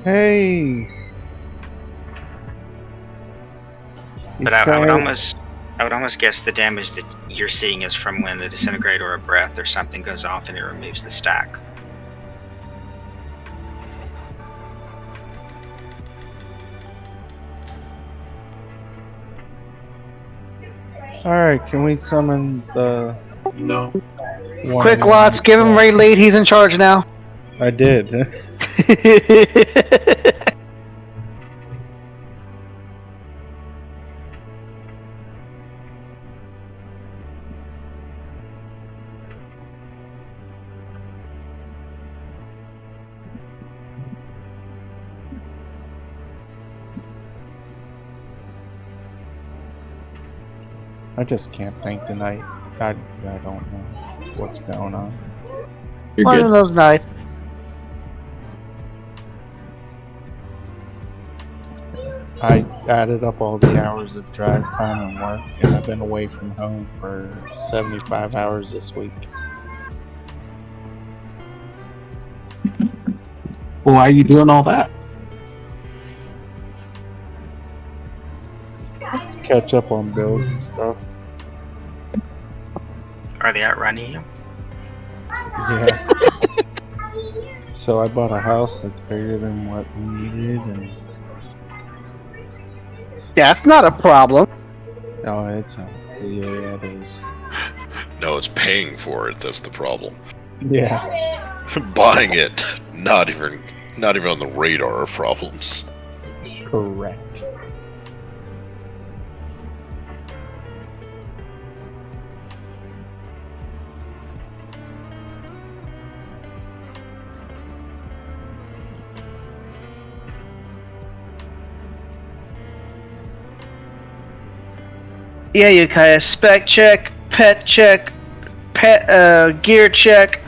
Hey. But I would almost guess the damage that you're seeing is from when the disintegrate or a breath or something goes off and it removes the stack. Alright, can we summon the... No. Quick, Lots, give him Ray lead. He's in charge now. I did. I just can't think tonight. I don't know what's going on. One of those nights. I added up all the hours of drive time and work, and I've been away from home for 75 hours this week. Well, why are you doing all that? Catch up on bills and stuff. Are they outrunning you? Yeah. So I bought a house that's bigger than what we needed, and That's not a problem. oh, it's yeah, it is. No, it's paying for it that's the problem. Yeah. Buying it, not even on the radar of problems. Correct. Yeah, you kind of spec check, gear check,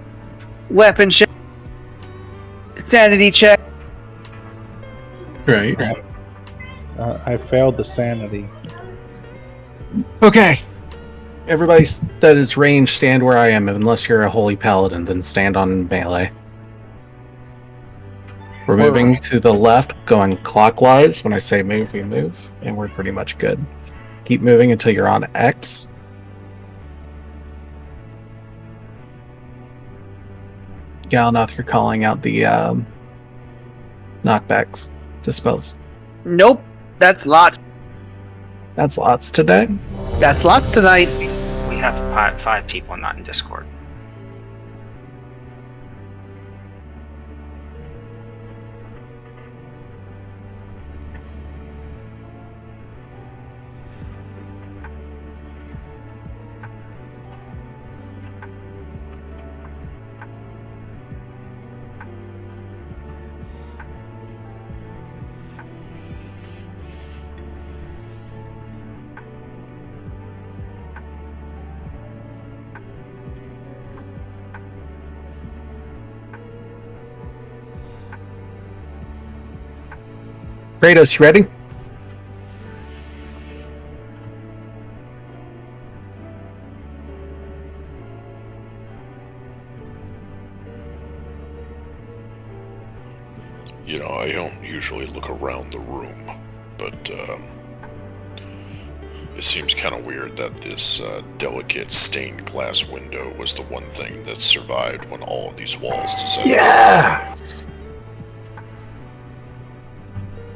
weapon check, sanity check. Right. I failed the sanity. Okay. Everybody that is ranged, stand where I am. Unless you're a holy paladin, then stand on melee. We're moving to the left, going clockwise. When I say move, we move, and we're pretty much good. Keep moving until you're on X. Galanoth, you're calling out the knockbacks, dispels. Nope, that's lots. That's lots today. That's lots tonight. We have five people not in Discord. Kratos, you ready? You know, I don't usually look around the room, but It seems kind of weird that this delicate stained glass window was the one thing that survived when all of these walls descended. Yeah!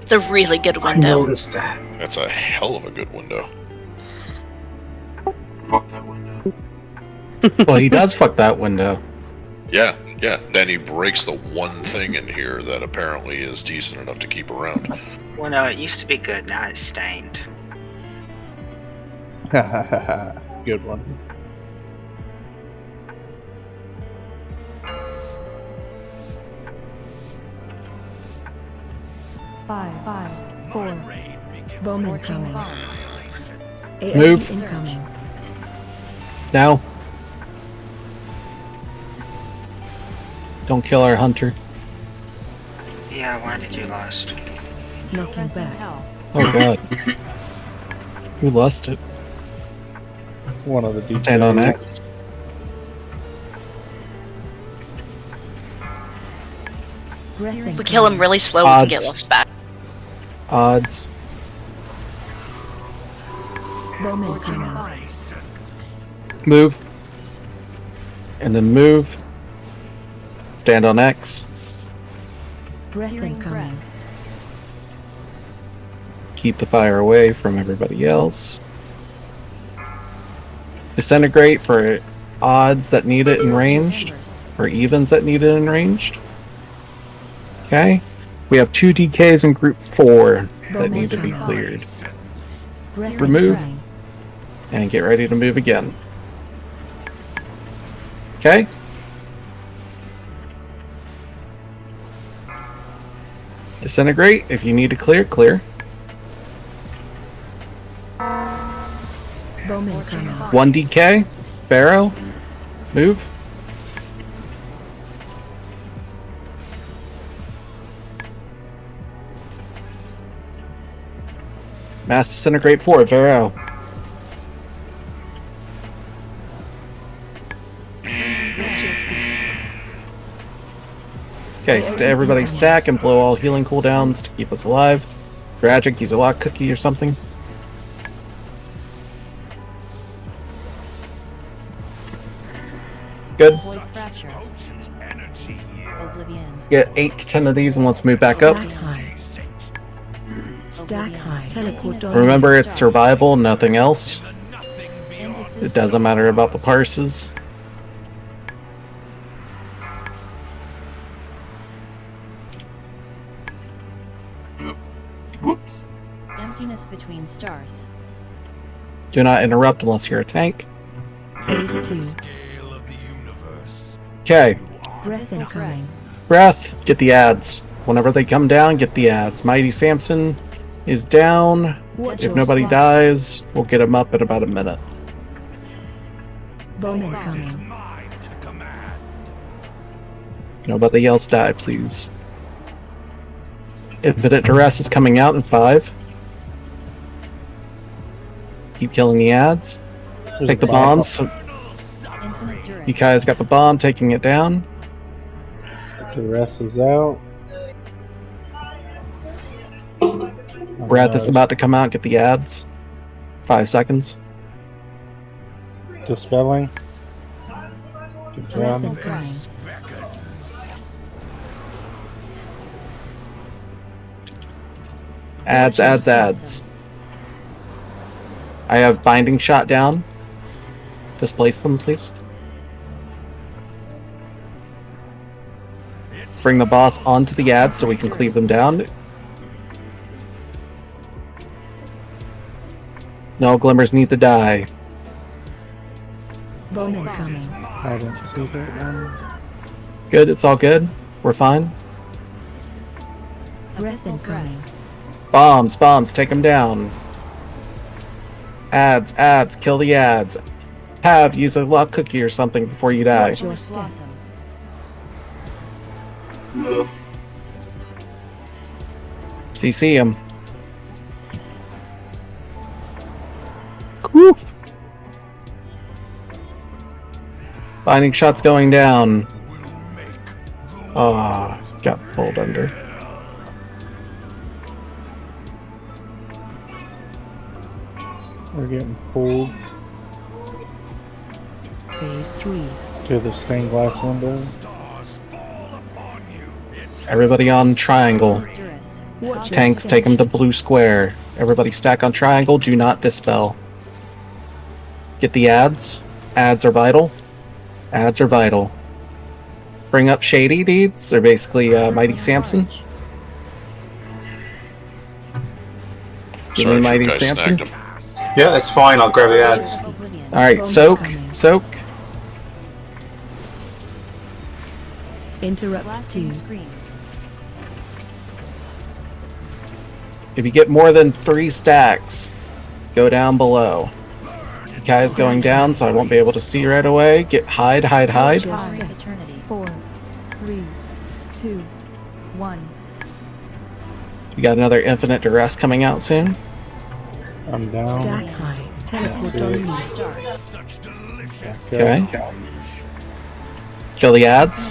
It's a really good I window. noticed that. That's a hell of a good window. Fuck that window. Well, he does fuck that window. Yeah. Then he breaks the one thing in here that apparently is decent enough to keep around. Well, no, it used to be good. Now it's stained. Good one. Five, four. Bowman coming. Move. Incoming. Now. Don't kill our hunter. Yeah, why did you lost? Looking back. Oh god. Who lost it? One of the DJs. Stand on X. If we kill him really slow, we can get lost back. Odds. Bowman coming. Move. And then move. Stand on X. Breath incoming. Keep the fire away from everybody else. Disintegrate for odds that need it in ranged, or evens that need it in ranged. Okay. We have 2 DKs in group 4 that need to be cleared. Remove. And get ready to move again. Okay. Disintegrate. If you need to clear, clear. Bowman coming. 1 DK. Pharaoh. Move. Mass disintegrate 4. Pharaoh. Okay, everybody stack and blow all healing cooldowns to keep us alive. Tragic, use a lock cookie or something. Good. Void fracture. Oblivion. Get 8 to 10 of these and let's move back up. Stack high. Teleport on. Remember, it's survival, nothing else. It doesn't matter about the parses. Whoops. Emptiness between stars. Do not interrupt unless you're a tank. Phase 2. Okay. Breath incoming. Breath, get the ads. Whenever they come down, get the ads. Mighty Samson is down. If nobody dies, we'll get him up in about a minute. Bowman coming. Nobody else die, please. Infinite Duress is coming out in 5. Keep killing the ads. Take the bombs. You guys got the bomb, taking it down. The rest is out. Breath is about to come out, get the ads. 5 seconds. Dispelling. Good Breath job. incoming. Ads. I have binding shot down. Displace them, please. Bring the boss onto the ads so we can cleave them down. No glimmers need to die. Bowman coming. I didn't see that one. Good, it's all good. We're fine. Breath incoming. Bombs, take them down. Ads, kill the ads. Use a luck cookie or something before you die. Watch your step. CC him. Woo. Binding shots going down. Ah, got pulled under. We're getting pulled Phase 3. to the stained glass window. Everybody on triangle. Watch your Tanks, step. take them to blue square. Everybody stack on triangle. Do not dispel. Get the ads. Ads are vital. Ads are vital. Bring up Shady deeds. They're basically Mighty Samson. Give me Sorry, Mighty you guys Samson. snagged him. Yeah, that's fine. I'll grab the ads. Alright, soak. Soak. Interrupt team. If you get more than 3 stacks, go down below. Kai's going down, so I won't be able to see right away. Get hide. Watch your step. 4, 3, 2, 1. You got another Infinite Duress coming out soon. I'm down. Stack high. Teleport on me. Okay. Kill the ads.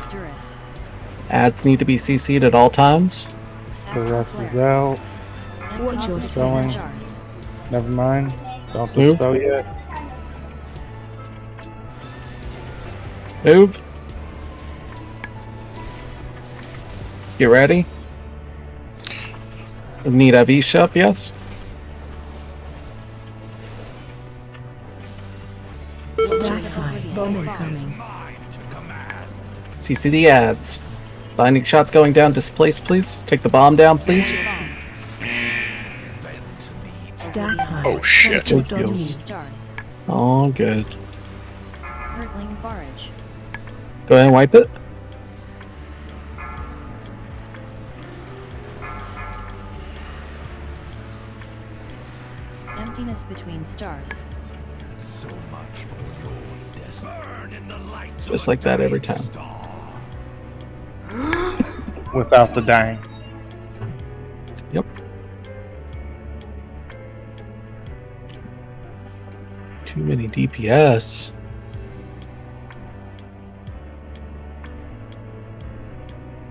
Ads need to be CC'd at all times. The rest is out. Watch your Dispelling. step. Never mind. Don't Move. dispel yet. Move. Get ready. Need Avisha up, yes? Stack high. Bomb incoming. CC the ads. Binding shots going down. Displace, please. Take the bomb down, please. Stack high. Oh shit. Teleport on me. Stars. Oh, good. Hurtling barrage. Go ahead and wipe it. Emptiness between stars. So much for your destiny. Burn in the light of Just like that every time. Without the dying. Yep. Too many DPS.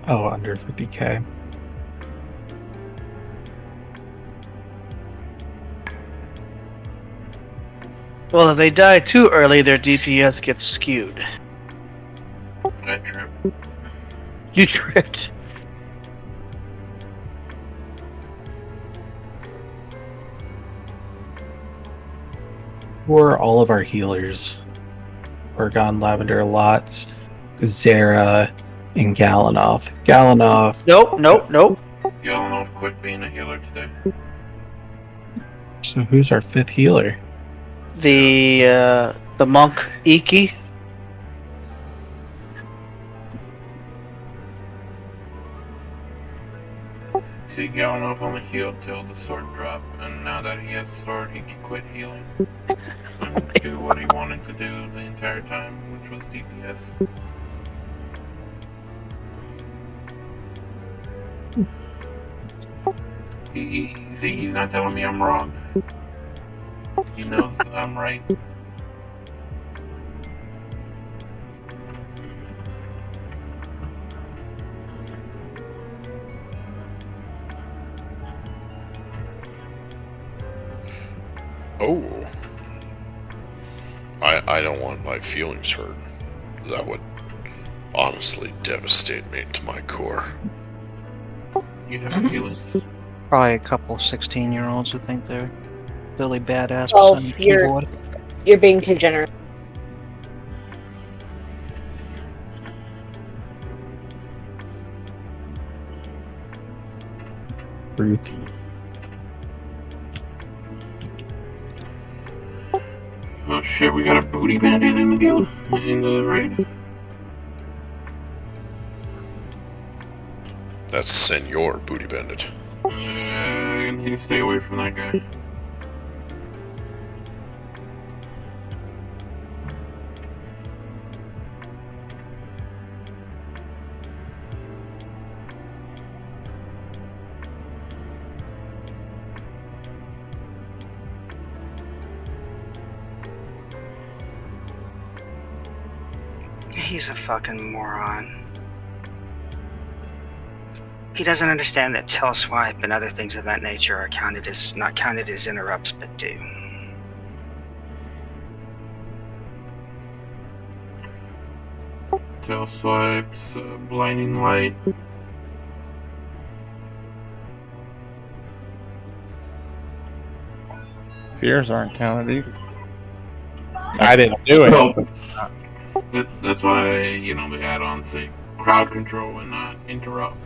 Oh, under 50k. Well, if they die too early, their DPS gets skewed. I trip. You tripped. Who are all of our healers? Oregon, Lavender, Lots, Zara, and Galanoff. Galanoff. Nope. Galanoff quit being a healer today. So who's our 5th healer? The monk Iki. See, Galanoff only healed till the sword dropped, and now that he has a sword, he can quit healing and do what he wanted to do the entire time, which was DPS. See, he's not telling me I'm wrong. He knows I'm right. Oh. I don't want my feelings hurt. That would honestly devastate me to my core. You have feelings. Probably a couple 16-year-olds who think they're really badass Oh, behind the you're- keyboard. You're being too generous. Ruth. Oh shit, we got a booty bandit in the guild? In the raid? That's Senor Booty Bandit. I need to stay away from that guy. He's a fucking moron. He doesn't understand that tail swipe and other things of that nature are counted as not counted as interrupts, but do. tail swipes, blinding light. Fears aren't counted either. I didn't do it. That's why, the add-ons say crowd control and not interrupt.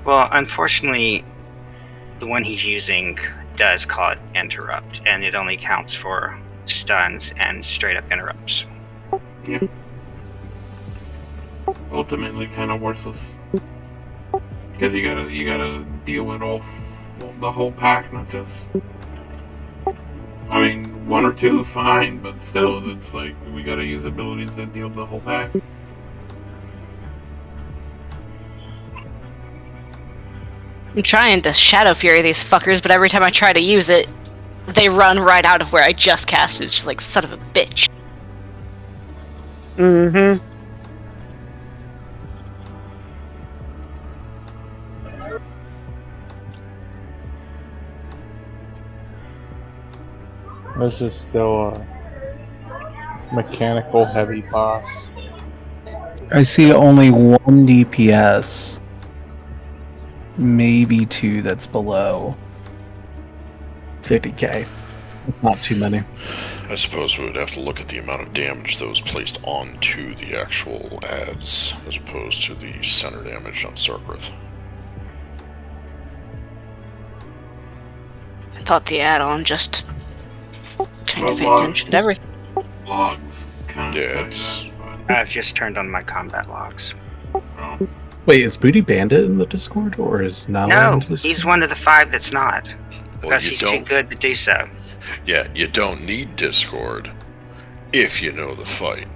Well, unfortunately, the one he's using does call it interrupt, and it only counts for stuns and straight up interrupts. Yeah. Ultimately, kind of worthless. Because you gotta deal with the whole pack, not just. I mean, one or two, fine, but still, it's like we gotta use abilities that deal with the whole pack. I'm trying to Shadow Fury these fuckers, but every time I try to use it, they run right out of where I just casted. It's like, son of a bitch. Mm-hmm. This is still a mechanical heavy boss. I see only one DPS. Maybe two that's below 50k. Not too many. I suppose we would have to look at the amount of damage that was placed onto the actual ads, as opposed to the center damage on Sarkarth. I thought the add-on just kind of paid attention to everything. Logs kind of. Yeah, it's. I've just turned on my combat logs. Wait, is Booty Bandit in the Discord, or is Nala No, in the Discord? he's one of the 5 that's not. Because you he's too don't- good to do so. Yeah, you don't need Discord if you know the fight.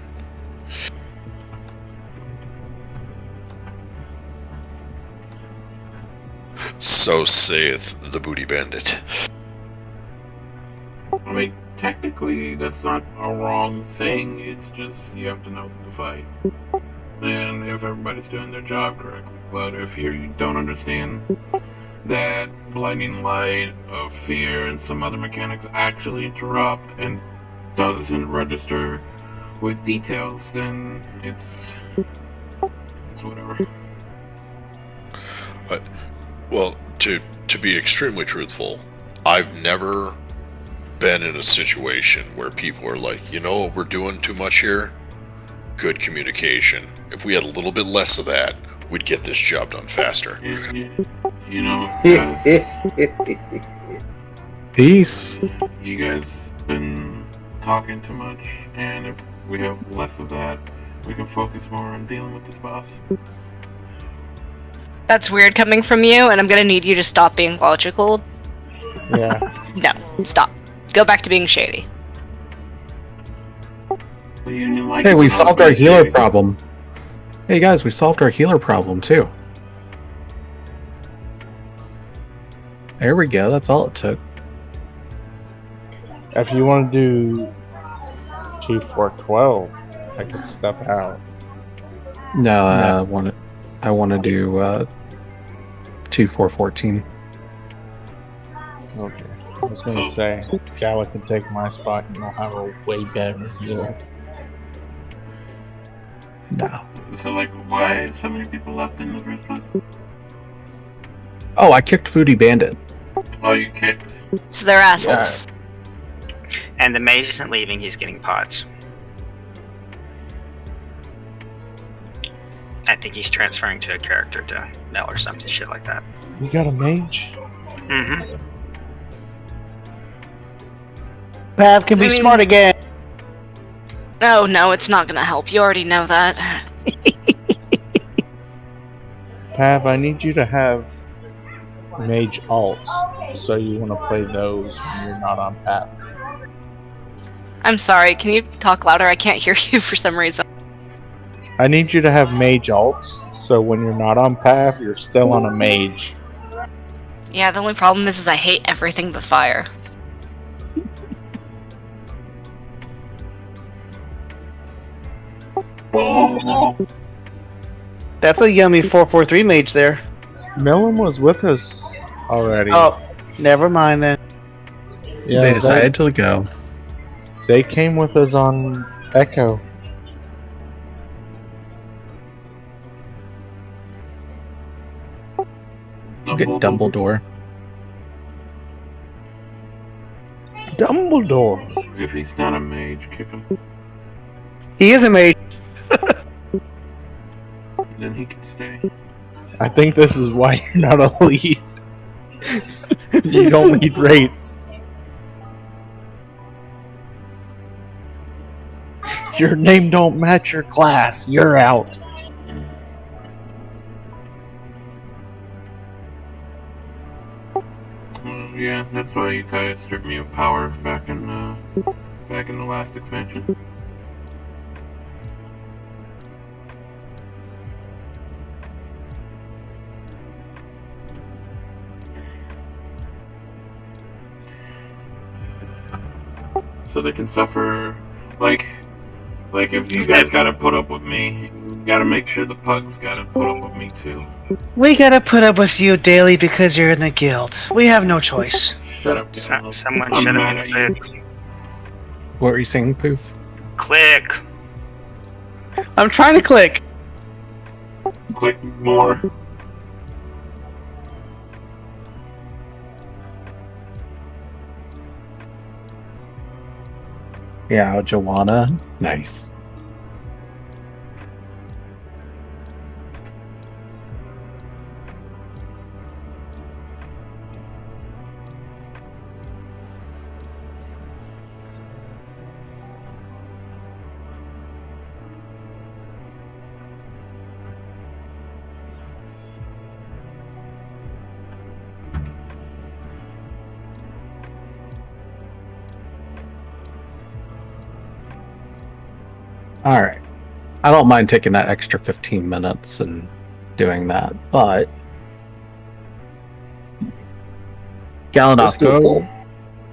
So saith the Booty Bandit. I mean, technically, that's not a wrong thing. It's just you have to know the fight, and if everybody's doing their job correctly. But if you don't understand that blinding light, of fear, and some other mechanics actually interrupt and doesn't register with details, then it's whatever. But, well, to be extremely truthful, I've never been in a situation where people are like, you know what we're doing too much here? Good communication. If we had a little bit less of that, we'd get this job done faster. You know, guys, Peace. you guys been talking too much, and if we have less of that, we can focus more on dealing with this boss. That's weird coming from you, and I'm gonna need you to stop being logical. Yeah. No, stop. Go back to being shady. Hey, we solved our healer problem. Hey guys, we solved our healer problem too. There we go, that's all it took. If you want to do 2-4-12, I could step out. No, I want to do 2-4-14. Okay. I was going to say, Gala can take my spot and we'll have a way better healer. No. So, like, why so many people left in the first place? Oh, I kicked Booty Bandit. Oh, you kicked? So they're assholes. And the mage isn't leaving, he's getting pots. I think he's transferring to a character to Mel or something shit like that. You got a mage? Mm-hmm. Pav can be smart again. Oh no, it's not gonna help. You already know that. Pav, I need you to have mage alts, so you want to play those when you're not on Pav. I'm sorry, can you talk louder? I can't hear you for some reason. I need you to have mage alts, so when you're not on Pav, you're still on a mage. Yeah, the only problem is I hate everything but fire. That's a yummy 4-4-3 mage there. Millum was with us already. Oh, never mind then. Yeah, They decided to go. They came with us on Echo. Get Dumbledore. Dumbledore. If he's not a mage, kick him. He is a mage. Then he can stay. I think this is why you're not a lead. You don't lead raids. Your name don't match your class. You're out. Yeah, that's why you kind of stripped me of power back in the last expansion. So they can suffer, like if you guys gotta put up with me, you gotta make sure the pugs gotta put up with me too. We gotta put up with you daily because you're in the guild. We have no choice. Shut up, Someone I'm should mad have at said, What were you saying, Poof? click. I'm trying to click. Click more. Yeah, Joanna. Nice. All right. I don't mind taking that extra 15 minutes and doing that, but Galanoth, go.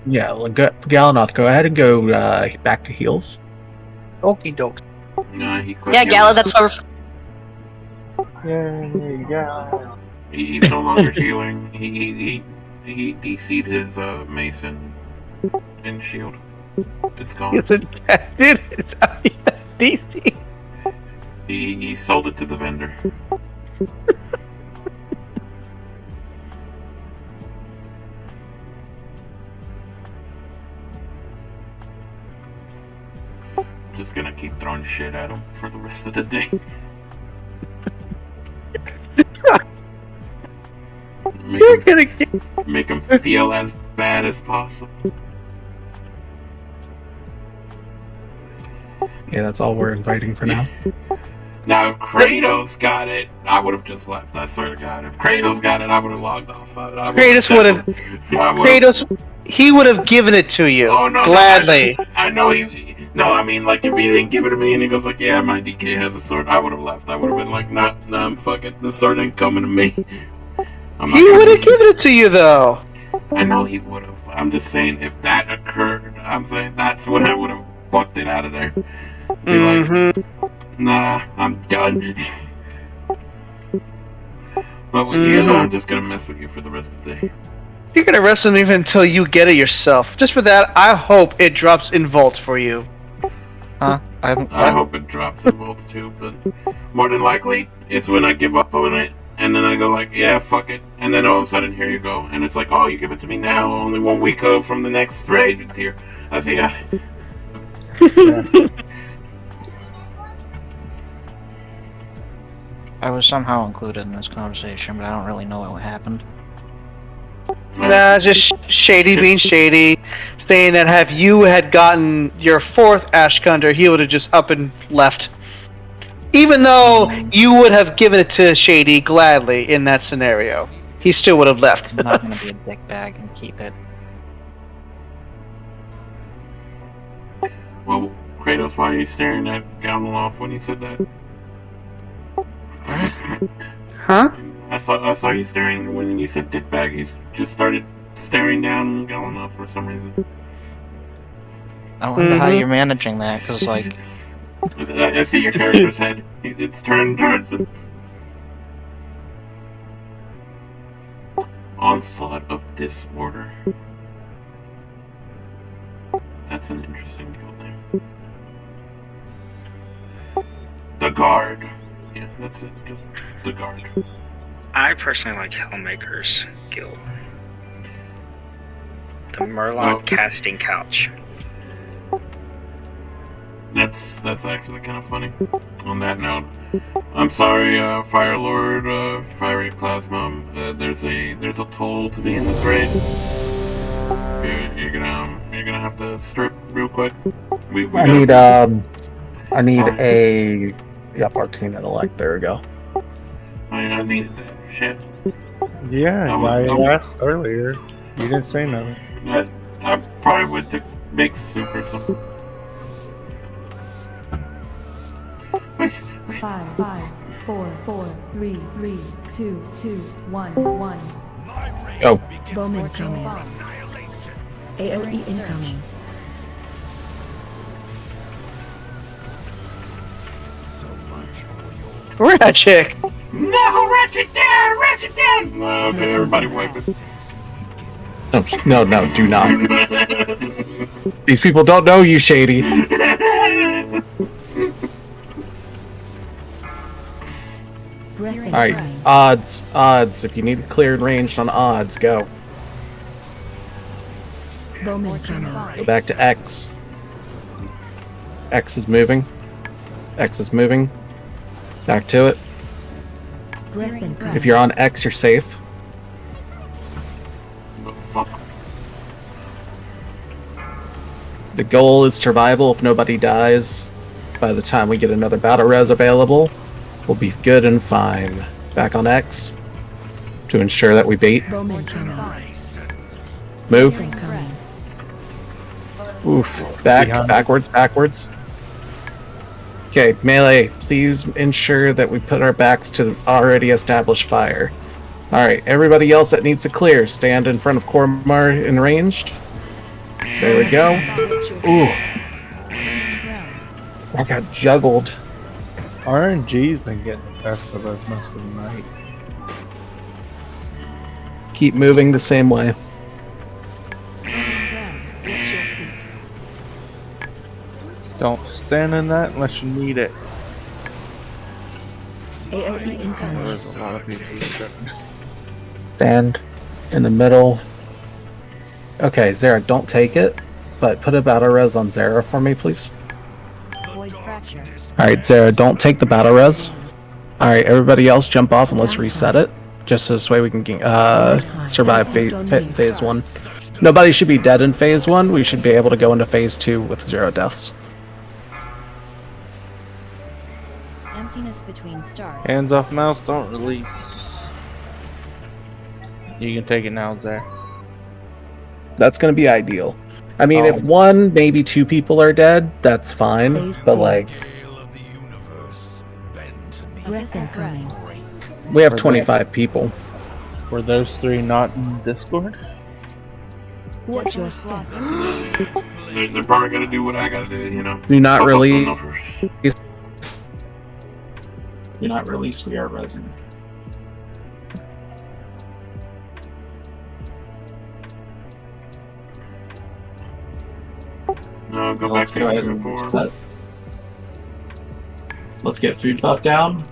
Yeah, Galanoth, go ahead and go back to heals. Okie doke. Nah, he quit. Yeah, Gala, that's why He's no longer healing. He DC'd his mason and shield. It's gone. DC. He sold it to the vendor. Just gonna keep throwing shit at him for the rest of the day. Make him feel as bad as possible. Yeah, that's all we're inviting for now. Now, if Kratos got it, I would have just left. I swear to God, if Kratos got it, I would have logged off. Kratos would have. Kratos, he would have given it to you gladly. I know he. No, I mean, like, if he didn't give it to me and he goes like, "Yeah, my DK has a sword," I would have left. I would have been like, "Nah, fuck it. The sword ain't coming to me." He would have given it to you, though. I know he would have. I'm just saying, if that occurred, I'm saying that's when I would have bucked it out of there. Be like, nah, I'm done. But with you, I'm just gonna mess with you for the rest of the day. You're gonna wrestle me until you get it yourself. Just for that, I hope it drops in vaults for you. Huh? I hope it drops in vaults too, but more than likely, it's when I give up on it, and then I go like, yeah, fuck it, and then all of a sudden, here you go, and it's like, oh, you give it to me now, only 1 week from the next raid tier. I say, yeah. I was somehow included in this conversation, but I don't really know what happened. Nah, just Shady being Shady, saying that if you had gotten your 4th Ashkunder, he would have just up and left. Even though you would have given it to Shady gladly in that scenario, he still would have left. I'm not gonna be a dick bag and keep it. Well, Kratos, why are you staring at Galmaloff when you said that? Huh? I saw you staring when you said dickbag. You just started staring down Galmaloff for some reason. I wonder how you're managing that, because, like... I see your character's head. It's turned towards him. Onslaught of Disorder. That's an interesting guild name. The Guard. Yeah, that's it. Just the Guard. I personally like Hellmaker's Guild. The Murloc casting couch. That's actually kind of funny. On that note, I'm sorry, Fire Lord, Fiery Plasma. There's a toll to be in this raid. You're gonna have to strip real quick. I need a. Yep, Arcane Intellect. There we go. I needed that shit. Yeah, I asked earlier. You didn't say nothing. I probably would to make soup or something. 5, 4, 3, 2, 1, 1. Go. Bowman coming. AOE incoming. Ratchet! No, ratchet down! Ratchet down! Okay, everybody wipe it. No, do not. These people don't know you, Shady. Alright, odds. If you need it cleared ranged on odds, go. Bowman coming. Go back to X. X is moving. Back to it. If you're on X, you're safe. The fuck? The goal is survival. If nobody dies by the time we get another battle res available, we'll be good and fine. Back on X to ensure that we bait. Move. Oof. Backwards. Okay, melee, please ensure that we put our backs to already established fire. Alright, everybody else that needs to clear, stand in front of Kormar in ranged. There we go. Ooh. I got juggled. RNG's been getting the best of us most of the night. Keep moving the same way. Don't stand in that unless you need it. AOE incoming. There's a lot of people who Stand in the middle. Okay, Zara, don't take it, but put a battle res on Zara for me, please. Void fracture. Alright, Zara, don't take the battle res. Alright, everybody else jump off and let's reset it. Just so this way we can survive phase 1. Nobody should be dead in phase 1. We should be able to go into phase 2 with 0 deaths. Emptiness between stars. Hands off mouse, don't release. You can take it now, Zara. That's going to be ideal. I mean, if 1, maybe 2 people are dead, that's fine. But like, Breath incoming. we have 25 people. Were those 3 not in Discord? What's your step? They're probably gonna do what I gotta do, you know. Do not release. Do not release. We are resident. No, go back to Union 4. Let's get food buff down.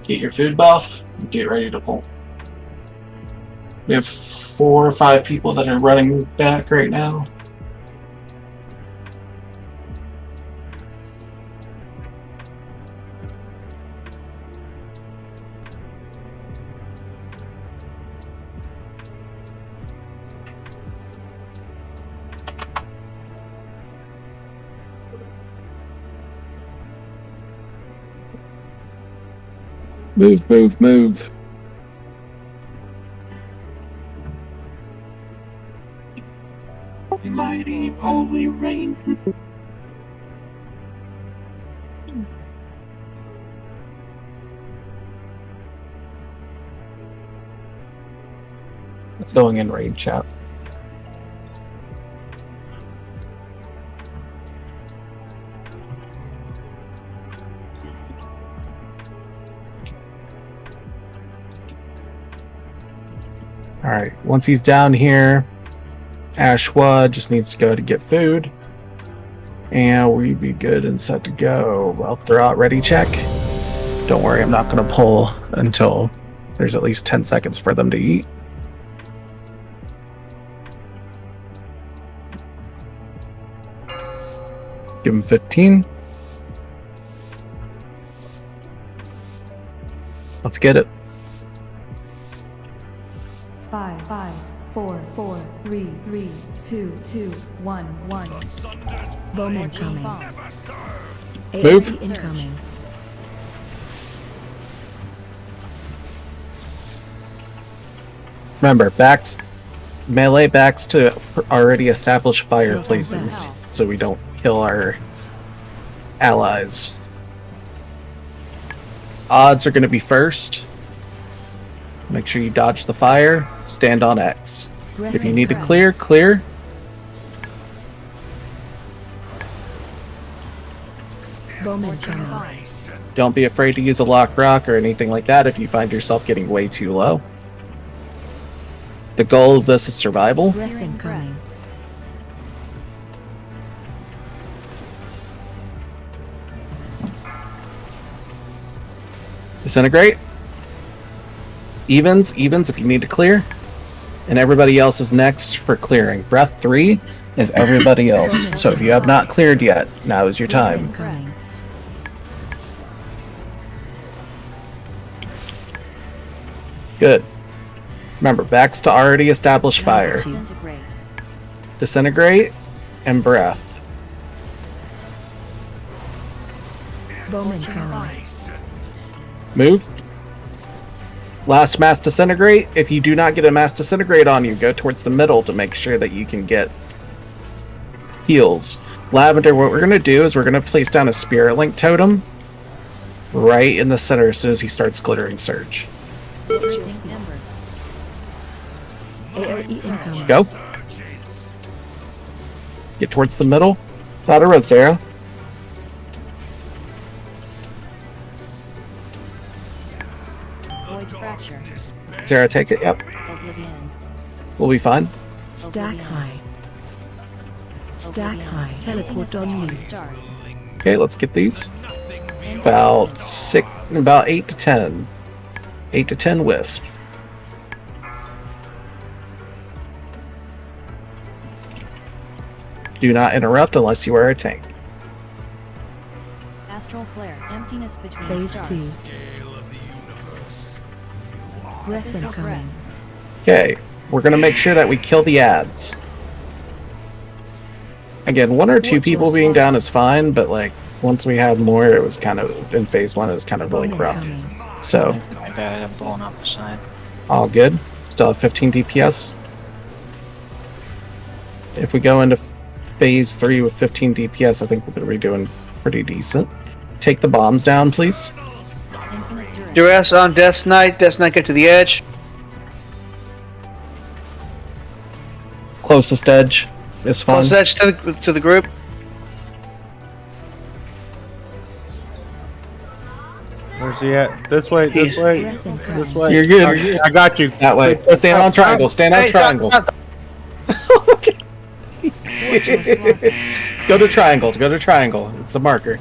Get your food buff. And get ready to pull. We have 4 or 5 people that are running back right now. Move. Mighty holy rain. It's going in raid chat. Alright, once he's down here, Ashwa just needs to go to get food. And we'd be good and set to go. Well, throw out ready check. Don't worry, I'm not going to pull until there's at least 10 seconds for them to eat. Give them 15. Let's get it. 5, 4, 4, 3, 3, 2, 2, 1, 1. Bomb incoming. Move. AFC incoming. Remember, melee backs to already established fireplaces, so we don't kill our allies. Odds are going to be first. Make sure you dodge the fire. Stand on X. If you need to clear, clear. Bomb incoming. Don't be afraid to use a lock rock or anything like that if you find yourself getting way too low. The goal of this is survival. Breath incoming. Disintegrate. Evens if you need to clear. And everybody else is next for clearing. Breath 3 is everybody else. So if you have not cleared yet, now is your time. Good. Remember, backs to already established fire. Disintegrate and breath. Bomb incoming. Move. Last mass disintegrate. If you do not get a mass disintegrate on you, go towards the middle to make sure that you can get heals. Lavender, what we're going to do is we're going to place down a spirit link totem right in the center as soon as he starts glittering surge. AOE incoming. Go. Get towards the middle. Not a Rosera. Void fracture. Sarah, take it. Yep. Oblivion. We'll be fine. Stack high. Stack high. Teleport on you. Stars. Okay, let's get these. About 8 to 10. 8 to 10 wisp. Do not interrupt unless you are a tank. Astral flare. Emptiness between Phase stars. 2. Breath incoming. Okay, we're gonna make sure that we kill the ads. Again, 1 or 2 people being down is fine, but like once we had more, it was kind of in phase 1. It was kind of really rough. So My bad, I got blown off the side. all good. Still have 15 DPS. If we go into phase 3 with 15 DPS, I think we're gonna be doing pretty decent. Take the bombs down, please. Duress on Death Knight. Death Knight get to the edge. Closest edge is fine. Closest edge to the group. Where's he at? This way, this way, this way. You're good. I got you. That way. Stand on triangle. Stand on triangle. Let's go to triangle. Go to triangle. It's a marker.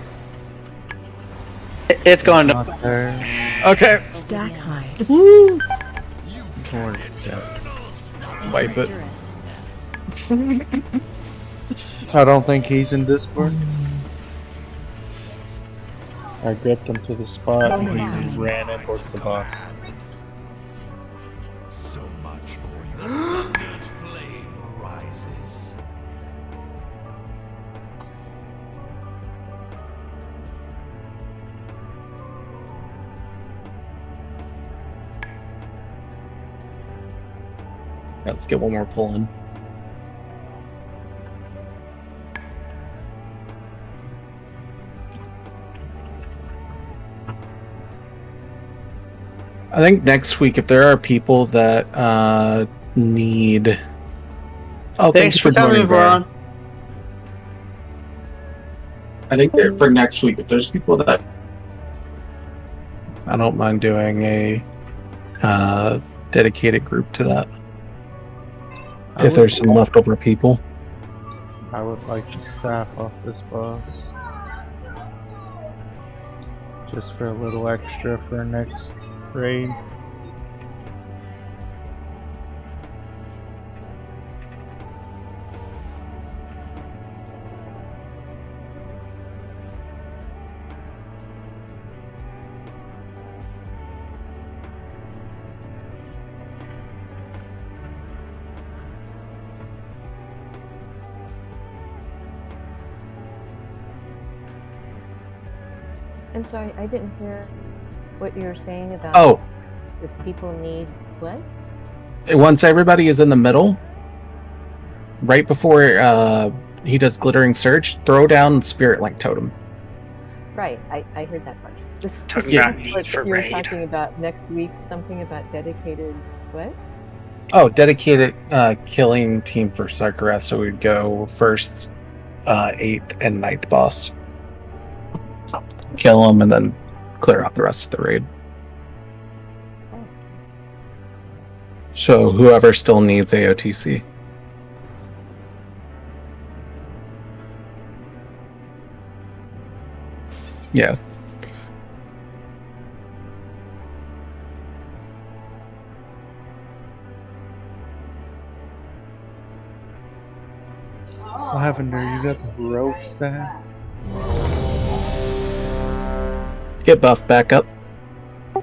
It's going to. Okay. Stack high. Woo. Wipe it. I don't think he's in Discord. I gripped him to the spot and he just ran in towards the boss. So much for your sundered flame rises. Let's get one more pull in. I think next week, if there are people that need... Oh, Thanks for coming, Vaughn. I think for next week, if there's people that... I don't mind doing a dedicated group to that. If there's some leftover people. I would like to staff off this boss. Just for a little extra for next raid. I'm sorry, I didn't hear what you were saying about Oh, if people need what? once everybody is in the middle, right before he does Glittering Surge, throw down Spirit Link Totem. Right, I heard that part. This Talking is about what need for you were raid. talking about next week, something about dedicated what? Oh, dedicated killing team for Sarkareth, so we'd go first, 8th, and 9th boss. Kill them, and then clear out the rest of the raid. So whoever still needs AOTC. Yeah. Lavender, you got the heroic staff? Get buffed back up.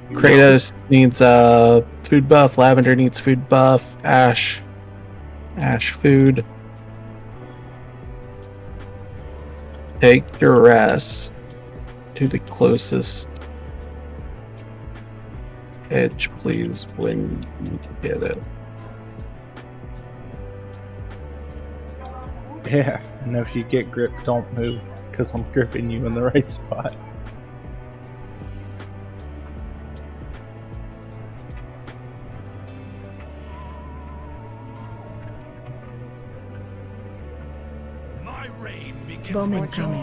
Kratos needs a food buff. Lavender needs food buff. Ash food. Take your rest to the closest edge, please, when you get it. Yeah, and if you get gripped, don't move, because I'm gripping you in the right spot. Bowman coming.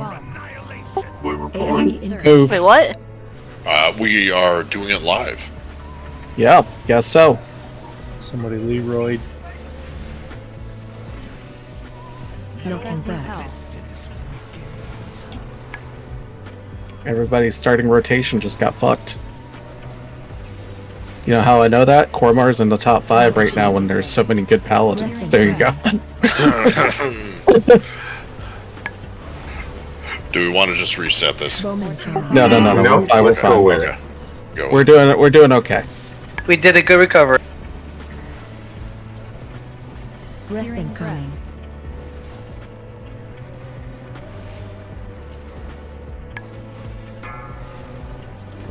Boy, we're pulling. Move. Wait, what? We are doing it live. Yeah, guess so. Somebody Leroy. Looking back. Everybody's starting rotation just got fucked. You know how I know that? Kormar's in the top 5 right now when there's so many good paladins. There you go. Do we want to just reset this? No, we're fine, let's we're fine. go with it. Go. We're doing okay. We did a good recovery. Breath incoming.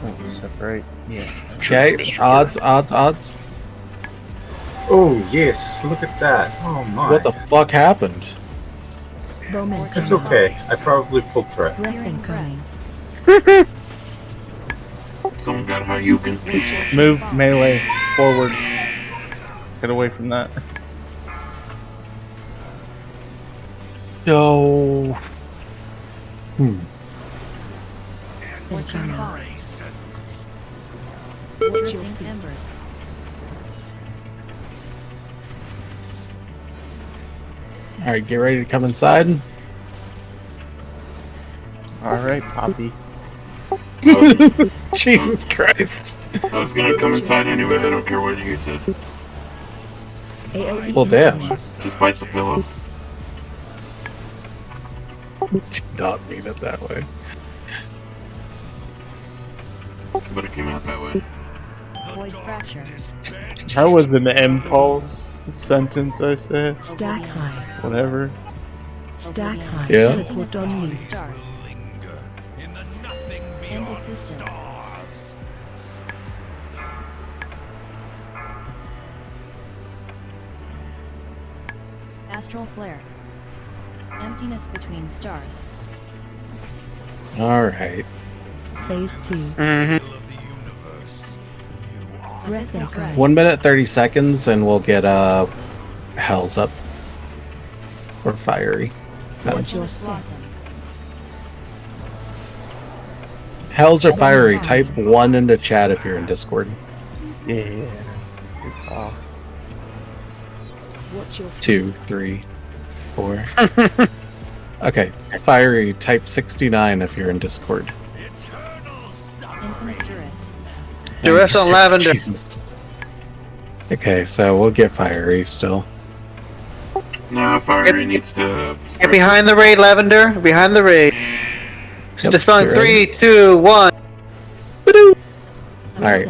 Oh, separate. Yeah. Okay, odds. Oh yes, look at that. Oh my. What the fuck happened? Bowman It's coming. okay. I probably pulled threat. Breath incoming. Someone got Hayukin. Move melee forward. Get away from that. No. Incoming. Drifting embers. Alright, get ready to come inside. Alright, Poppy. Jesus Christ. I was gonna come inside anyway, I don't care what you said. AOE Well, damn. Just bite the pillow. Did not mean it that way. But it came out that way. Void fracture. That was an impulse sentence I said. Stack high. Whatever. Stack high. Yeah. Teleport on you. Stars. End existence. Astral flare. Emptiness between stars. Alright. Phase 2. Breath incoming. 1 minute 30 seconds and we'll get Hells up. Or Fiery. Watch your step. Blossom. Hells or Fiery, type 1 into chat if you're in Discord. Yeah. Good call. Watch your 2, 3, 4. Okay, Fiery, type 69 if you're in Discord. Duress on 96, lavender. Jesus. Okay, so we'll get fiery still. No, Fiery needs to. Get behind the raid, lavender. Behind the raid. Yep, Dispelling get ready. 3, 2, 1. Alright.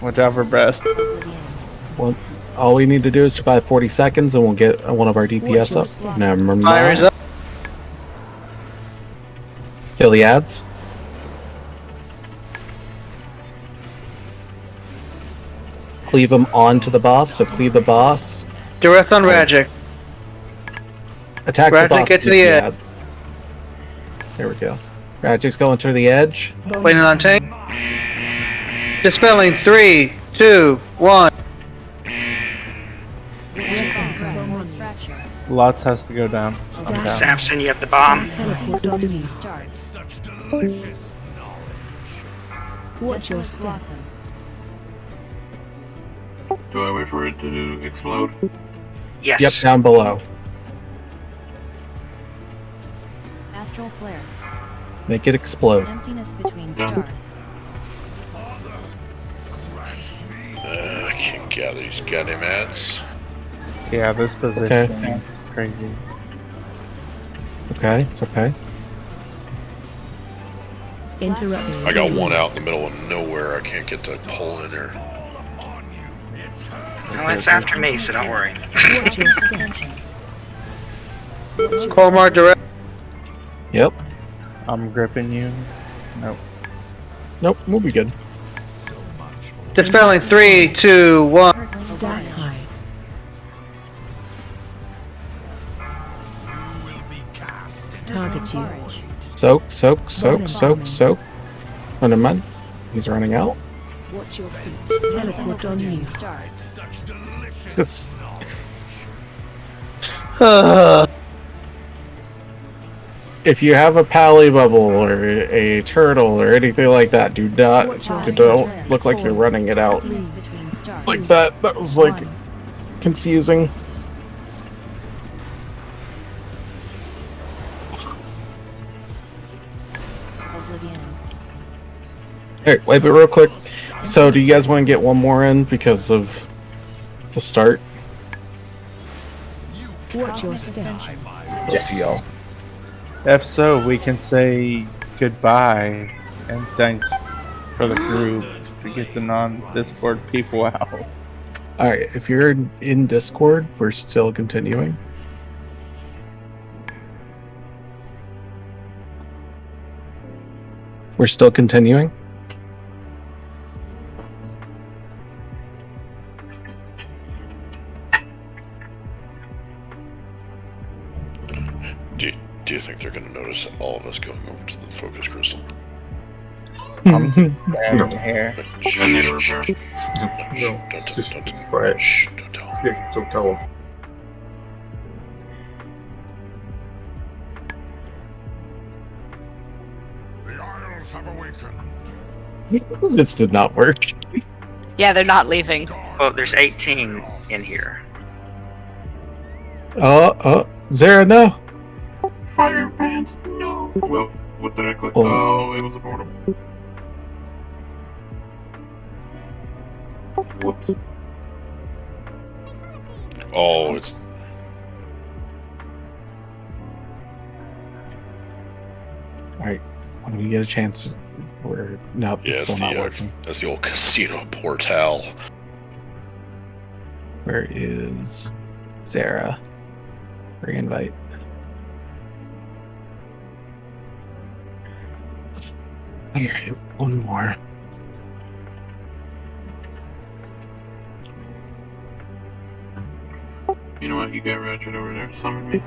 Watch out for breath. Well, all we need to do is survive 40 seconds and we'll get one of our DPS up. Never Fire's mind. up. Kill the ads. Cleave them onto the boss, so cleave the boss. Duress on Ragic. Attack the Ragic, boss. get to the edge. There we go. Ragic's going to the edge. Waiting on tank. Dispelling 3, 2, 1. Lots has to go down. I'm down. Samson, you have the bomb. Teleport on me. Such delicious Watch your step. Do I wait for it to explode? Yes. Yep, down below. Astral flare. Make it explode. Emptiness between Yeah. stars. I can't gather these goddamn ads. Yeah, this position is crazy. Okay, it's okay. Interrupt. I got one out in the middle of nowhere. I can't get to pull in there. No, it's after me, so don't worry. Watch your step. Colmar Duress. Yep. I'm gripping you. Nope. Nope, we'll be good. Dispelling 3, 2, 1. Stack high. Target you. Soak, soak, soak, soak, soak. Oh, never mind. He's running out. Watch your feet. Teleport on you. Stars. Just... If you have a pally bubble or a turtle or anything like that, don't look like you're running it out Emptiness between stars. like that. That was like confusing. Oblivion. Alright, wipe it real quick. So, do you guys want to get one more in because of the start? Watch your step. It's up to y'all. If so, we can say goodbye and thanks for the group to get the non-Discord people out. Alright, if you're in Discord, we're still continuing. We're still continuing. Do you think they're going to notice all of us going over to the focus crystal? I'm just standing here. I need a repair. No, just quiet. Shh, don't tell them. Yeah, don't tell him. The Isles have awakened. This did not work. Yeah, they're not leaving. Well, there's 18 in here. Zara, no. Fire pants, no. Well, what did I click? Oh. Oh, it was a portal. Whoops. Oh, it's... Alright, when we get a chance, nope, Yeah, it's still not working. that's the old casino portal. Where is Zara? Re-invite. Alright, one more. You know what? You got Ratchet over there. Summon me.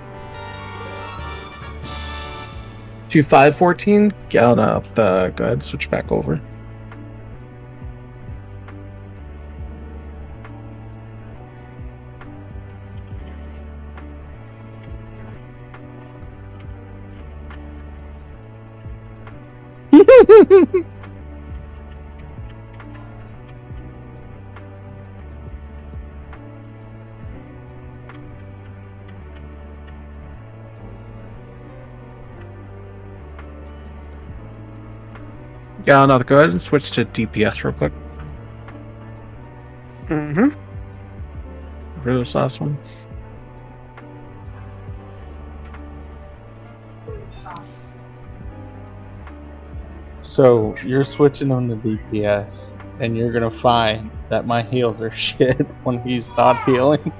2514? Yeah, no, go ahead, switch back over. Yeah, no, go ahead and switch to DPS real quick. Mm-hmm. For this last one. So you're switching on the DPS, and you're gonna find that my heals are shit when he's not healing,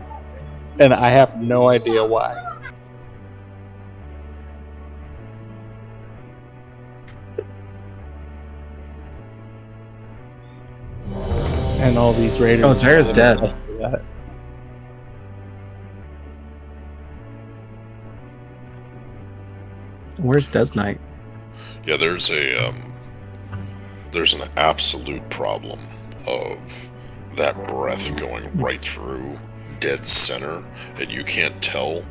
and I have no idea why. And all these raiders. Oh, Zara's can dead. attest to that. Where's Des Knight? Yeah, there's an absolute problem of that breath going right through dead center, and you can't tell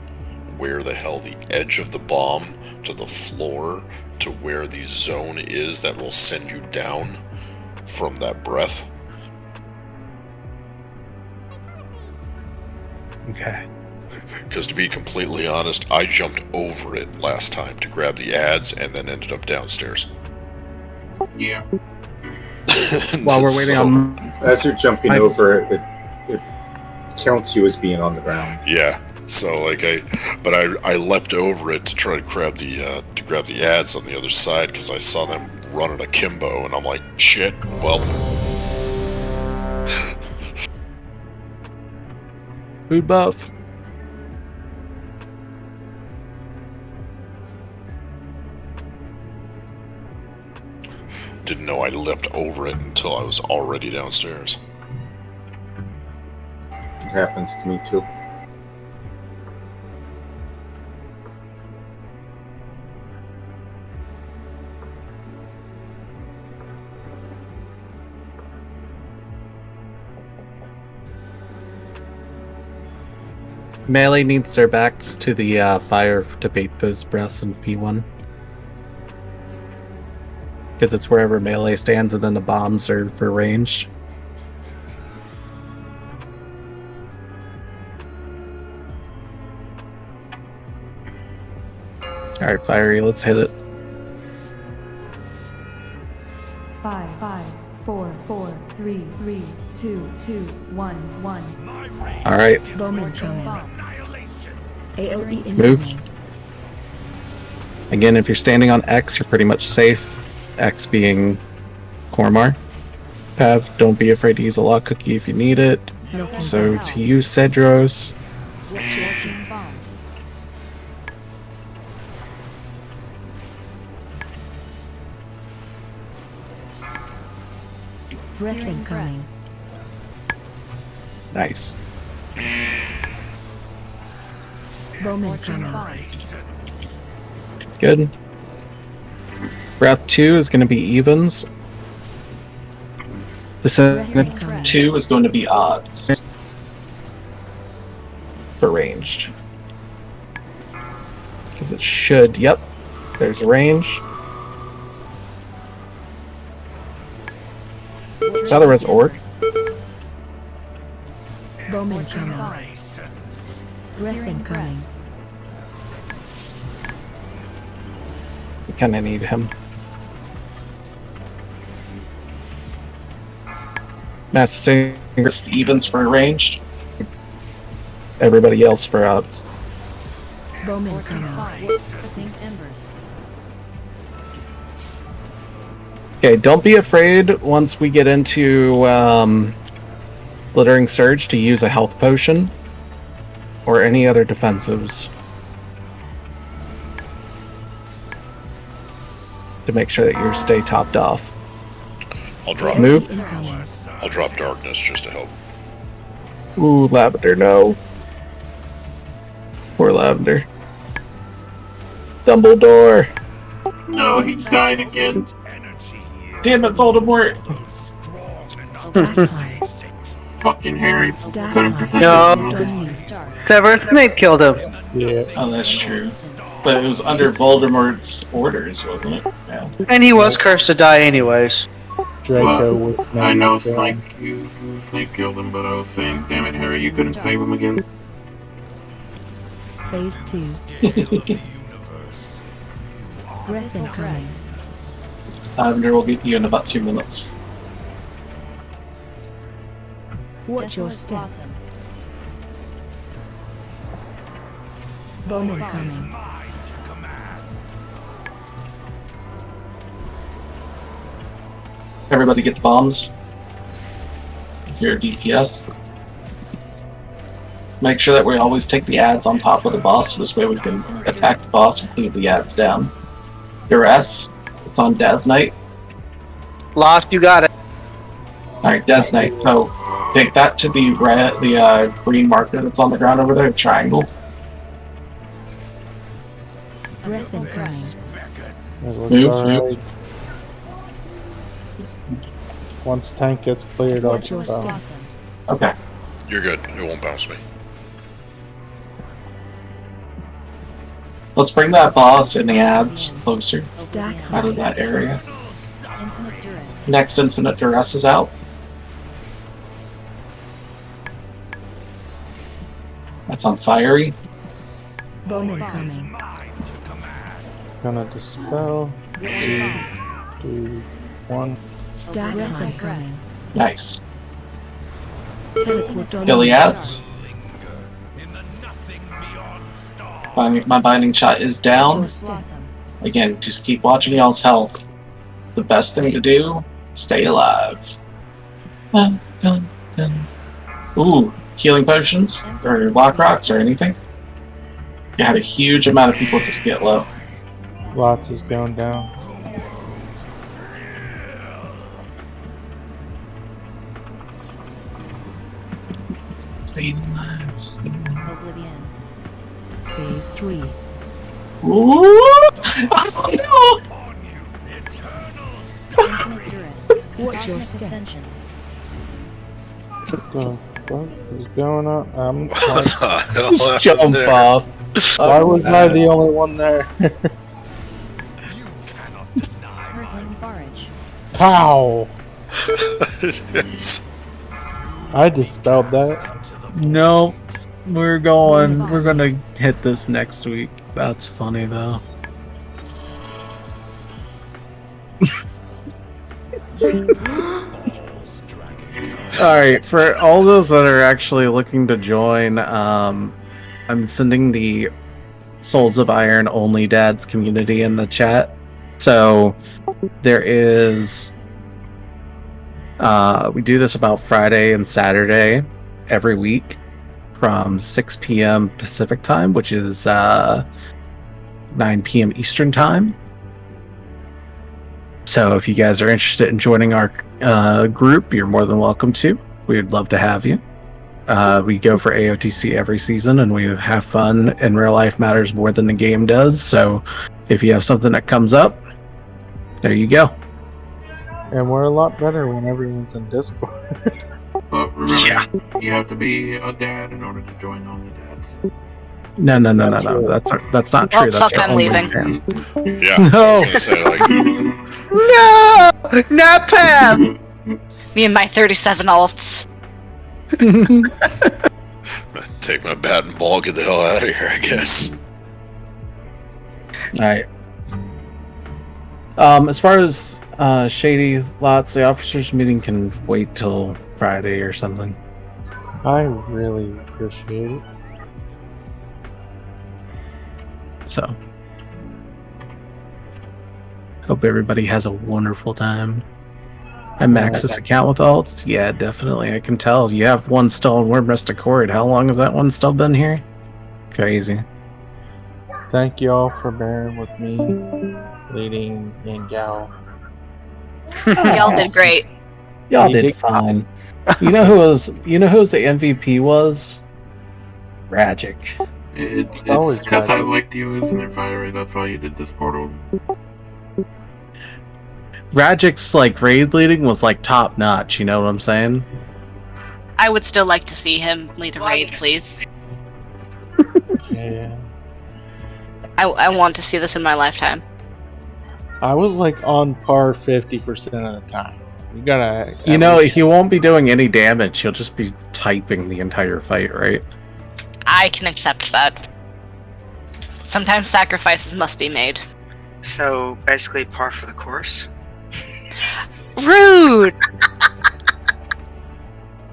where the hell the edge of the bomb to the floor to where the zone is that will send you down from that breath. Okay. Because to be completely honest, I jumped over it last time to grab the ads and then ended up downstairs. Yeah. While we're waiting on... As you're jumping over it, it counts you as being on the ground. Yeah. So like I leapt over it to try to grab the ads on the other side because I saw them running akimbo, and I'm like, shit. Well. Food buff. Didn't know I leapt over it until I was already downstairs. It happens to me too. Melee needs their backs to the fire to bait those breaths in P1. Because it's wherever melee stands, and then the bombs are for ranged. Alright, Fiery, let's hit it. 5, 5, 4, 4, 3, 3, 2, 2, 1, 1. Alright. Bowman coming. AOE Move. incoming. Again, if you're standing on X, you're pretty much safe. X being Cormar. Pav, don't be afraid to use a lock cookie if you need it. So to use Cedros, Breath incoming. nice. Bowman coming. Good. Breath 2 is going to be evens. The second 2 is going to be odds. For ranged. Because it should, yep. There's a range. Otherwise, orc. Bowman coming. Breath incoming. We kind of need him. Master Singers evens for ranged. Everybody else for odds. Bowman coming. Distinct embers. Okay, don't be afraid once we get into Glittering Surge to use a health potion or any other defensives to make sure that you stay topped off. I'll drop Move. I'll drop darkness just to help. Ooh, Lavender, no. Poor Lavender. Dumbledore! No, he died again. Damn it, Voldemort! Fucking Harry couldn't protect No. him. Severus Snape killed him. Yeah. Oh, that's true. But it was under Voldemort's orders, wasn't it? Yeah. And he was cursed to die anyways. Draco Well, was I know not Snape killed him, but I was saying, damn it, Harry, you couldn't save him again. Phase 2. Breath incoming. Lavender will get you in about 2 minutes. Watch your step. Bomb incoming. Everybody get the bombs. If you're a DPS. Make sure that we always take the ads on top of the boss, so this way we can attack the boss and clean the ads down. Duress, it's on Des Knight. Lost, you got it. Alright, Des Knight, so take that to the green marker that's on the ground over there, triangle. Breath incoming. Move. Once tank gets cleared, I'll Watch your step. Okay. You're good. It won't bounce me. Let's bring that boss and the ads closer Stack out of that area. Infinite duress. Next Infinite Duress is out. That's on Fiery. Bomb incoming. Gonna dispel. 3, 2, 1. Stack incoming. Nice. Teleport on. Kill the ads. My binding shot is down. Again, just keep watching y'all's health. The best thing to do, stay alive. Dun, dun, dun. Ooh, healing potions or block rocks or anything. You had a huge amount of people just get low. Lots is going down. Stay alive. Stay alive. Oblivion. Phase 3. Ooh! Oh, Infinite duress. Watch your Cosmic step. ascension. What the fuck is going on? What the hell Just happened jump there? up. Why was I the only one there? Hurtling barrage. Pow! It is. I dispelled that. No, we're gonna hit this next week. That's funny though. Alright, for all those that are actually looking to join, I'm sending the Souls of Iron Only Dads community in the chat. So there is we do this about Friday and Saturday every week from 6 p.m. Pacific time, which is 9 p.m. Eastern time. So if you guys are interested in joining our group, you're more than welcome to. We would love to have you. We go for AOTC every season, and we have fun, and real life matters more than the game does. So if you have something that comes up, there you go. And we're a lot better when everyone's in Discord. But remember, you have to be a dad in order to join Only Dads. No. That's not true. Well, That's fuck, I'm leaving. Yeah. No. I was gonna say, like, No! Not Pam! Me and my 37 alts. take my bat and ball, get the hell out of here, I guess. Alright. As far as Shady Lots, the officers meeting can wait till Friday or something. I really appreciate it. So, hope everybody has a wonderful time. I max this account with alts? Yeah, definitely. I can tell. You have one still in Wyrmrest Accord. How long has that one still been here? Crazy. Thank you all for bearing with me, leading Yin Gal. Y'all did great. Y'all did fine. You know who was the MVP was? Ragic. It's always because I Ragic. liked you as an fiery, that's why you did this portal. Ragic's like raid leading was like top notch, you know what I'm saying? I would still like to see him lead a raid, please. Yeah. I want to see this in my lifetime. I was like on par 50% of the time. You gotta. You know, he won't be doing any damage, he'll just be typing the entire fight, right? I can accept that. Sometimes sacrifices must be made. So basically, par for the course. Rude!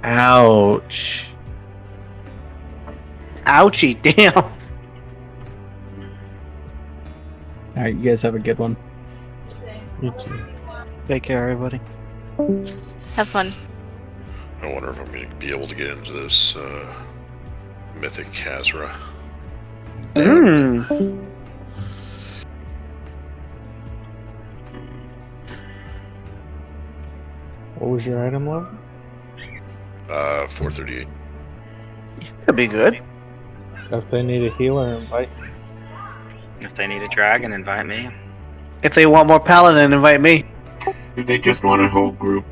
Ouch. Ouchie, damn. Alright, you guys have a good one. You too. Take care, everybody. Have fun. I wonder if I'm going to be able to get into this Mythic Khazra. What was your item level? 438. Could be good. If they need a healer, invite me. If they need a dragon, invite me. If they want more paladin, invite me. If they just want a whole group.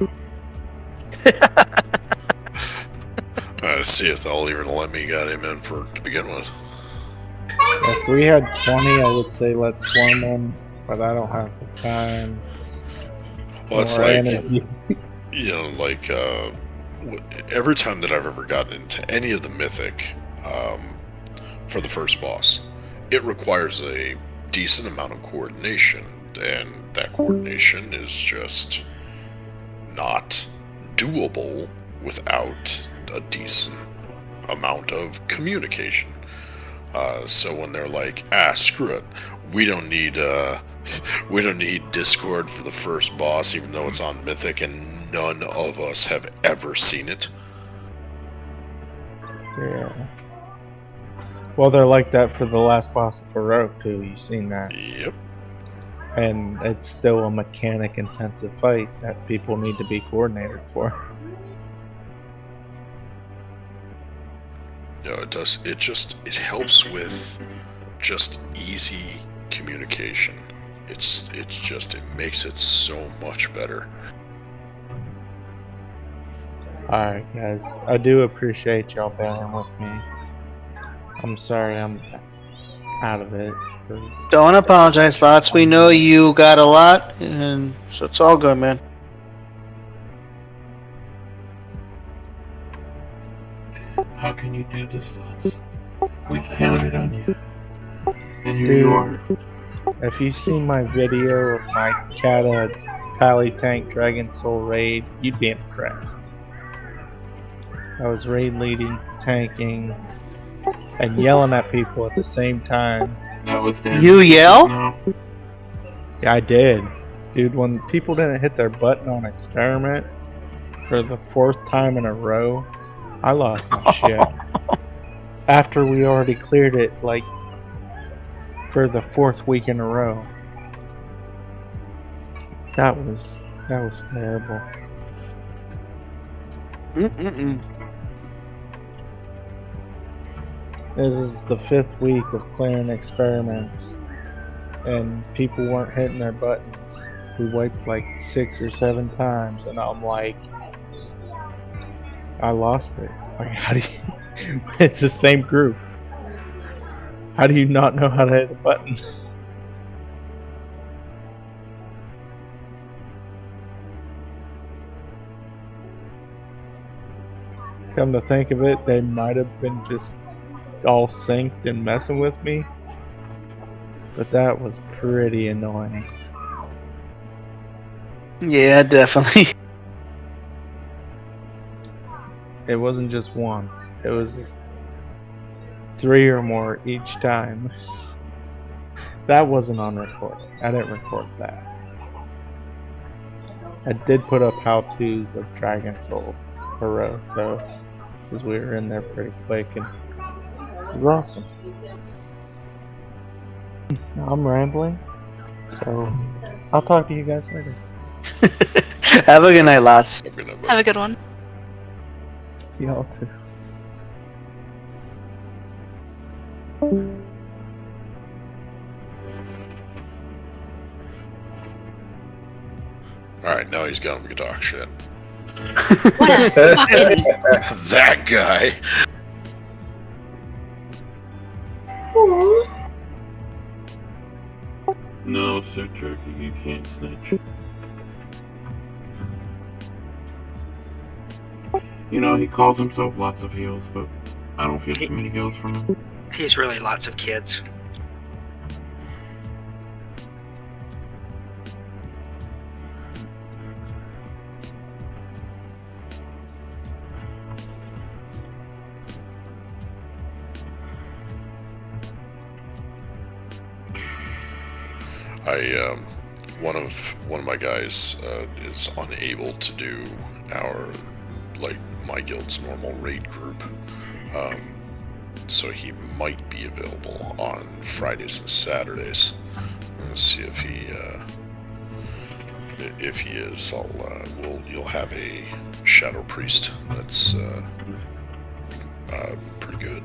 See if they'll even let me get him in to begin with. If we had 20, I would say let's form them, but I don't have the time. Well, it's or like, energy. you know, like, every time that I've ever gotten into any of the Mythic, for the first boss, it requires a decent amount of coordination, and that coordination is just not doable without a decent amount of communication. So when they're like, screw it, we don't need Discord for the first boss, even though it's on Mythic and none of us have ever seen it. Yeah. Well, they're like that for the last boss of Heroic too. You've seen that. Yep. And it's still a mechanic-intensive fight that people need to be coordinated for. No, it does. It helps with just easy communication. It makes it so much better. Alright, guys. I do appreciate y'all bearing with me. I'm sorry I'm out of it. Don't apologize, Lots. We know you got a lot, and so it's all good, man. How can you do this, Lots? We counted on you. And here Dude, you are. if you've seen my video of my Kata Tally Tank Dragon Soul raid, you'd be impressed. I was raid leading, tanking, and yelling at people at the same time. That was You yell? Yeah, I did. Dude, when people didn't hit their button on experiment for the 4th time in a row, I lost my shit. After we already cleared it, like, for the 4th week in a row. That was terrible. This is the 5th week of clearing experiments, and people weren't hitting their buttons. We wiped like 6 or 7 times, and I'm like, I lost it. Like, how do you? It's the same group. How do you not know how to hit the button? Come to think of it, they might have been just all synced and messing with me, but that was pretty annoying. Yeah, definitely. It wasn't just one, it was 3 or more each time. That wasn't on record. I didn't record that. I did put up how-tos of Dragon Soul Hero though, because we were in there pretty quick and it was awesome. I'm rambling, so I'll talk to you guys later. Have a good night, Lots. Have a good one. Y'all too. Alright, now he's gone. We can talk shit. What a fucking... That guy. No, Sir Turkey, you can't snitch. You know, he calls himself lots of heals, but I don't feel too many heals from him. He's really lots of kids. one of my guys is unable to do our my guild's normal raid group, so he might be available on Fridays and Saturdays. Let's see if he is. You'll have a shadow priest that's pretty good.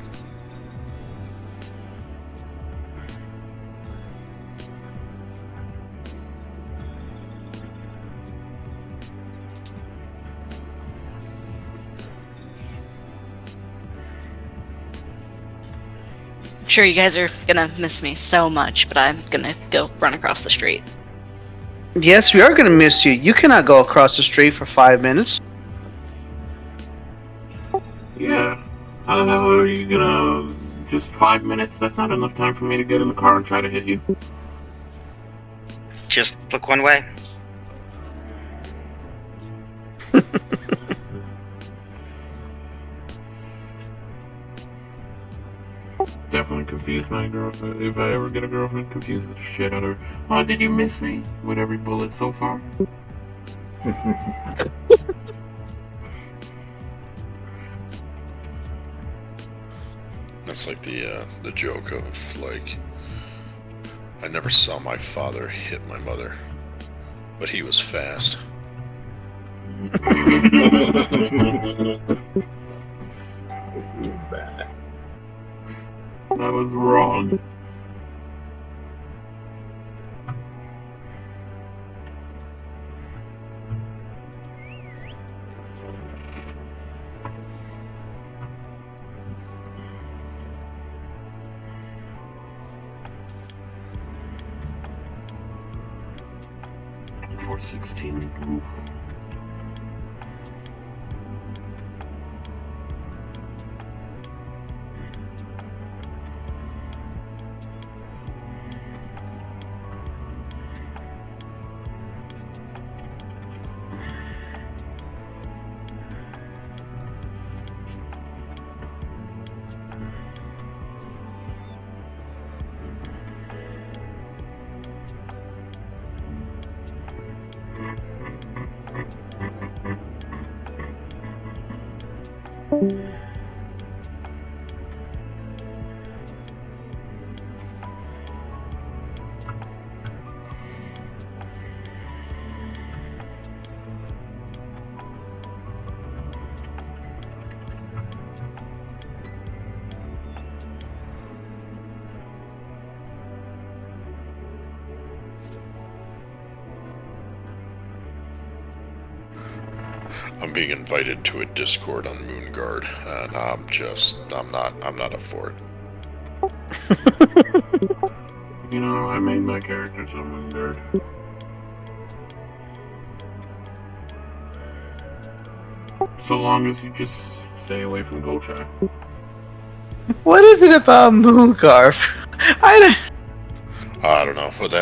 I'm sure you guys are gonna miss me so much, but I'm gonna go run across the street. Yes, we are gonna miss you. You cannot go across the street for 5 minutes. Yeah. How the hell are you gonna... Just 5 minutes? That's not enough time for me to get in the car and try to hit you. Just look one way. Definitely confuse my girl. If I ever get a girlfriend, confuse the shit out of her. Oh, did you miss me? With every bullet so far. That's like the joke of like, I never saw my father hit my mother, but he was fast. That was wrong. $416. Oof. I'm being invited to a Discord on Moonguard, and I'm not up for it. You know, I made my character someone weird. So long as you just stay away from Goldshire. What is it about Mooncarf? I don't know, but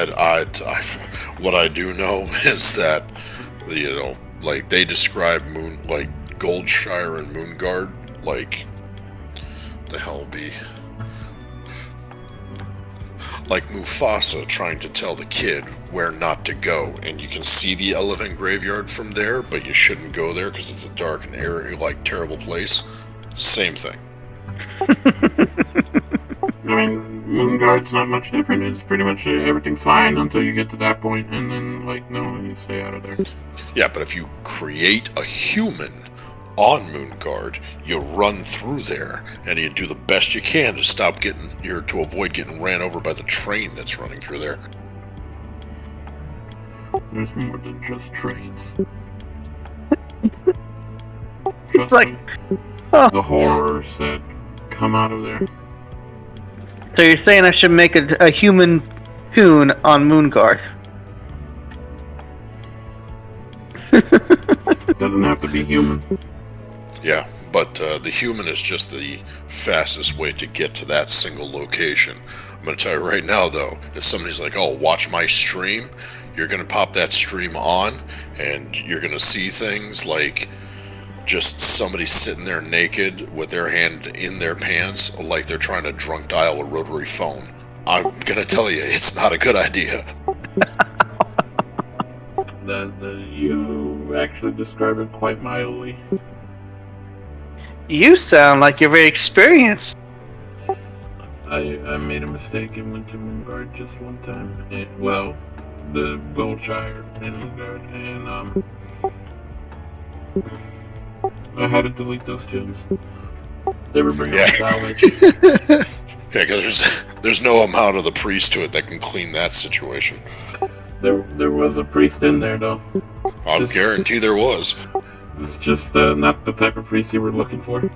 what I do know is that, you know, like they describe Goldshire and Moonguard like the hell be like Mufasa trying to tell the kid where not to go, and you can see the elephant graveyard from there, but you shouldn't go there because it's a dark and airy, like terrible place. Same thing. I mean, Moonguard's not much different. It's pretty much everything's fine until you get to that point, and then, like, no, you stay out of there. Yeah, but if you create a human on Moonguard, you run through there, and you do the best you can to avoid getting ran over by the train that's running through there. There's more than just trains. Just the horrors that come out of there. So you're saying I should make a human tune on Moonguard? Doesn't have to be human. Yeah, but the human is just the fastest way to get to that single location. I'm going to tell you right now, though, if somebody's like, oh, watch my stream, you're going to pop that stream on, and you're going to see things like just somebody sitting there naked with their hand in their pants like they're trying to drunk dial a rotary phone. I'm going to tell you, it's not a good idea. You actually describe it quite mildly. You sound like you're very experienced. I made a mistake and went to Moonguard just one time. Well, the Goldshire in Moonguard, and I had to delete those tunes. They were bringing up salvage. Yeah, because there's no amount of the priesthood that can clean that situation. There was a priest in there, though. I'll guarantee there was. It's just not the type of priest you were looking for.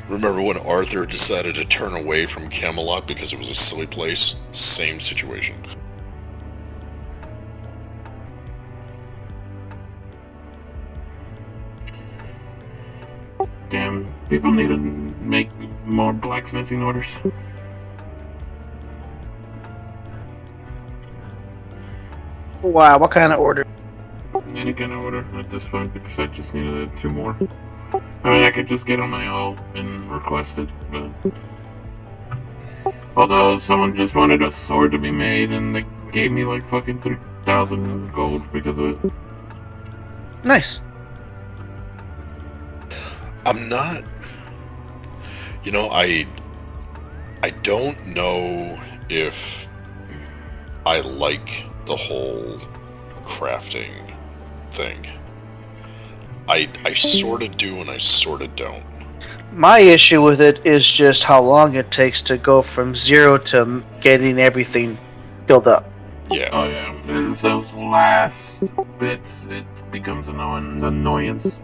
Remember when Arthur decided to turn away from Camelot because it was a silly place? Same situation. Damn, people need to make more blacksmithing orders. Wow, what kind of order? Any kind of order at this point, because I just needed 2 more. I mean, I could just get on my all and request it, but... Although someone just wanted a sword to be made, and they gave me like fucking 3,000 gold because of it. Nice. I'm not... You know, I don't know if I like the whole crafting thing. I sort of do and I sort of don't. My issue with it is just how long it takes to go from 0 to getting everything filled up. Yeah. Oh yeah, it's those last bits, it becomes an annoyance.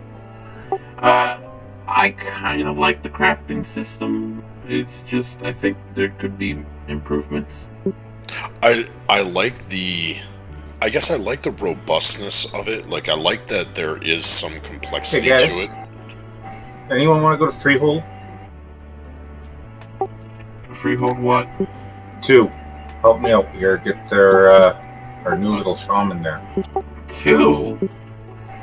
I kind of like the crafting system. It's just, I think there could be improvements. I like the... I guess I like the robustness of it. Like, I like that there is some complexity to it. Anyone want to go to Freehold? Freehold what? 2. Help me out here. Get their our new little shaman there. 2?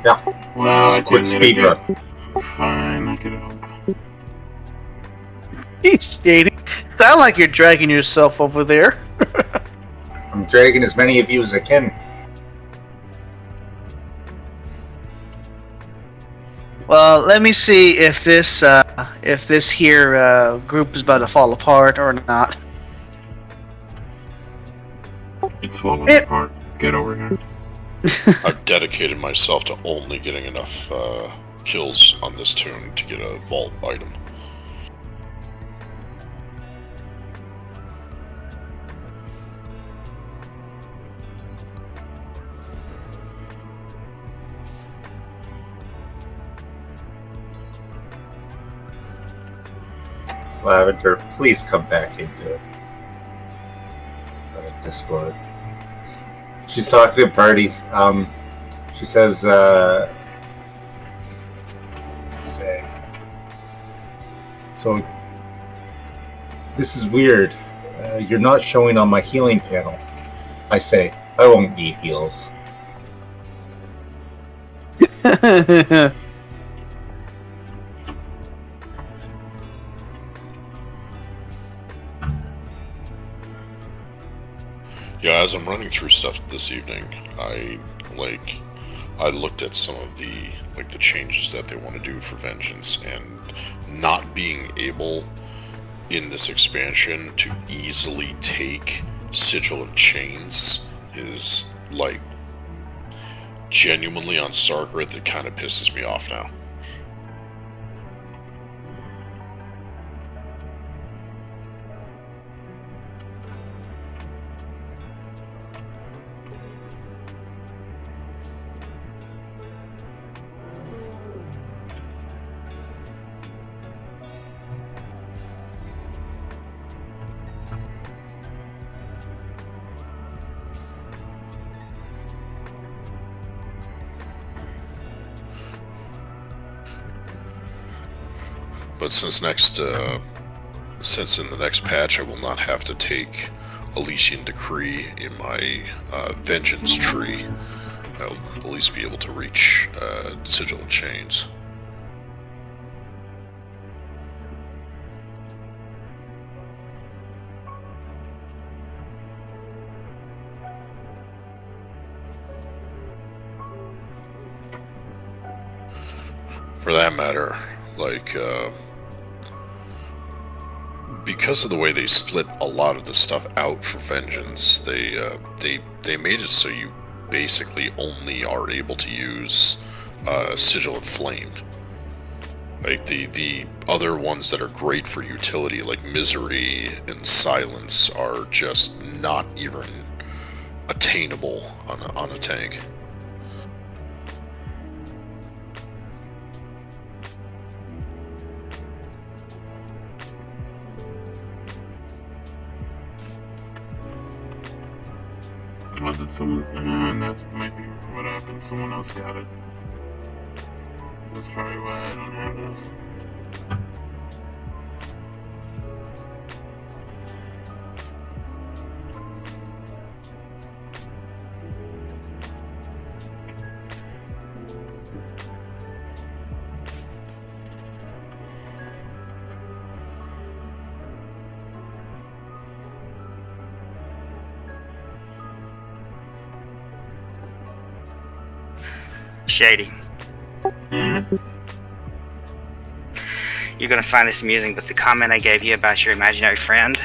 Yeah. Well, just a quick speed run. Fine, I could help. Shady. Sound like you're dragging yourself over there. I'm dragging as many of you as I can. Well, let me see if this here group is about to fall apart or not. It's falling apart. Get over here. I've dedicated myself to only getting enough kills on this tune to get a vault item. Lavender, please come back into Discord. She's talking to parties. She says, so this is weird. You're not showing on my healing panel. I say, I won't need heals. Yeah, as I'm running through stuff this evening, I looked at some of the changes that they want to do for Vengeance, and not being able in this expansion to easily take Sigil of Chains is like genuinely on Sarkareth. It kind of pisses me off now. But since since in the next patch I will not have to take Elysian Decree in my Vengeance tree, I'll at least be able to reach Sigil of Chains. For that matter, like, because of the way they split a lot of the stuff out for Vengeance, they made it so you basically only are able to use Sigil of Flame. Like, the other ones that are great for utility, like Misery and Silence, are just not even attainable on a tank. What did someone... that might be what happened. Someone else got it. That's probably why I don't have this. Shady. You're gonna find this amusing, but the comment I gave you about your imaginary friend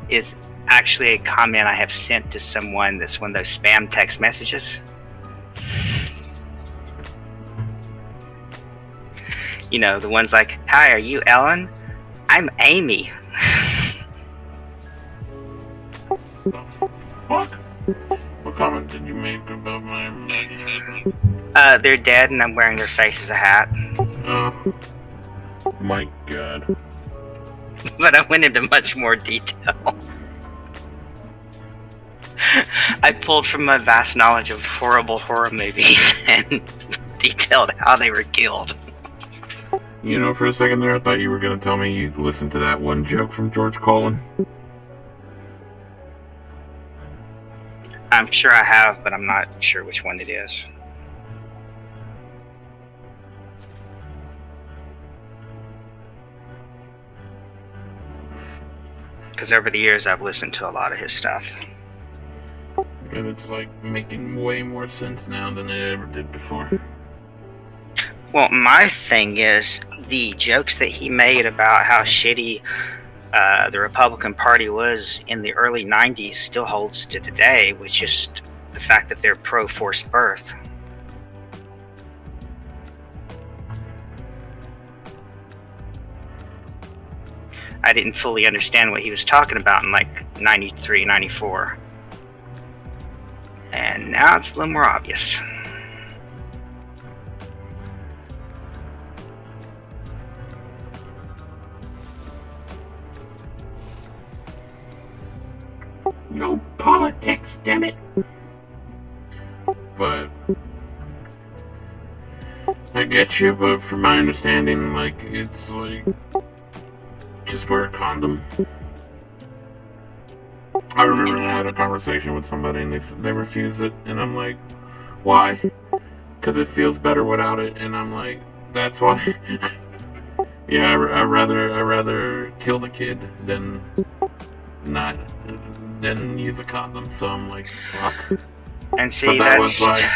is actually a comment I have sent to someone that's one of those spam text messages. You know, the ones like, "Hi, are you Ellen? I'm Amy." What? What comment did you make about my imaginary friend? They're dead and I'm wearing their face as a hat. Oh. My god. But I went into much more detail. I pulled from my vast knowledge of horrible horror movies and detailed how they were killed. You know, for a second there, I thought you were going to tell me you listened to that one joke from George Colin. I'm sure I have, but I'm not sure which one it is. Because over the years I've listened to a lot of his stuff. And it's like making way more sense now than it ever did before. Well, my thing is the jokes that he made about how shitty the Republican Party was in the early 90s still holds to today, with just the fact that they're pro-forced birth. I didn't fully understand what he was talking about in like 93, 94. And now it's a little more obvious. No politics, damn it. But I get you, but from my understanding, like, it's like just wear a condom. I remember I had a conversation with somebody and they refused it, and I'm like, why? Because it feels better without it, and I'm like, that's why. Yeah, I rather kill the kid than use a condom. So I'm like, fuck. And see, but that was like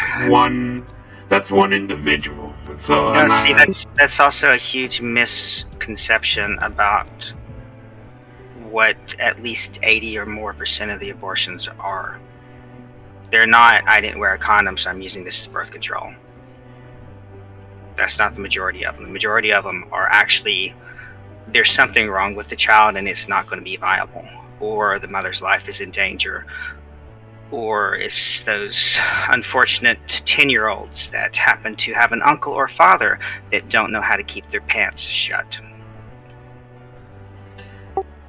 that's one individual. So no, see, that's also a huge misconception about what at least 80 or more % of the abortions are. They're not, I didn't wear a condom, so I'm using this as birth control. That's not the majority of them. The majority of them are actually, there's something wrong with the child and it's not going to be viable, or the mother's life is in danger, or it's those unfortunate 10-year-olds that happen to have an uncle or father that don't know how to keep their pants shut.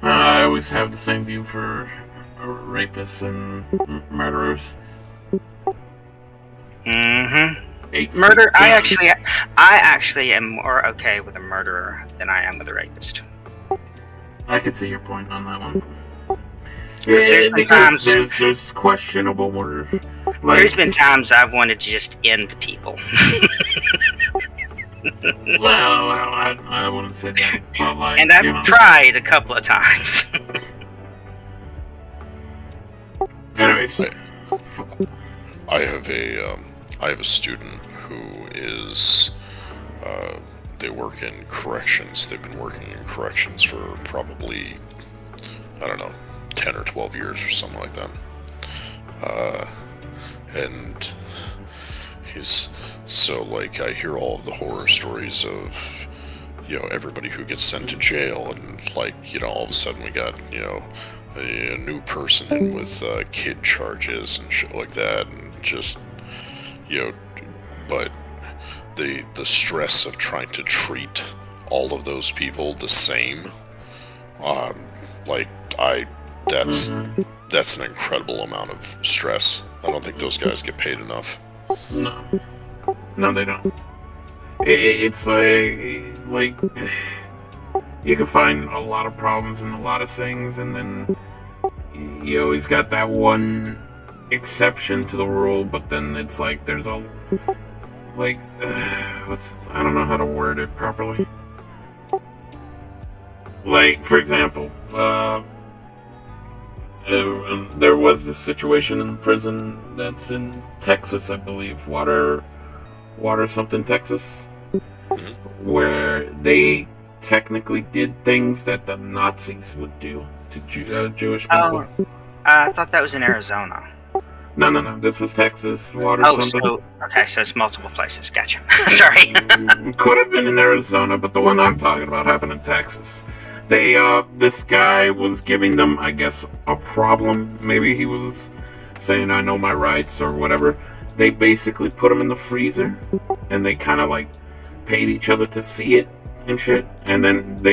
I always have the same view for rapists and murderers. Mm-hmm. Murder. I actually am more okay with a murderer than I am with a rapist. I can see your point on that one. There's been because times- there's questionable murder. There's been times I've wanted to just end people. Well, I wouldn't say that. But like, And I've you know. tried a couple of times. Anyways, I have a student who is they work in corrections. They've been working in corrections for probably, I don't know, 10 or 12 years or something like that. And he's so like, I hear all of the horror stories of, you know, everybody who gets sent to jail, and like, you know, all of a sudden we got, you know, a new person in with kid charges and shit like that, and just, you know, but the stress of trying to treat all of those people the same, like, that's an incredible amount of stress. I don't think those guys get paid enough. No, they don't. It's like you can find a lot of problems in a lot of things, and then you always got that one exception to the rule. But then it's like there's a like I don't know how to word it properly. Like, for example, there was this situation in prison that's in Texas, I believe, water something, Texas, where they technically did things that the Nazis would do to Jewish people. I thought that was in Arizona. No. This was Texas, water something. So it's multiple places. Gotcha. Sorry. Could have been in Arizona, but the one I'm talking about happened in Texas. This guy was giving them, I guess, a problem. Maybe he was saying, I know my rights or whatever. They basically put him in the freezer, and they kind of like paid each other to see it and shit. And then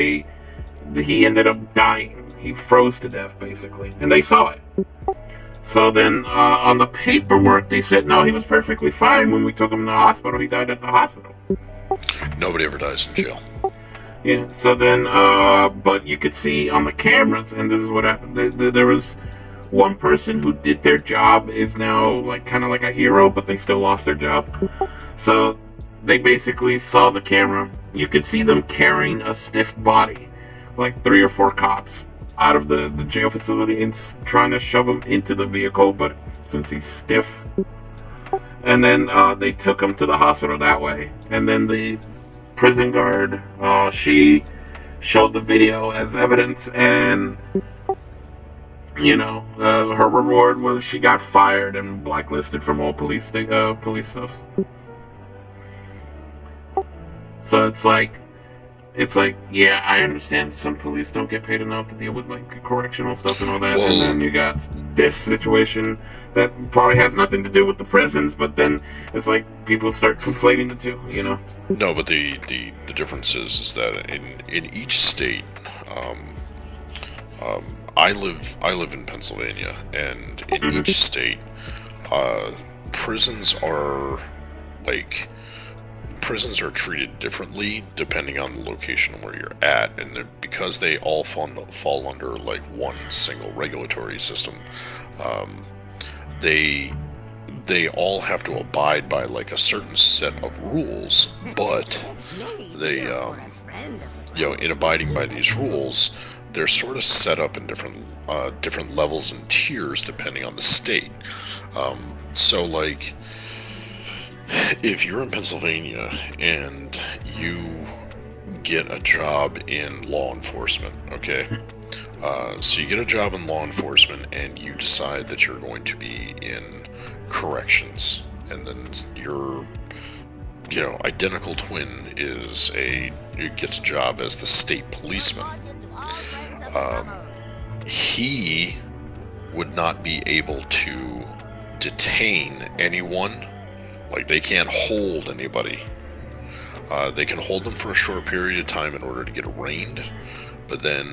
he ended up dying. He froze to death, basically. And they saw it. So then on the paperwork, they said, no, he was perfectly fine when we took him to the hospital. He died at the hospital. Nobody ever dies in jail. Yeah, so then, but you could see on the cameras, and this is what happened. There was one person who did their job, is now like kind of like a hero, but they still lost their job. So they basically saw the camera. You could see them carrying a stiff body, like 3 or 4 cops, out of the jail facility and trying to shove him into the vehicle, but since he's stiff. And then they took him to the hospital that way. And then the prison guard, she showed the video as evidence, and you know, her reward was she got fired and blacklisted from all police stuff. So it's like, yeah, I understand some police don't get paid enough to deal with like correctional stuff and all that, and then you got this situation that probably has nothing to do with the prisons, but then it's like people start conflating the two, you know. No, but the difference is that in each state, I live in Pennsylvania, and in each state, prisons are treated differently depending on the location where you're at, and because they all fall under like one single regulatory system, they all have to abide by like a certain set of rules, but they, you know, in abiding by these rules, they're sort of set up in different levels and tiers depending on the state. So like, if you're in Pennsylvania and you get a job in law enforcement, okay? So you get a job in law enforcement and you decide that you're going to be in corrections, and then your, you know, identical twin gets a job as the state policeman. He would not be able to detain anyone. Like, they can't hold anybody. They can hold them for a short period of time in order to get arraigned, but then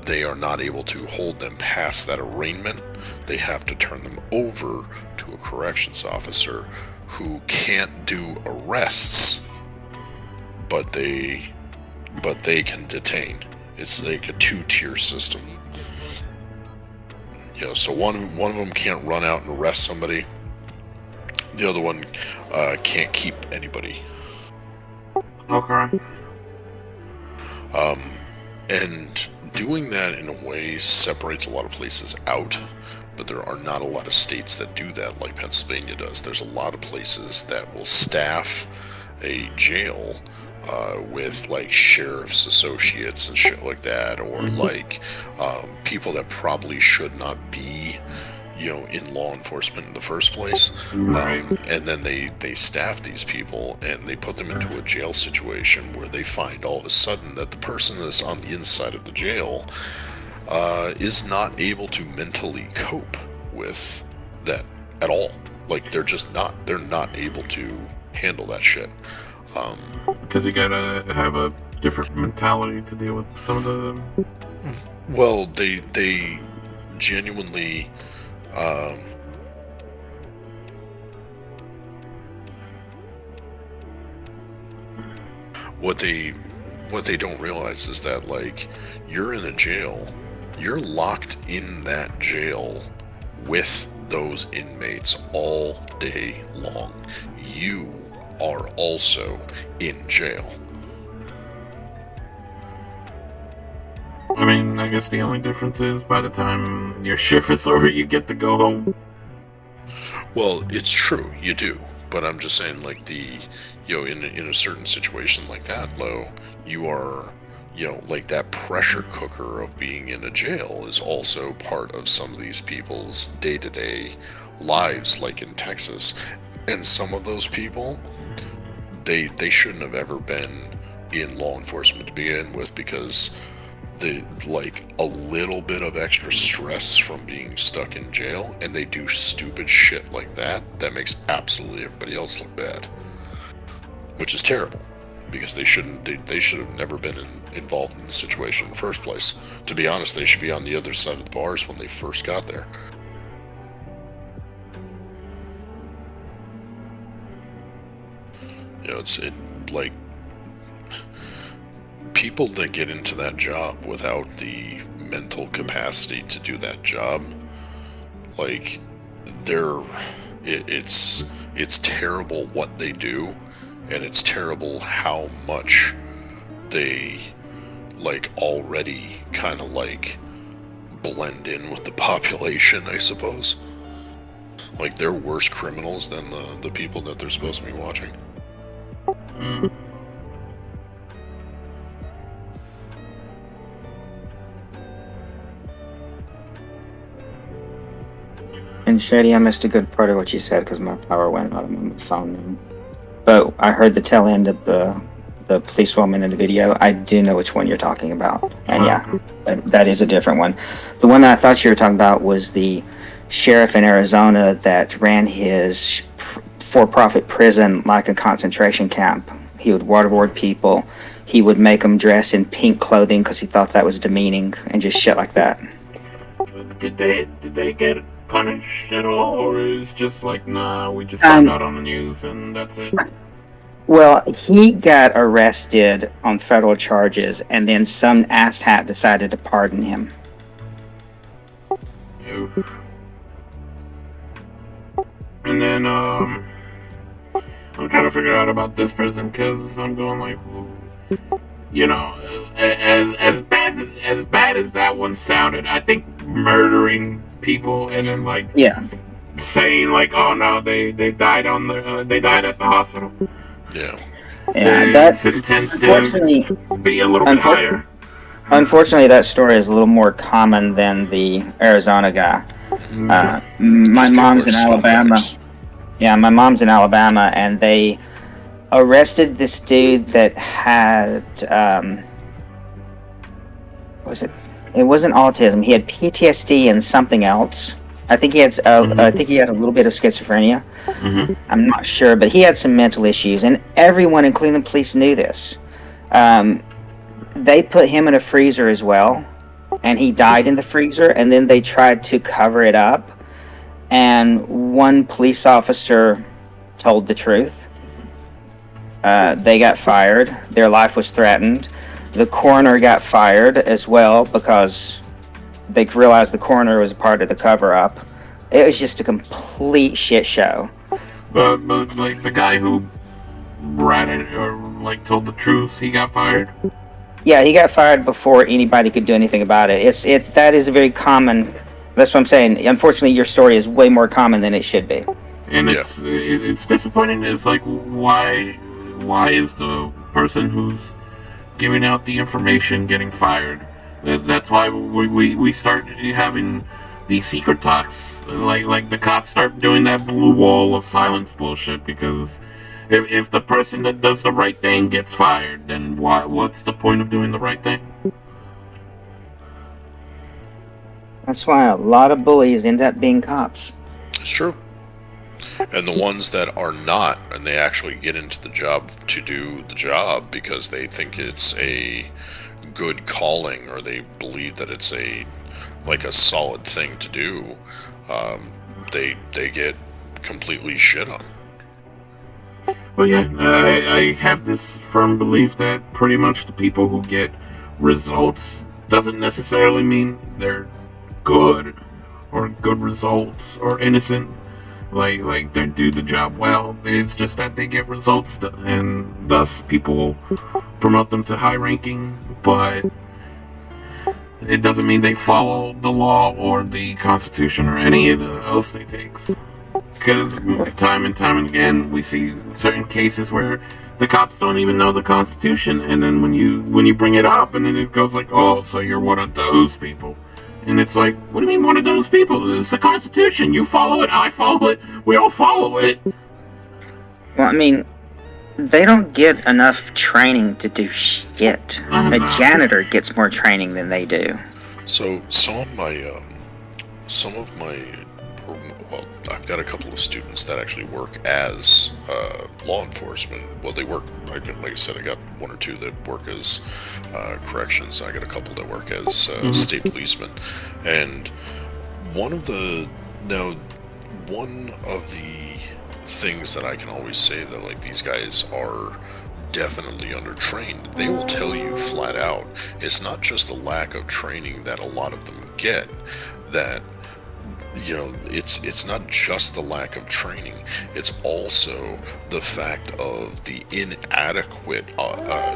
they are not able to hold them past that arraignment. They have to turn them over to a corrections officer who can't do arrests, but they can detain. It's like a 2-tier system. So one of them can't run out and arrest somebody. The other one can't keep anybody. Okay. And doing that in a way separates a lot of places out, but there are not a lot of states that do that like Pennsylvania does. There's a lot of places that will staff a jail with like sheriff's associates and shit like that, or like people that probably should not be, in law enforcement in the first place. And then they staff these people and they put them into a jail situation where they find all of a sudden that the person that's on the inside of the jail is not able to mentally cope with that at all. Like they're not able to handle that shit. Because you gotta have a different mentality to deal with some of the. Well, they genuinely. What they don't realize is that, like, you're in a jail, you're locked in that jail with those inmates all day long. You are also in jail. I mean, I guess the only difference is by the time your shift is over, you get to go home. Well, it's true, you do. But I'm just saying, like, in a certain situation like that, you are, like that pressure cooker of being in a jail is also part of some of these people's day-to-day lives, like in Texas. And some of those people, they shouldn't have ever been in law enforcement to begin with, because like a little bit of extra stress from being stuck in jail, and they do stupid shit like that makes absolutely everybody else look bad, which is terrible, because they should have never been involved in the situation in the first place. To be honest, they should be on the other side of the bars when they first got there. Like, people that get into that job without the mental capacity to do that job, like, it's terrible what they do, and it's terrible how much they, like, already kind of, like, blend in with the population, I suppose. Like, they're worse criminals than the people that they're supposed to be watching. And Shady, I missed a good part of what you said because my power went out on my phone now. But I heard the tail end of the policewoman in the video. I do know which one you're talking about. And yeah, that is a different one. The one that I thought you were talking about was the sheriff in Arizona that ran his for-profit prison like a concentration camp. He would waterboard people. He would make them dress in pink clothing because he thought that was demeaning, and just shit like that. Did they get punished at all, or is just like, nah, we just found out on the news and that's it? Well, he got arrested on federal charges, and then some asshat decided to pardon him. And then, I'm trying to figure out about this person, because I'm going like, as bad as that one sounded, I think murdering people and then like saying like, oh no, they died they died at the hospital. Yeah, that tends to be a little bit higher. Unfortunately, that story is a little more common than the Arizona guy. My mom's in Alabama. Yeah, my mom's in Alabama, and they arrested this dude that had what was it? It wasn't autism. He had PTSD and something else. I think he had I think he had a little bit of schizophrenia. I'm not sure, but he had some mental issues, and everyone, including the police, knew this. They put him in a freezer as well, and he died in the freezer, and then they tried to cover it up, and one police officer told the truth. They got fired. Their life was threatened. The coroner got fired as well because they realized the coroner was a part of the cover-up. It was just a complete shit show. But like the guy who ratted or like told the truth, he got fired. Yeah, he got fired before anybody could do anything about it. That is a very common. That's what I'm saying. Unfortunately, your story is way more common than it should be. And it's disappointing. It's like why is the person who's giving out the information getting fired? That's why we start having these secret talks. Like the cops start doing that blue wall of silence bullshit because. If the person that does the right thing gets fired, then what's the point of doing the right thing? That's why a lot of bullies end up being cops. It's true. And the ones that are not, and they actually get into the job to do the job because they think it's a good calling or they believe that it's a solid thing to do, they get completely shit on. Well, yeah, I have this firm belief that pretty much the people who get results doesn't necessarily mean they're good or good results or innocent. Like they do the job well. It's just that they get results, and thus people promote them to high ranking. But it doesn't mean they follow the law or the Constitution or any of the else they takes. Because time and time again, we see certain cases where the cops don't even know the Constitution, and then when you bring it up, and then it goes like, "Oh, so you're one of those people," and it's like, "What do you mean one of those people? It's the Constitution. You follow it. I follow it. We all follow it." Well, I mean, they don't get enough training to do shit. A janitor gets more training than they do. So I've got a couple of students that actually work as law enforcement. Well, they work, like I said, I got one or two that work as corrections. I got a couple that work as state policemen. And one of the things that I can always say that like these guys are definitely undertrained. They will tell you flat out, it's not just the lack of training that a lot of them get, that it's not just the lack of training, it's also the fact of the inadequate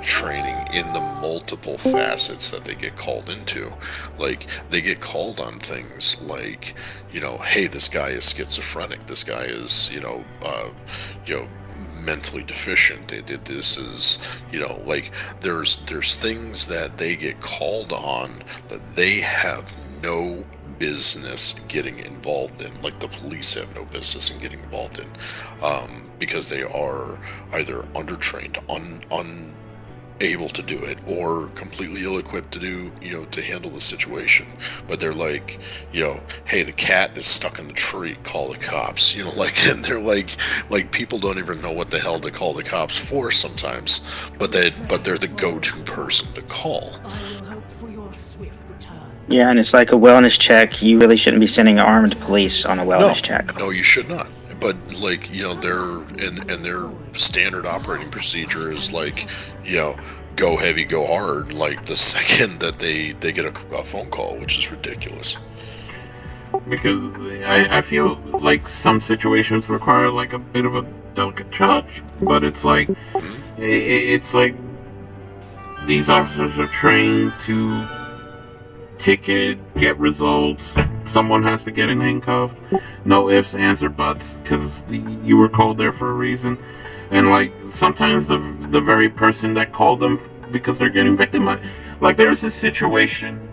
training in the multiple facets that they get called into. Like, they get called on things like, hey, this guy is schizophrenic, this guy is, mentally deficient. This is, like, there's things that they get called on that they have no business getting involved in, like the police have no business in getting involved in, because they are either undertrained, unable to do it, or completely ill-equipped to do, to handle the situation. But they're like, hey, the cat is stuck in the tree, call the cops. And they're like people don't even know what the hell to call the cops for sometimes, but they're the go-to person to call. Yeah, and it's like a wellness check. You really shouldn't be sending armed police on a wellness check. No, you should not. But their standard operating procedure is like, go heavy, go hard. Like the second that they get a phone call, which is ridiculous. Because I feel like some situations require like a bit of a delicate touch, but it's like these officers are trained to ticket, get results. Someone has to get in handcuffs. No ifs, ands, or buts, because you were called there for a reason. And like sometimes the very person that called them because they're getting victimized. Like there's this situation,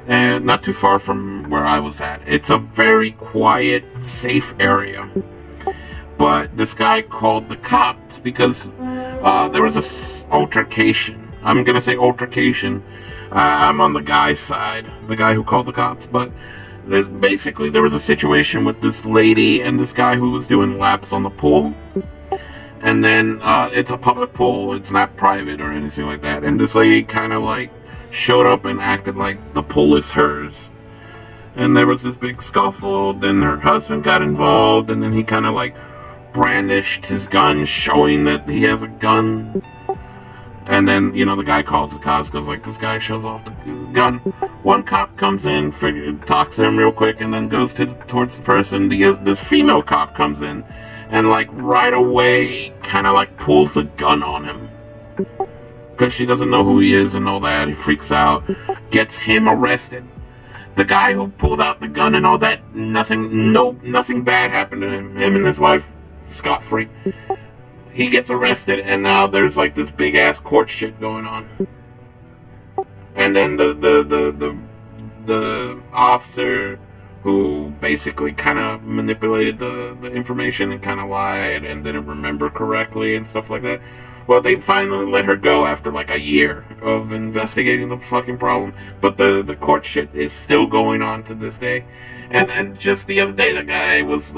and not too far from where I was at. It's a very quiet, safe area. But this guy called the cops because there was a altercation. I'm gonna say altercation. I'm on the guy's side, the guy who called the cops, but basically there was a situation with this lady and this guy who was doing laps on the pool. And then it's a public pool, it's not private or anything like that. And this lady kind of like showed up and acted like the pool is hers. And there was this big scuffle, then her husband got involved, and then he kind of like brandished his gun, showing that he has a gun. And then, the guy calls the cops because, this guy shows off the gun. One cop comes in, talks to him real quick, and then goes towards the person. This female cop comes in and, right away, kind of, pulls a gun on him. Because she doesn't know who he is and all that. He freaks out, gets him arrested. The guy who pulled out the gun and all that, nothing bad happened to him. Him and his wife, scot-free. He gets arrested, and now there's this big ass court shit going on. And then the officer who basically kind of manipulated the information and kind of lied and didn't remember correctly and stuff like that. Well, they finally let her go after a year of investigating the fucking problem. But the court shit is still going on to this day. And just the other day, the guy was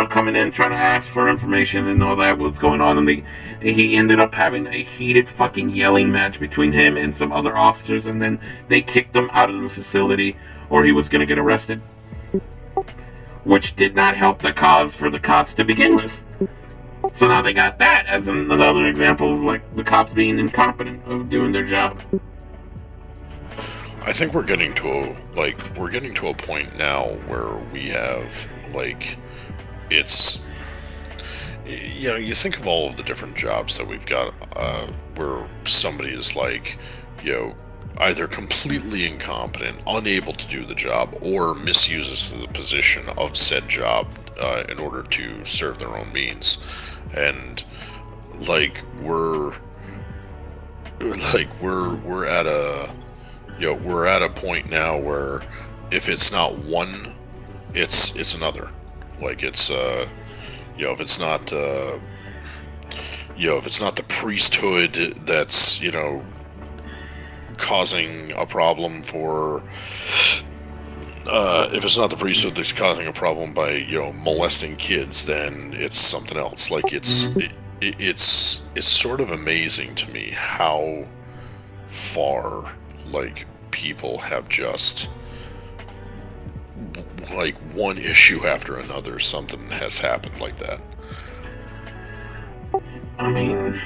coming in trying to ask for information and all that was going on, and he ended up having a heated fucking yelling match between him and some other officers, and then they kicked him out of the facility or he was going to get arrested, which did not help the cause for the cops to begin with. So now they got that as another example of the cops being incompetent of doing their job. I think we're getting to a point now where we have it's, you think of all of the different jobs that we've got, where somebody is either completely incompetent, unable to do the job, or misuses the position of said job in order to serve their own means. And we're at a point now where if it's not one, it's another. If it's not the priesthood that's causing a problem for if it's not the priesthood that's causing a problem by molesting kids, then it's something else. It's sort of amazing to me how far people have just one issue after another, something has happened like that. I mean,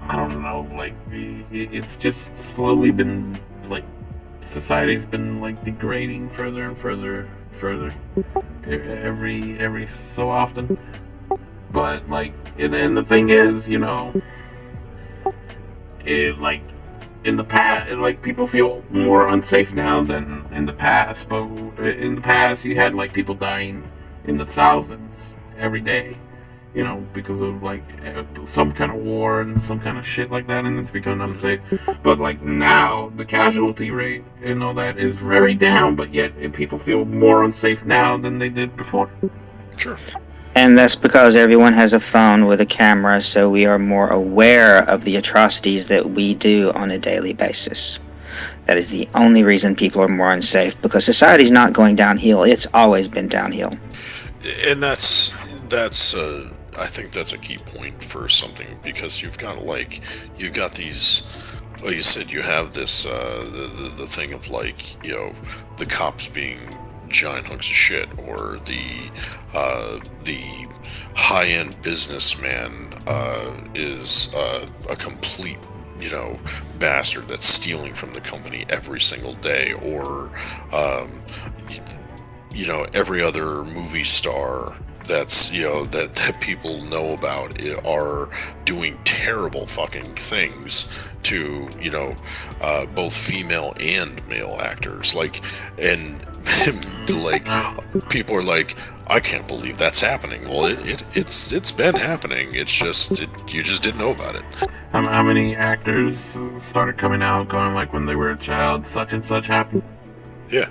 I don't know, it's just slowly been, society's been, degrading further and further every so often. But, and the thing is, it, in the past, people feel more unsafe now than in the past, but in the past you had, people dying in the thousands every day, because of, some kind of war and some kind of shit like that, and it's become unsafe. But, now, the casualty rate and all that is very down, but yet people feel more unsafe now than they did before. Sure. And that's because everyone has a phone with a camera, so we are more aware of the atrocities that we do on a daily basis. That is the only reason people are more unsafe, because society's not going downhill. It's always been downhill. And that's I think that's a key point for something, because you've got these, like you said, you have this the thing of the cops being giant hunks of shit, or the high-end businessman is a complete bastard that's stealing from the company every single day, or every other movie star that's that people know about are doing terrible fucking things to both female and male actors, and people are I can't believe that's happening. Well, it's been happening. It's just you just didn't know about it. How many actors started coming out going when they were a child, such and such happened? Yeah.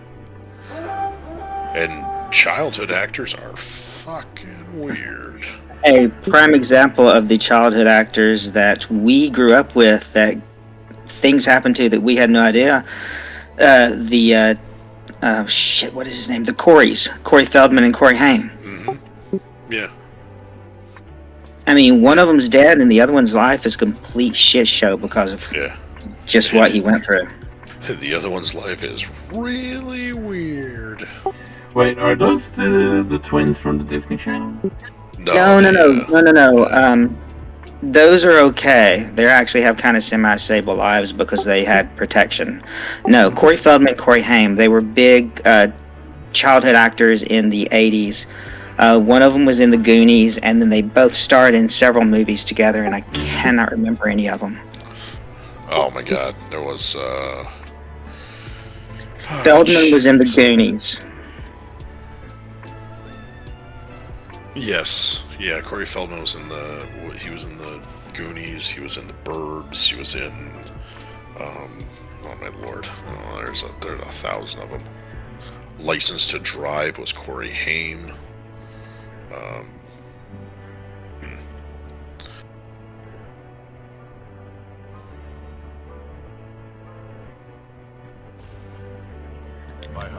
And childhood actors are fucking weird. A prime example of the childhood actors that we grew up with, that things happened to that we had no idea. What is his name? The Coreys. Corey Feldman and Corey Haim. Mm-hmm. Yeah. I mean, one of them's dead and the other one's life is a complete shit show because of just what he went through. The other one's life is really weird. Wait, are those the twins from the Disney Channel? No. those are okay. They actually have kind of semi-stable lives because they had protection. No, Corey Feldman, Corey Haim, they were big childhood actors in the 80s. One of them was in The Goonies, and then they both starred in several movies together, and I cannot remember any of them. Oh my god, there was, Feldman was in The Goonies. Yes, yeah, Corey Feldman was in the Goonies, he was in the Burbs, he was in, oh my lord, there's a thousand of them. License to Drive was Corey Haim.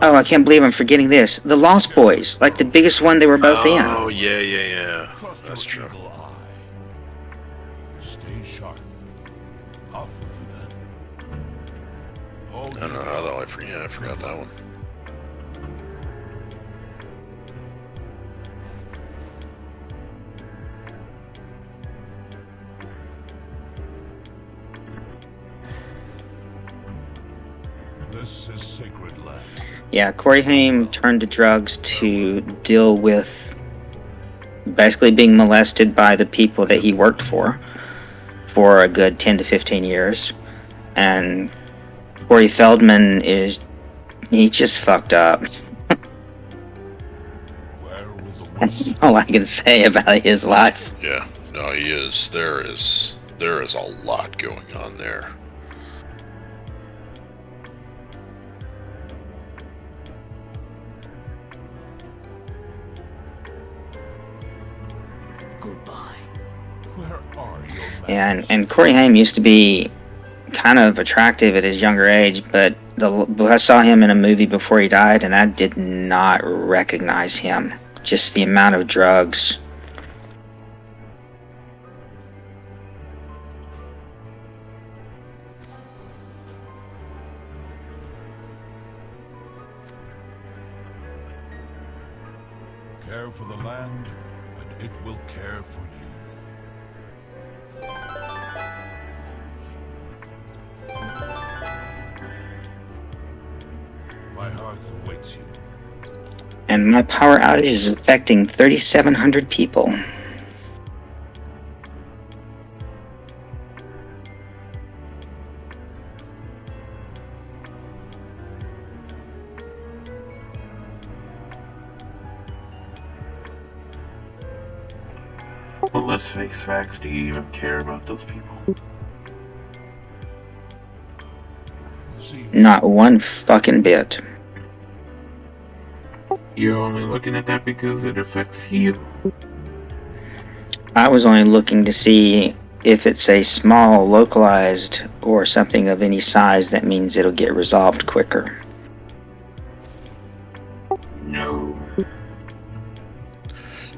Oh, I can't believe I'm forgetting this. The Lost Boys, like the biggest one they were both in. Oh, yeah. That's true. Stay sharp. Off with you then. I don't know how though. I forgot that one. This is sacred land. Yeah, Corey Haim turned to drugs to deal with basically being molested by the people that he worked for a good 10 to 15 years. And Corey Feldman he just fucked up. That's all I can say about his life. Yeah, no, he is. There is a lot going on there. Yeah, and Corey Haim used to be kind of attractive at his younger age, but I saw him in a movie before he died, and I did not recognize him. Just the amount of drugs. Care for the land, and it will care for you. My hearth awaits you. And my power outage is affecting 3,700 people. Well, let's face facts. Do you even care about those people? Not one fucking bit. You're only looking at that because it affects you. I was only looking to see if it's a small, localized, or something of any size that means it'll get resolved quicker. No.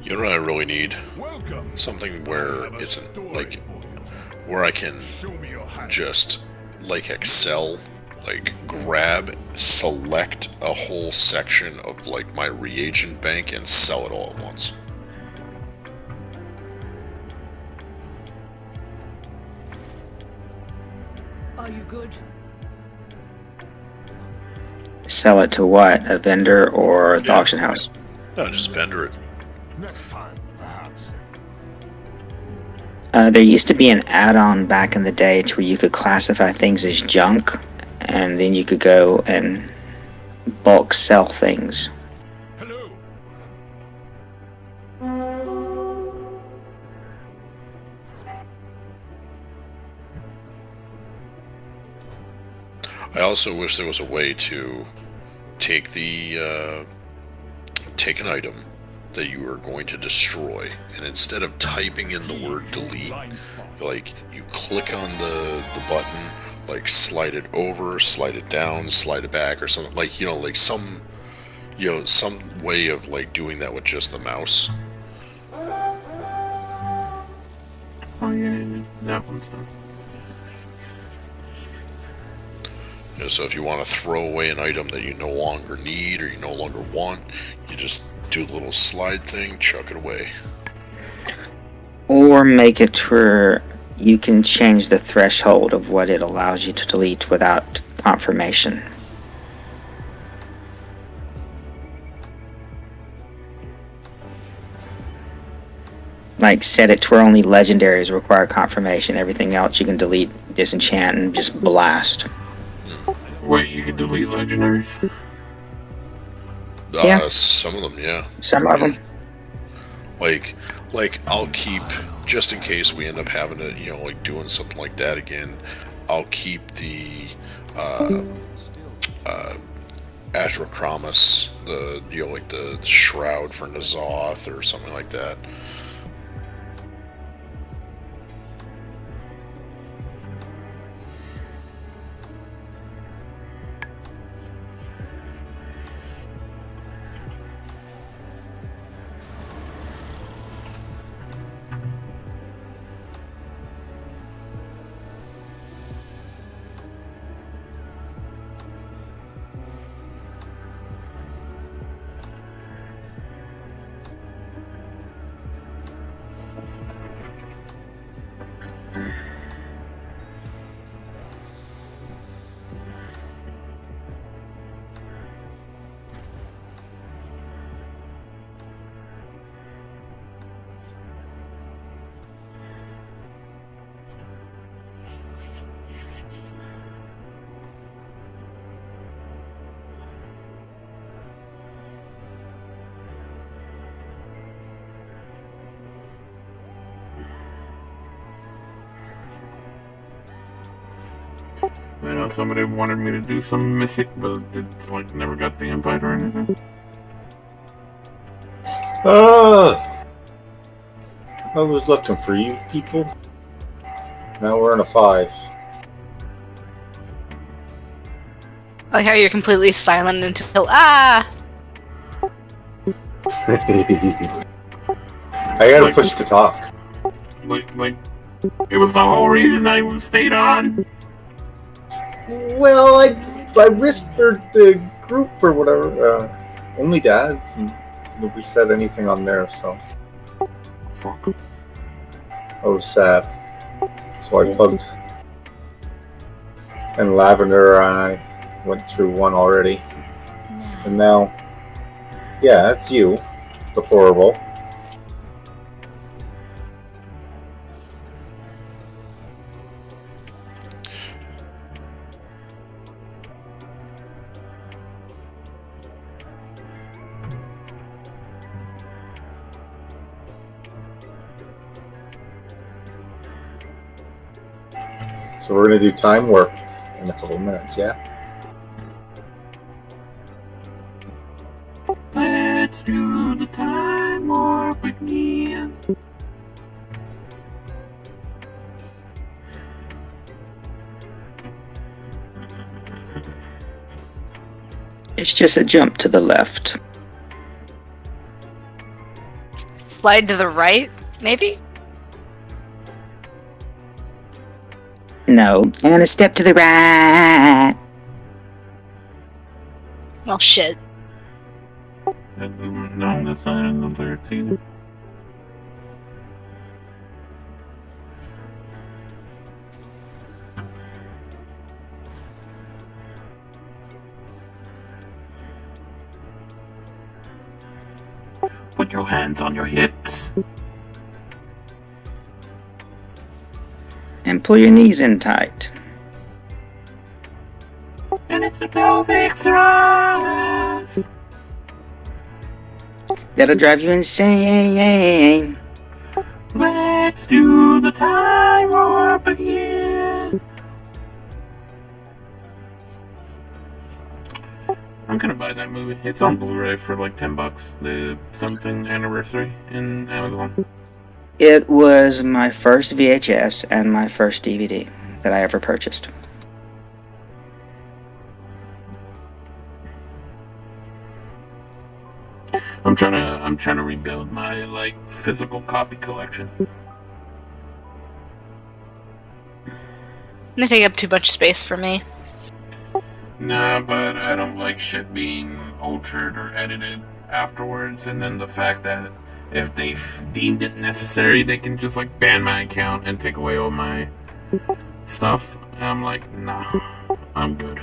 You know what I really need? Something where it's like where I can just like Excel, like grab, select a whole section of like my reagent bank and sell it all at once. Are you good? Sell it to what? A vendor or the auction house? No, just vendor it. Next time, perhaps. There used to be an add-on back in the day to where you could classify things as junk, and then you could go and bulk sell things. I also wish there was a way to take take an item that you are going to destroy, and instead of typing in the word delete, like you click on the button, like slide it over, slide it down, slide it back, or something, like, you know, like some way of like doing that with just the mouse. Oh yeah, that one's done. You know, so if you want to throw away an item that you no longer need or you no longer want, you just do the little slide thing, chuck it away. Or make it where you can change the threshold of what it allows you to delete without confirmation. Like, set it to where only legendaries require confirmation. Everything else you can delete, disenchant, and just blast. Wait, you can delete legendaries? Yeah. Some of them, yeah. Some of them. Like I'll keep, just in case we end up having to, like doing something like that again, I'll keep the Adrachromis, like the shroud for Nazoth or something like that. I know somebody wanted me to do some mythic, but it's like never got the invite or anything. I was looking for you people. Now we're in a 5. I like how you're completely silent until I gotta push to talk. Like, it was the whole reason I stayed on. Well, I whispered the group or whatever. Only dads, and nobody said anything on there, so. Fuck. I was sad. So I plugged. And Lavender and I went through one already. And now, yeah, that's you. Deplorable. So we're gonna do time warp in a couple of minutes, yeah? Let's do the time warp again. It's just a jump to the left. slide to the right, maybe? No, and a step to the right. Well, shit. No, that's not in the lyrics either. Put your hands on your hips. And pull your knees in tight. And it's the pelvic thrust. That'll drive you insane. Let's do the time warp again. I'm gonna buy that movie. It's on Blu-ray for like $10. The something anniversary in Amazon. It was my first VHS and my first DVD that I ever purchased. I'm trying to rebuild my like physical copy collection. They take up too much space for me. Nah, but I don't like shit being altered or edited afterwards, and then the fact that if they deemed it necessary, they can just like ban my account and take away all my stuff. And I'm like, nah, I'm good.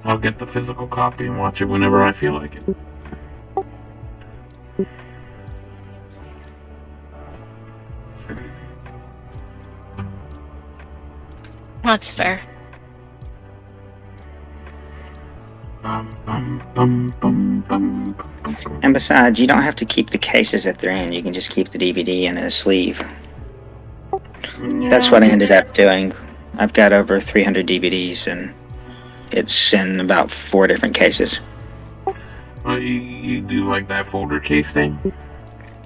I'll get the physical copy and watch it whenever I feel like it. That's fair. And besides, you don't have to keep the cases that they're in. You can just keep the DVD in a sleeve. That's what I ended up doing. I've got over 300 DVDs, and it's in about 4 different cases. You do like that folder case thing?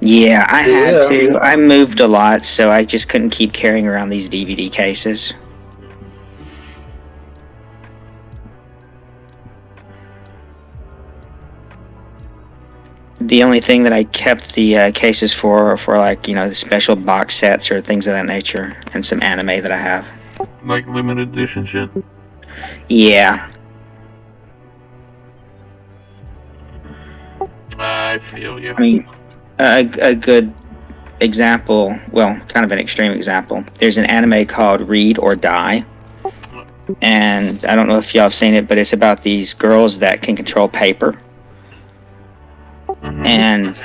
Yeah, I had to. I moved a lot, so I just couldn't keep carrying around these DVD cases. The only thing that I kept the cases for like, you know, the special box sets or things of that nature, and some anime that I have. Like limited edition shit? Yeah. I feel you. I mean, a good example, well, kind of an extreme example. There's an anime called Read or Die. And I don't know if y'all have seen it, but it's about these girls that can control paper. And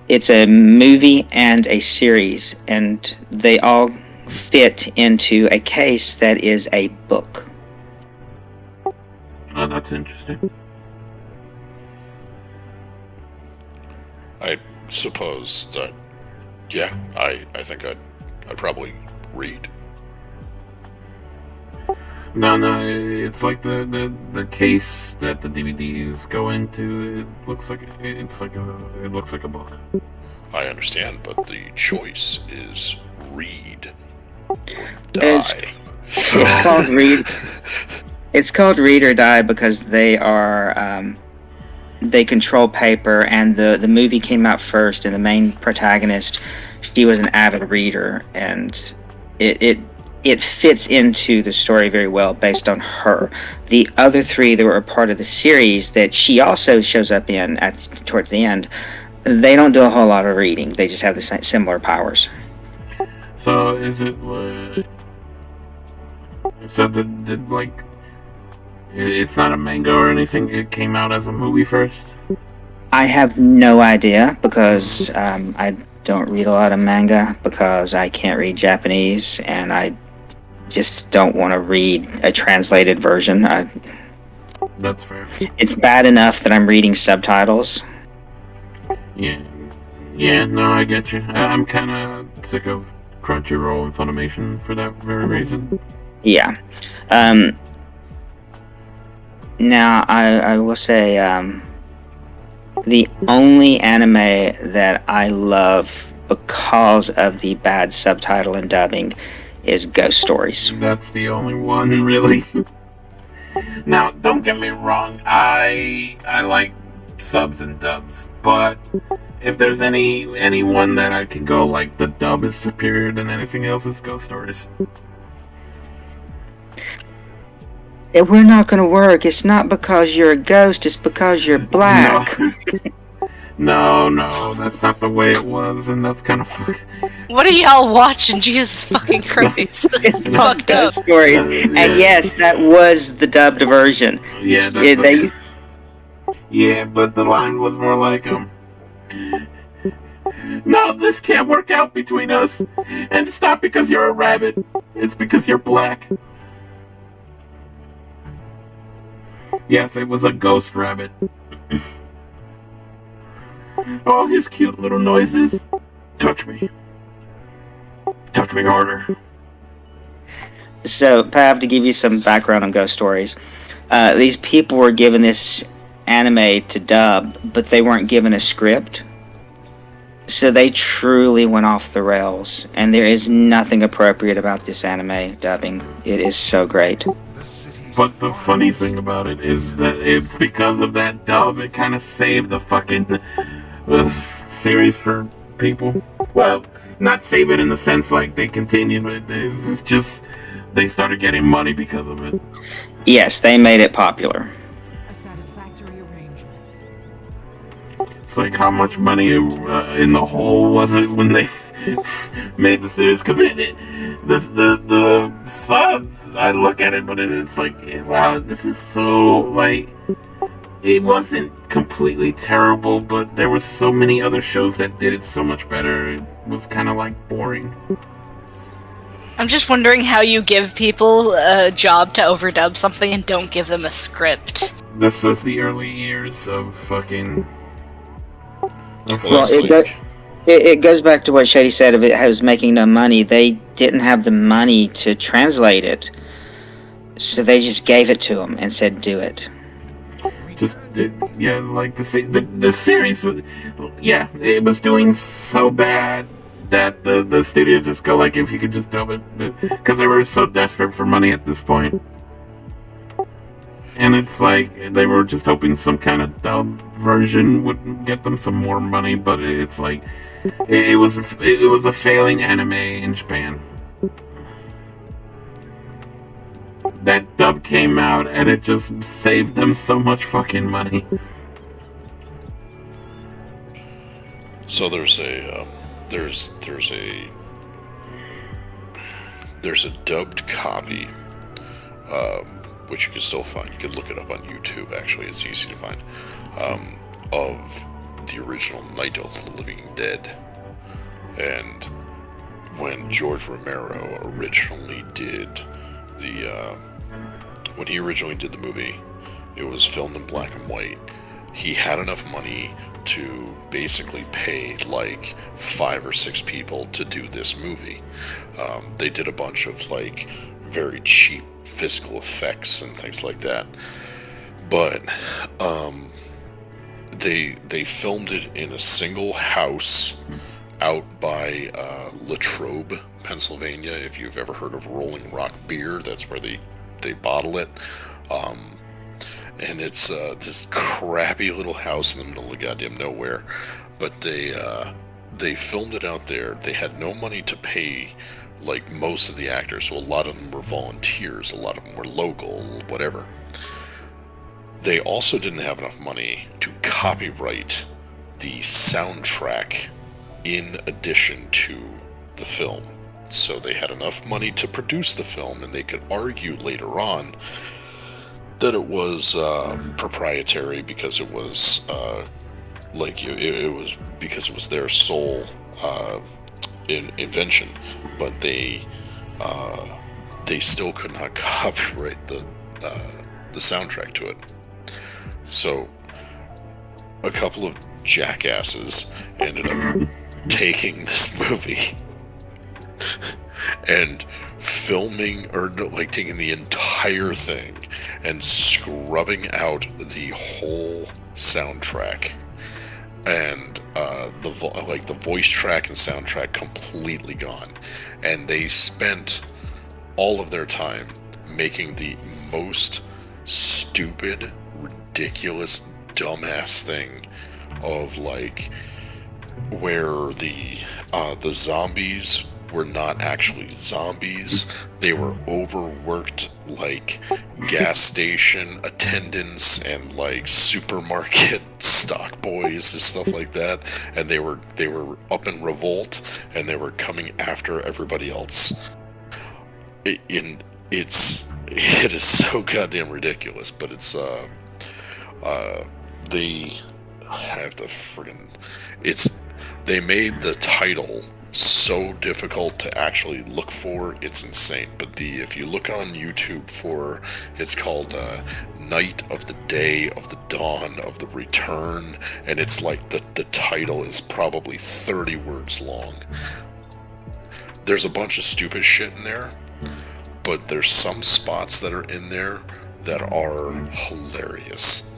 it's a movie and a series, and they all fit into a case that is a book. Oh, that's interesting. I suppose that, yeah, I think I'd probably read. No, it's like the case that the DVDs go into. It looks like a book. I understand, but the choice is read or die. It's called Read. It's called Read or Die because they are they control paper, and the movie came out first, and the main protagonist, she was an avid reader, and it fits into the story very well based on her. The other 3 that were a part of the series that she also shows up in towards the end, they don't do a whole lot of reading. They just have the similar powers. So is it so did like it's not a manga or anything? It came out as a movie first? I have no idea because I don't read a lot of manga because I can't read Japanese, and I just don't want to read a translated version. That's fair. It's bad enough that I'm reading subtitles. Yeah, no, I get you. I'm kind of sick of Crunchyroll and Funimation for that very reason. Yeah. Now, I will say, the only anime that I love because of the bad subtitle and dubbing is Ghost Stories. That's the only one, really. Now, don't get me wrong, I like subs and dubs, but if there's any one that I can go like the dub is superior than anything else, it's Ghost Stories. We're not gonna work. It's not because you're a ghost, it's because you're black. No, that's not the way it was, and that's kind of fucked. What are y'all watching? Jesus fucking Christ. It's called Ghost Stories. And yes, that was the dubbed version. Yeah, yeah, but the line was more like, no, this can't work out between us. And it's not because you're a rabbit. It's because you're black. Yes, it was a ghost rabbit. Oh, his cute little noises. Touch me. Touch me harder. So, Pav, to give you some background on Ghost Stories, these people were given this anime to dub, but they weren't given a script. So they truly went off the rails, and there is nothing appropriate about this anime dubbing. It is so great. But the funny thing about it is that it's because of that dub, it kind of saved the fucking series for people. Well, not save it in the sense like they continued, but it's just they started getting money because of it. Yes, they made it popular. it's like how much money in the hole was it when they made the series? Because the subs, I look at it, but it's like, wow, this is so like. It wasn't completely terrible, but there were so many other shows that did it so much better. It was kind of like boring. I'm just wondering how you give people a job to overdub something and don't give them a script. This was the early years of fucking. Well, it goes back to what Shady said of it was making no money. They didn't have the money to translate it, so they just gave it to them and said, "Do it." Like the series was, it was doing so bad that the studio just go like, if you could just dub it, because they were so desperate for money at this point. And it's like they were just hoping some kind of dub version would get them some more money, but it's like it was a failing anime in Japan. That dub came out and it just saved them so much fucking money. So there's a dubbed copy, which you can still find. You can look it up on YouTube. Actually, it's easy to find, of the original Night of the Living Dead. And when George Romero originally did when he originally did the movie, it was filmed in black and white. He had enough money to basically pay like 5 or 6 people to do this movie. They did a bunch of like very cheap physical effects and things like that, but they filmed it in a single house out by Latrobe, Pennsylvania. If you've ever heard of Rolling Rock beer, that's where they bottle it. And it's this crappy little house in the middle of goddamn nowhere. But they filmed it out there. They had no money to pay like most of the actors, so a lot of them were volunteers, a lot of them were local, whatever. They also didn't have enough money to copyright the soundtrack in addition to the film. So they had enough money to produce the film, and they could argue later on that it was proprietary because it was it was because it was their sole invention, but they still could not copyright the soundtrack to it. So a couple of jackasses ended up taking this movie and filming, or like taking the entire thing and scrubbing out the whole soundtrack, and the voice track and soundtrack completely gone. And they spent all of their time making the most stupid, ridiculous, dumbass thing of like where the zombies were not actually zombies. They were overworked like gas station attendants and like supermarket stock boys and stuff like that, and they were up in revolt and they were coming after everybody else. It is so goddamn ridiculous, but it's they made the title so difficult to actually look for, it's insane. But if you look on YouTube for, it's called Night of the Day of the Dawn of the Return, and it's like the title is probably 30 words long. There's a bunch of stupid shit in there, but there's some spots that are in there that are hilarious.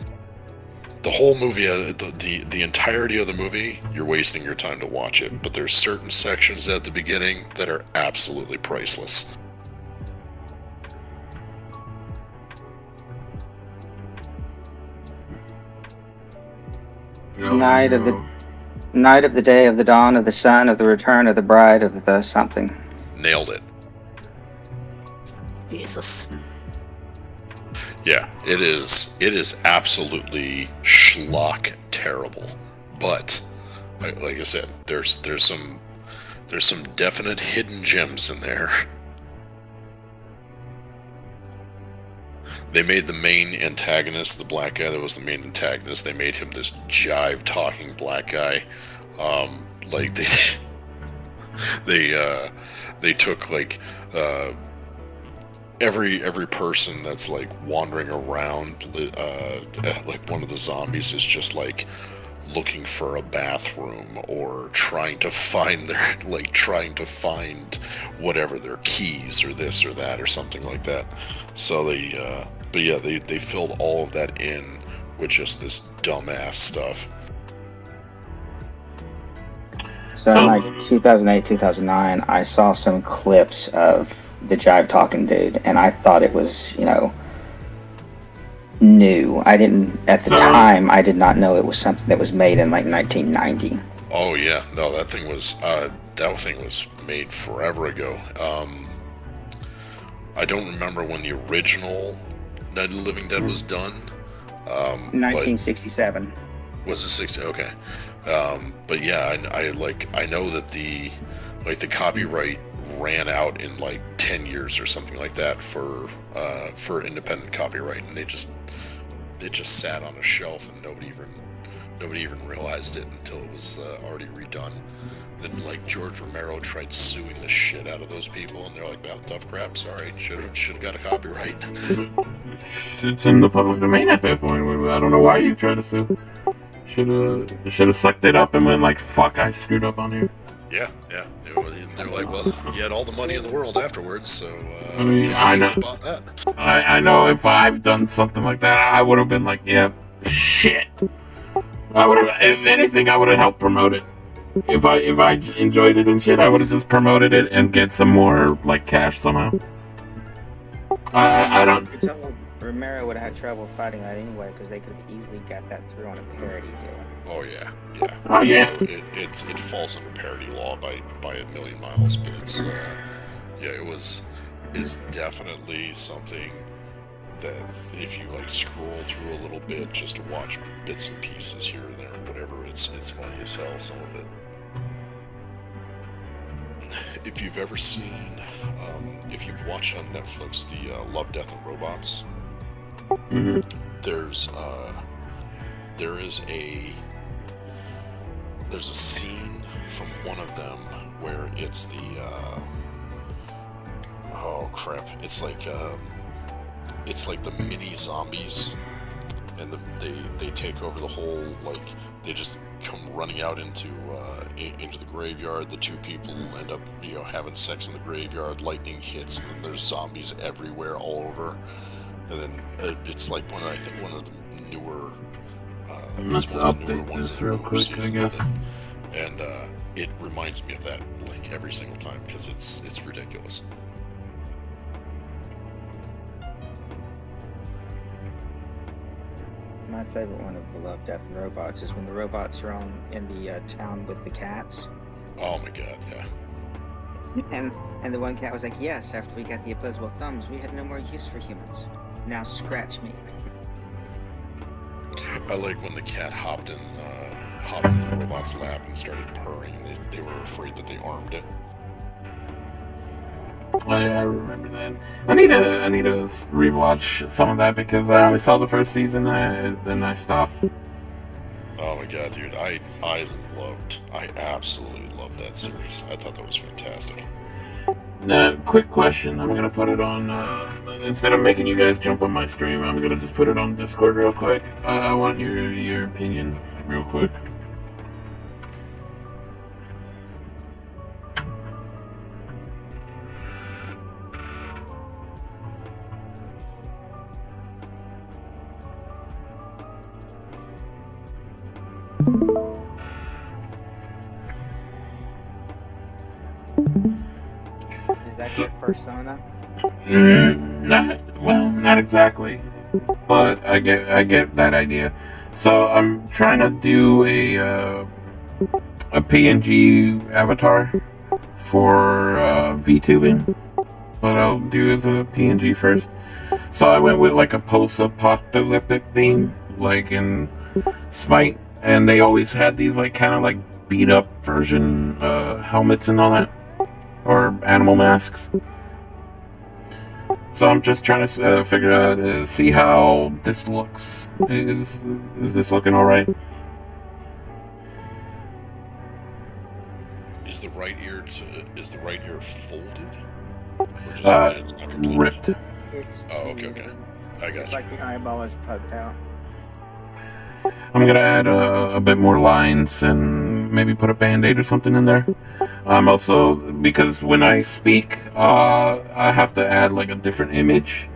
The whole movie, the entirety of the movie, you're wasting your time to watch it, but there's certain sections at the beginning that are absolutely priceless. Night of the day of the dawn of the sun of the return of the bride of the something. Nailed it. Jesus. Yeah, it is absolutely schlock terrible. But like I said, there's some definite hidden gems in there. They made the main antagonist, the black guy that was the main antagonist, they made him this jive-talking black guy. Like they took like every person that's like wandering around, like one of the zombies is just like looking for a bathroom or trying to find whatever their keys or this or that or something like that. So they filled all of that in with just this dumbass stuff. So in like 2008, 2009, I saw some clips of the jive talking dude, and I thought it was, new. I didn't, at the time, I did not know it was something that was made in like 1990. Oh yeah, no, that thing was made forever ago. I don't remember when the original Night of the Living Dead was done. 1967. Was it 60? Okay. But yeah, I know that the copyright ran out in like 10 years or something like that for independent copyright, and they just sat on a shelf and nobody even realized it until it was already redone. Then like George Romero tried suing the shit out of those people, and they're like, "Well, tough crap. Sorry, should have got a copyright." It's in the public domain at that point. I don't know why you tried to sue. Should have sucked it up and went like, "Fuck, I screwed up on here." Yeah. They're like, "Well, you had all the money in the world afterwards, so I mean, I know. Bought that." I know if I've done something like that, I would have been like, "Yeah, shit." I would have, if anything, I would have helped promote it. If I enjoyed it and shit, I would have just promoted it and get some more like cash somehow. I don't. Romero would have had trouble fighting that anyway, because they could have easily got that through on a parody deal. Oh yeah. Oh yeah. It falls under parody law by a million miles, but it's it's definitely something that if you like scroll through a little bit just to watch bits and pieces here and there, whatever, it's funny as hell, some of it. If you've ever seen, if you've watched on Netflix the Love, Death, and Robots, Mm-hmm. there's a scene from one of them where it's the oh crap, it's like the mini zombies, and they take over the whole, like they just come running out into the graveyard. The two people end up having sex in the graveyard. Lightning hits, and then there's zombies everywhere all over. And then it's like one of the newer. Let's update this real quick, I guess. And it reminds me of that like every single time because it's ridiculous. My favorite one of the Love, Death, and Robots is when the robots are in the town with the cats. Oh my god, yeah. And the one cat was like, "Yes, after we got the opposable thumbs, we had no more use for humans. Now scratch me." I like when the cat hopped in the robot's lap and started purring, and they were afraid that they armed it. I remember that. I need to rewatch some of that because I only saw the first season, then I stopped. Oh my god, dude! I absolutely loved that series. I thought that was fantastic. Quick question. I'm gonna put it on. Instead of making you guys jump on my stream, I'm gonna just put it on Discord real quick. I want your opinion real quick. Is that your persona? Not exactly, but I get that idea. So I'm trying to do a PNG avatar for VTubing, but I'll do as a PNG first. So I went with like a post-apocalyptic theme, like in Smite, and they always had these like kind of like beat up version helmets and all that, or animal masks. So I'm just trying to figure out, see how this looks. Is this looking all right? Is the right ear folded? Or just it's not completely? Ripped. Oh, okay. I got It's you. like the eyeball is poked out. I'm gonna add a bit more lines and maybe put a band-aid or something in there. I'm also, because when I speak, I have to add like a different image,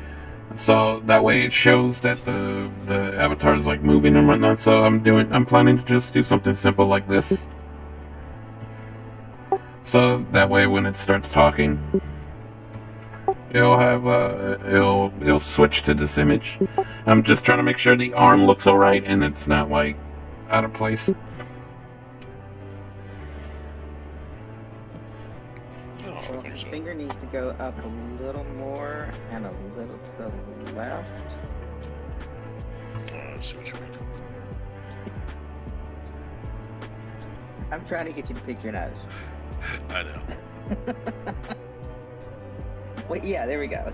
so that way it shows that the avatar is like moving and whatnot. So I'm planning to just do something simple like this, so that way when it starts talking, it'll have it'll switch to this image. I'm just trying to make sure the arm looks alright and it's not like out of place. Well, his finger needs to go up a little more and a little to the left. I see what you mean. I'm trying to get you to pick your nose. I know. Wait, yeah, there we go.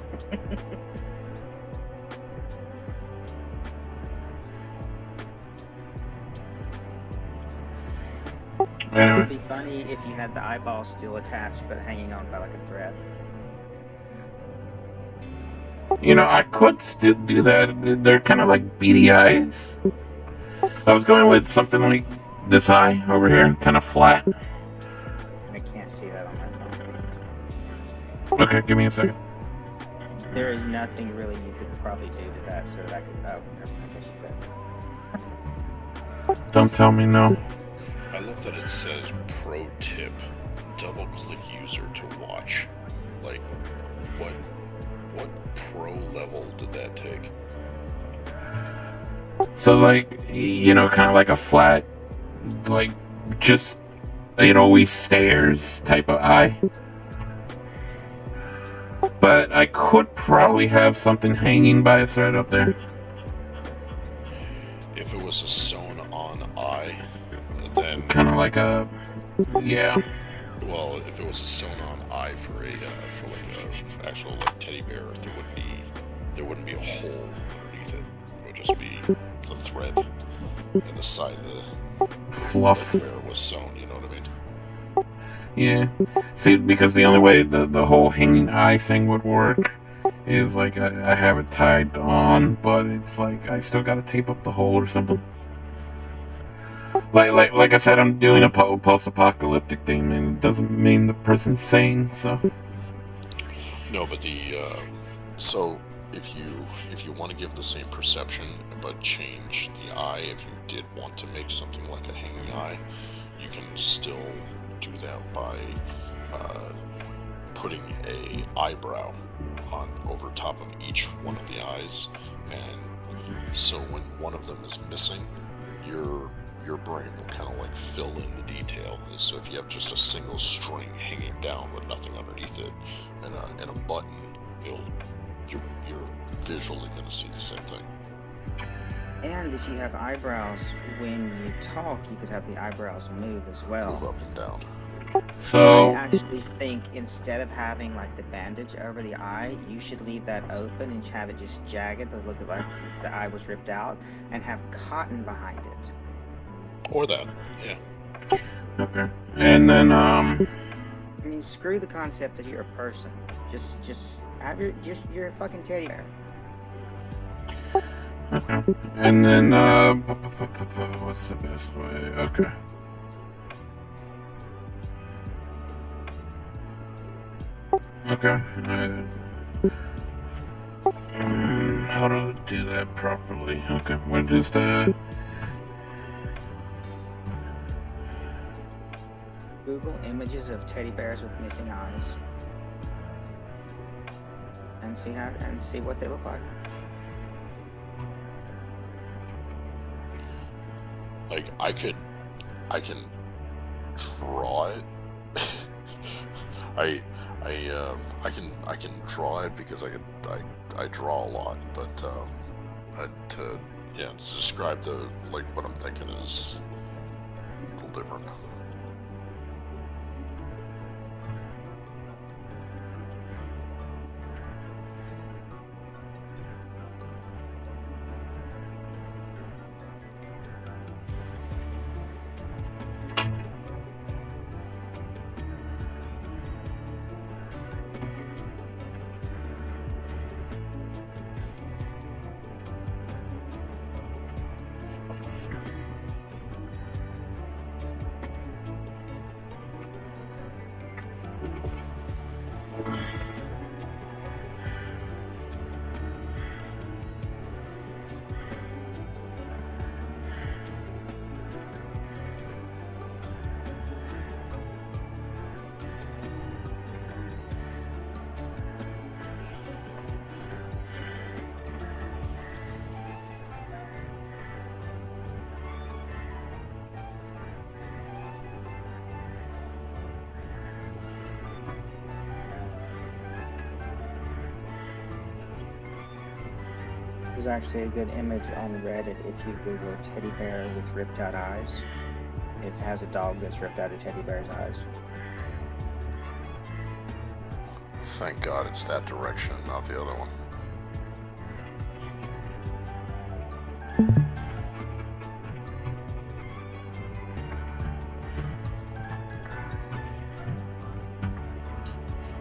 It Anyway, would be funny if you had the eyeball still attached but hanging on by like a thread. you know, I could still do that. They're kind of like beady eyes. I was going with something like this eye over here, kind of flat. I can't see that on my phone. Okay, give me a second. There is nothing really you could probably do to that so that I could. Oh, never mind, I guess you could. Don't tell me no. I love that it says pro tip, double click user to watch. Like, what pro level did that take? So like, you know, kind of like a flat, like just, you know, we stares type of eye. But I could probably have something hanging by a thread up there. If it was a sewn on eye, then Kind of like a, yeah. well, if it was a sewn on eye for like a actual like teddy bear, there wouldn't be a hole underneath it. It would just be the thread and the side of the Fluff. where it was sewn. You know what I mean? Yeah. See, because the only way the whole hanging eye thing would work is like I have it tied on, but it's like I still gotta tape up the hole or something. Like I said, I'm doing a post-apocalyptic thing, and it doesn't mean the person's sane. So No, but so if you want to give the same perception but change the eye, if you did want to make something like a hanging eye, you can still do that by putting a eyebrow on over top of each one of the eyes, and so when one of them is missing, your brain will kind of like fill in the detail. So if you have just a single string hanging down with nothing underneath it and a button, you're visually going to see the same thing. And if you have eyebrows, when you talk, you could have the eyebrows move as well. Move up and down. So I actually think instead of having like the bandage over the eye, you should leave that open and have it just jagged to look like the eye was ripped out, and have cotton behind it. Or that, yeah. Okay. And then I mean, screw the concept that you're a person. Just have you're a fucking teddy bear. okay. And then what's the best way? Okay. Okay. How to do that properly? Okay, we're just Google images of teddy bears with missing eyes, and see what they look like. Like I can draw it. I can draw it because I draw a lot, but to Yeah, to describe what I'm thinking is a little different. There's actually a good image on Reddit if you Google teddy bear with ripped out eyes. It has a dog that's ripped out a teddy bear's eyes. Thank God it's that direction and not the other one.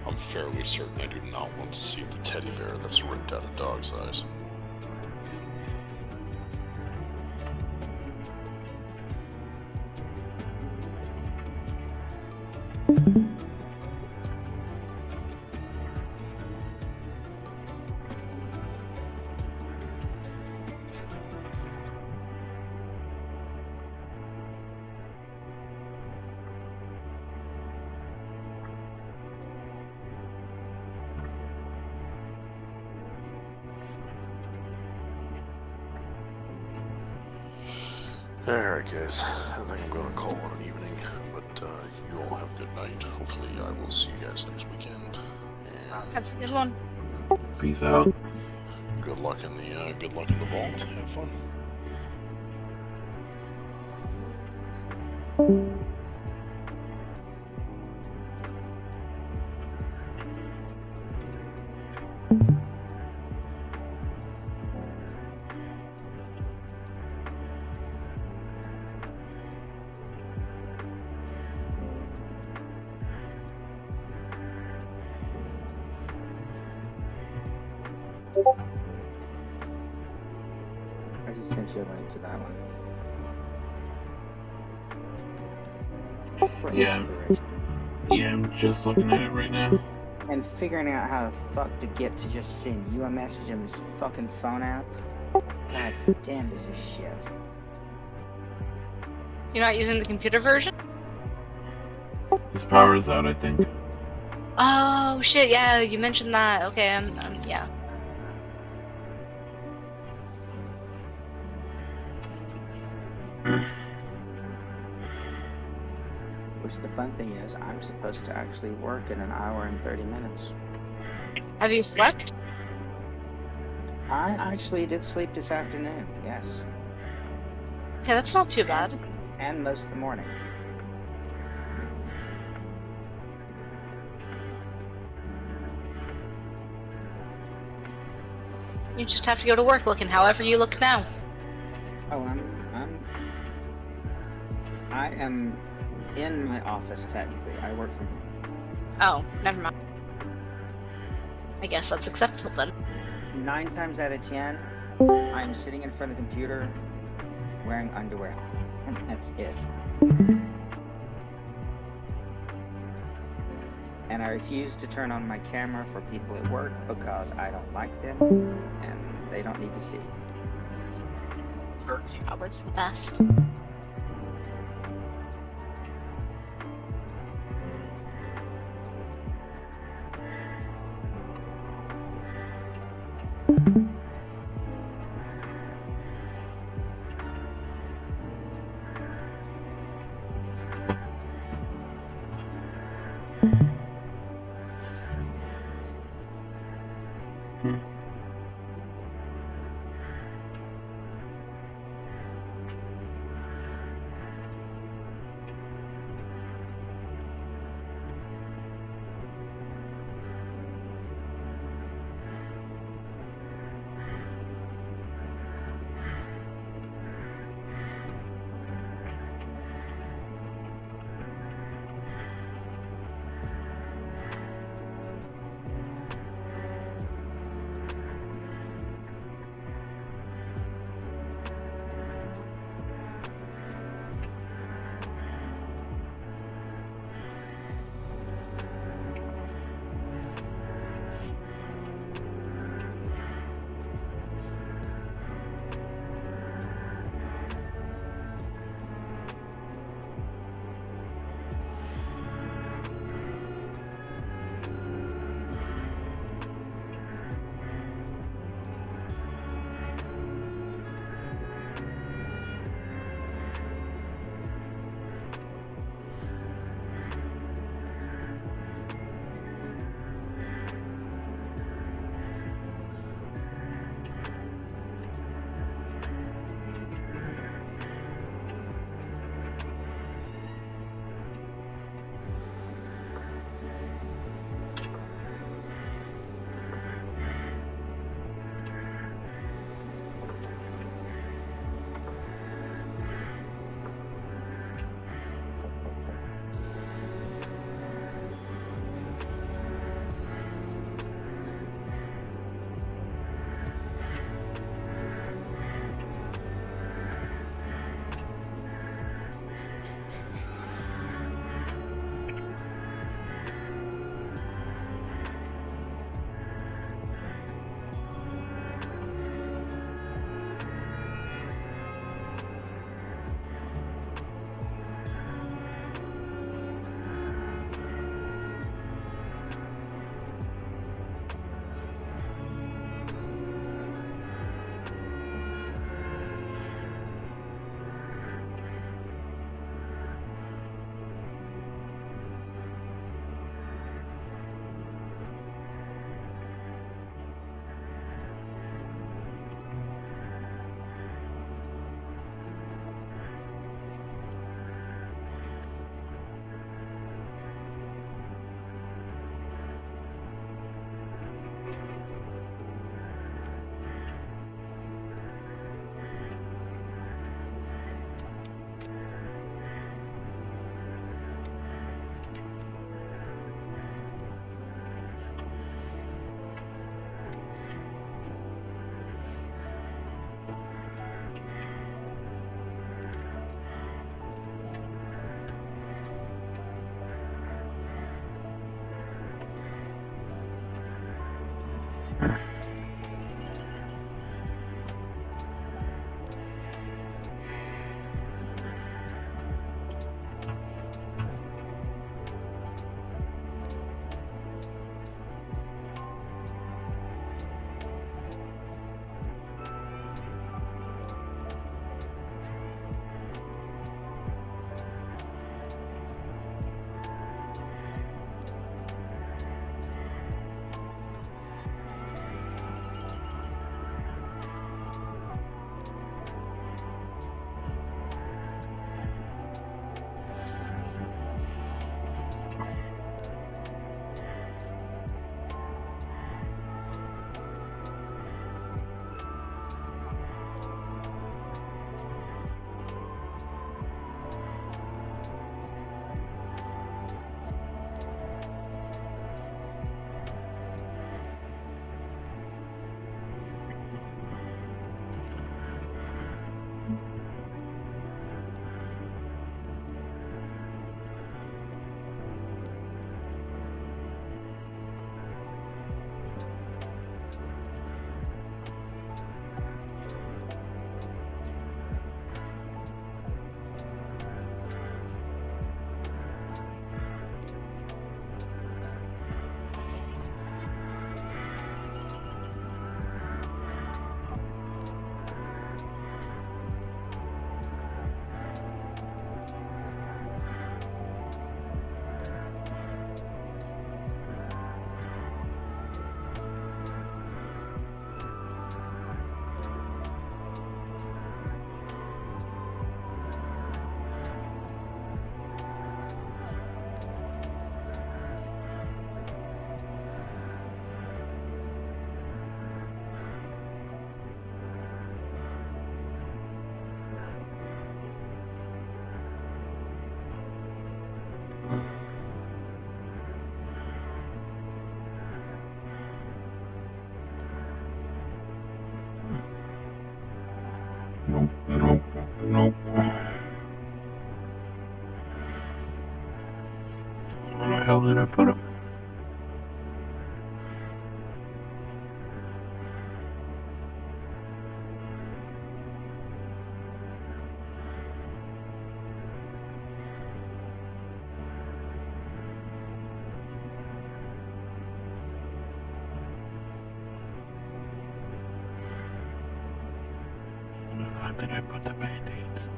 I'm fairly certain I do not want to see the teddy bear that's ripped out a dog's eyes. Alright guys, I think I'm going to call it an evening, but you all have a good night. Hopefully I will see you guys next weekend. And Have a good one. Peace out. Good luck in the vault. Have fun. I just sent you a link to that one. Yeah, I'm just looking at it right now. And figuring out how the fuck to get to just send you a message on this fucking phone app. God damn, this is shit. You're not using the computer version? His power is out, I think. Oh shit! Yeah, you mentioned that. Okay, yeah. Which the fun thing is, I'm supposed to actually work in an hour and 30 minutes. Have you slept? I actually did sleep this afternoon, yes. Okay, that's not too bad. And most of the morning. You just have to go to work looking however you look now. Oh, I am in my office technically. I work from home. Oh, never mind. I guess that's acceptable then. 9 times out of 10, I'm sitting in front of the computer wearing underwear. And that's it. And I refuse to turn on my camera for people at work because I don't like them and they don't need to see. Probably for the best. Nope, nope, nope. Where the hell did I put him? Where did I put the band-aids?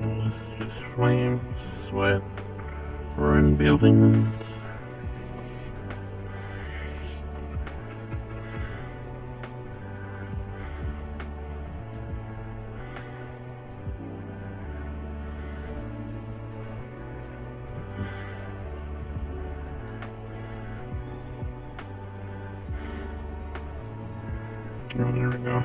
It's just flames, sweat, ruined buildings. Oh, there we go.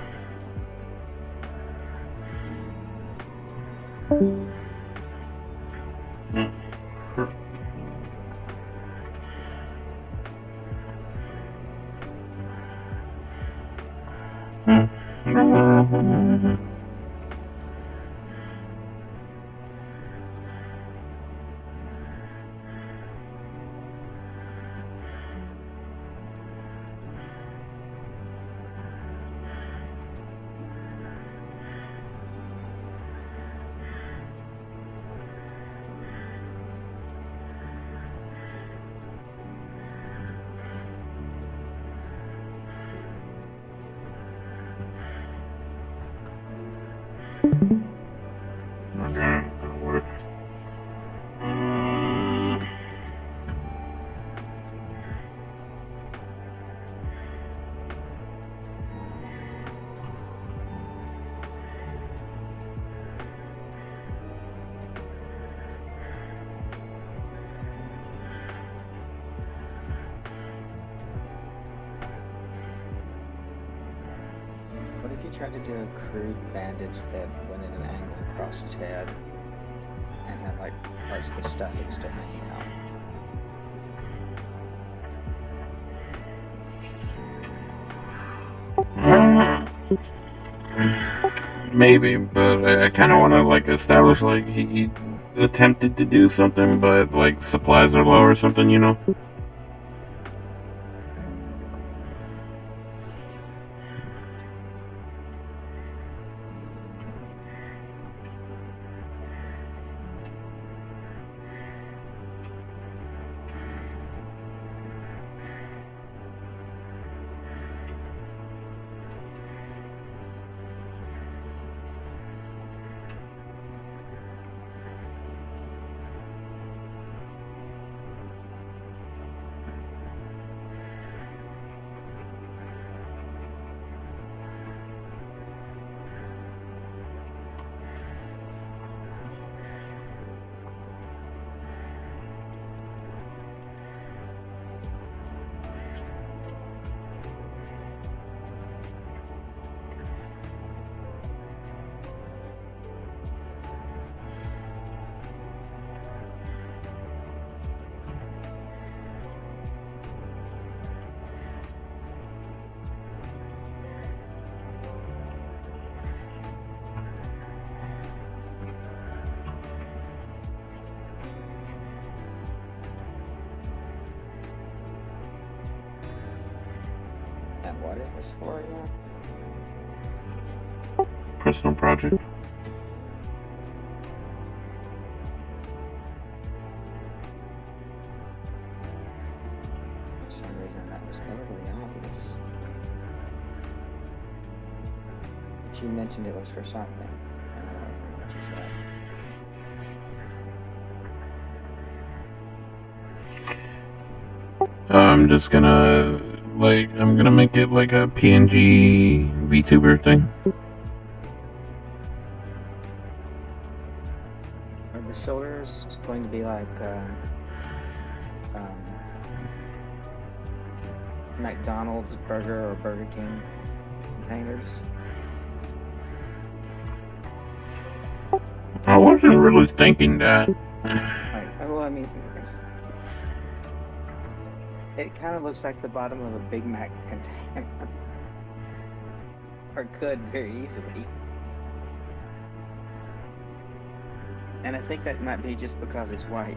Okay, that'll work. What if you tried to do a crude bandage that went at an angle across his head and had like parts of the stuffing still hanging out? Maybe, but I kind of want to like establish like he attempted to do something, but like supplies are low or something, you know. And what is this for again? Personal project. For some reason that was overly obvious. But you mentioned it was for something. I don't remember what you said. I'm just gonna I'm gonna make it like a PNG VTuber thing. Are the shoulders going to be like McDonald's burger or Burger King containers? I wasn't really thinking that. Well, I mean, it kind of looks like the bottom of a Big Mac container. Or could very easily. And I think that might be just because it's white.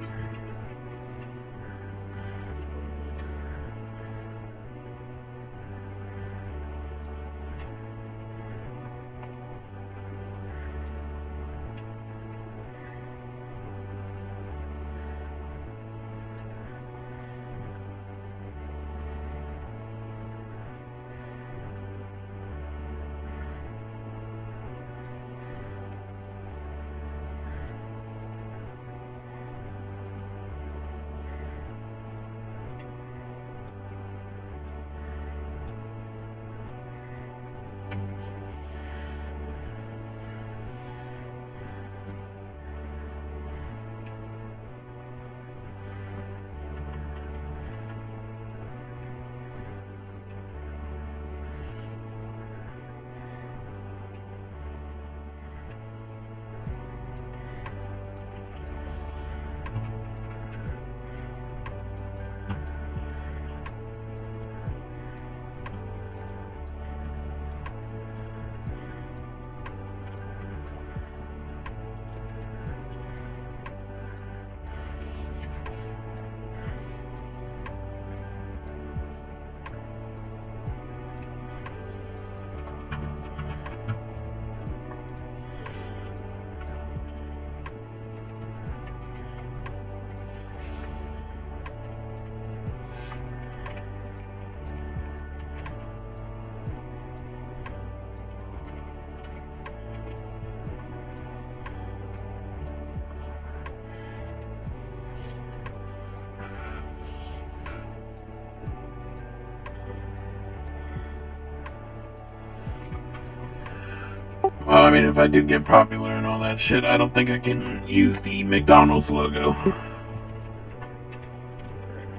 Well, I mean, if I do get popular and all that shit, I don't think I can use the McDonald's logo.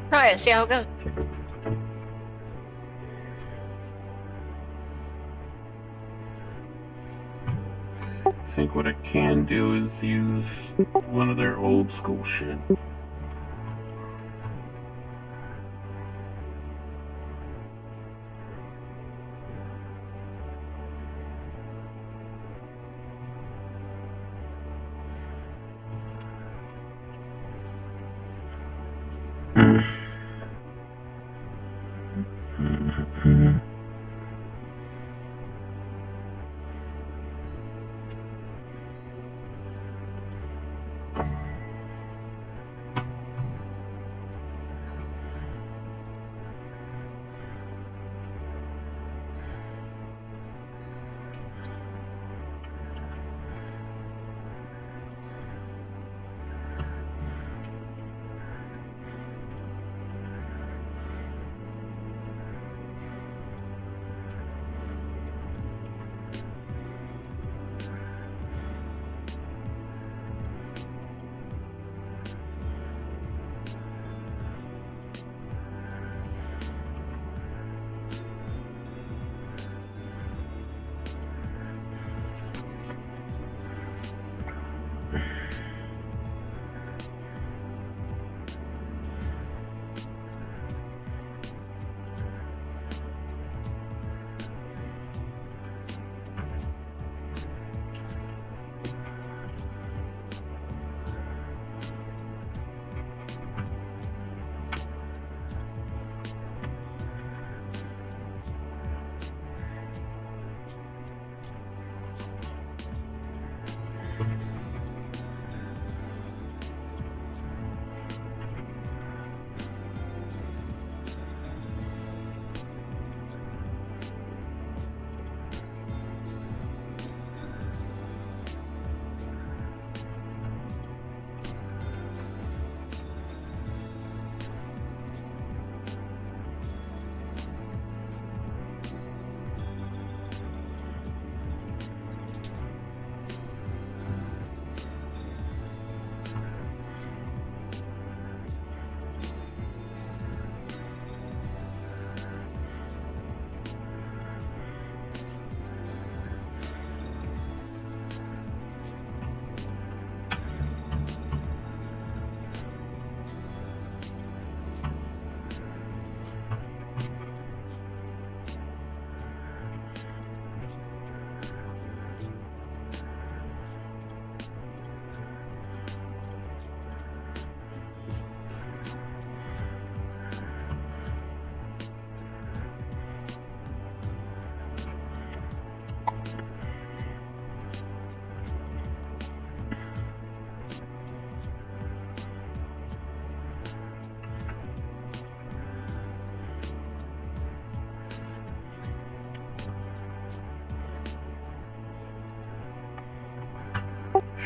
Try it, see how it goes. I think what I can do is use one of their old school shit.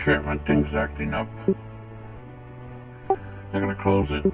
Shit, my thing's acting up. I'm gonna close it.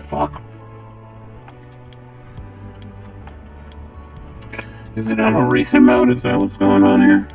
Fuck. Is it on a recent mode? Is that what's going on here?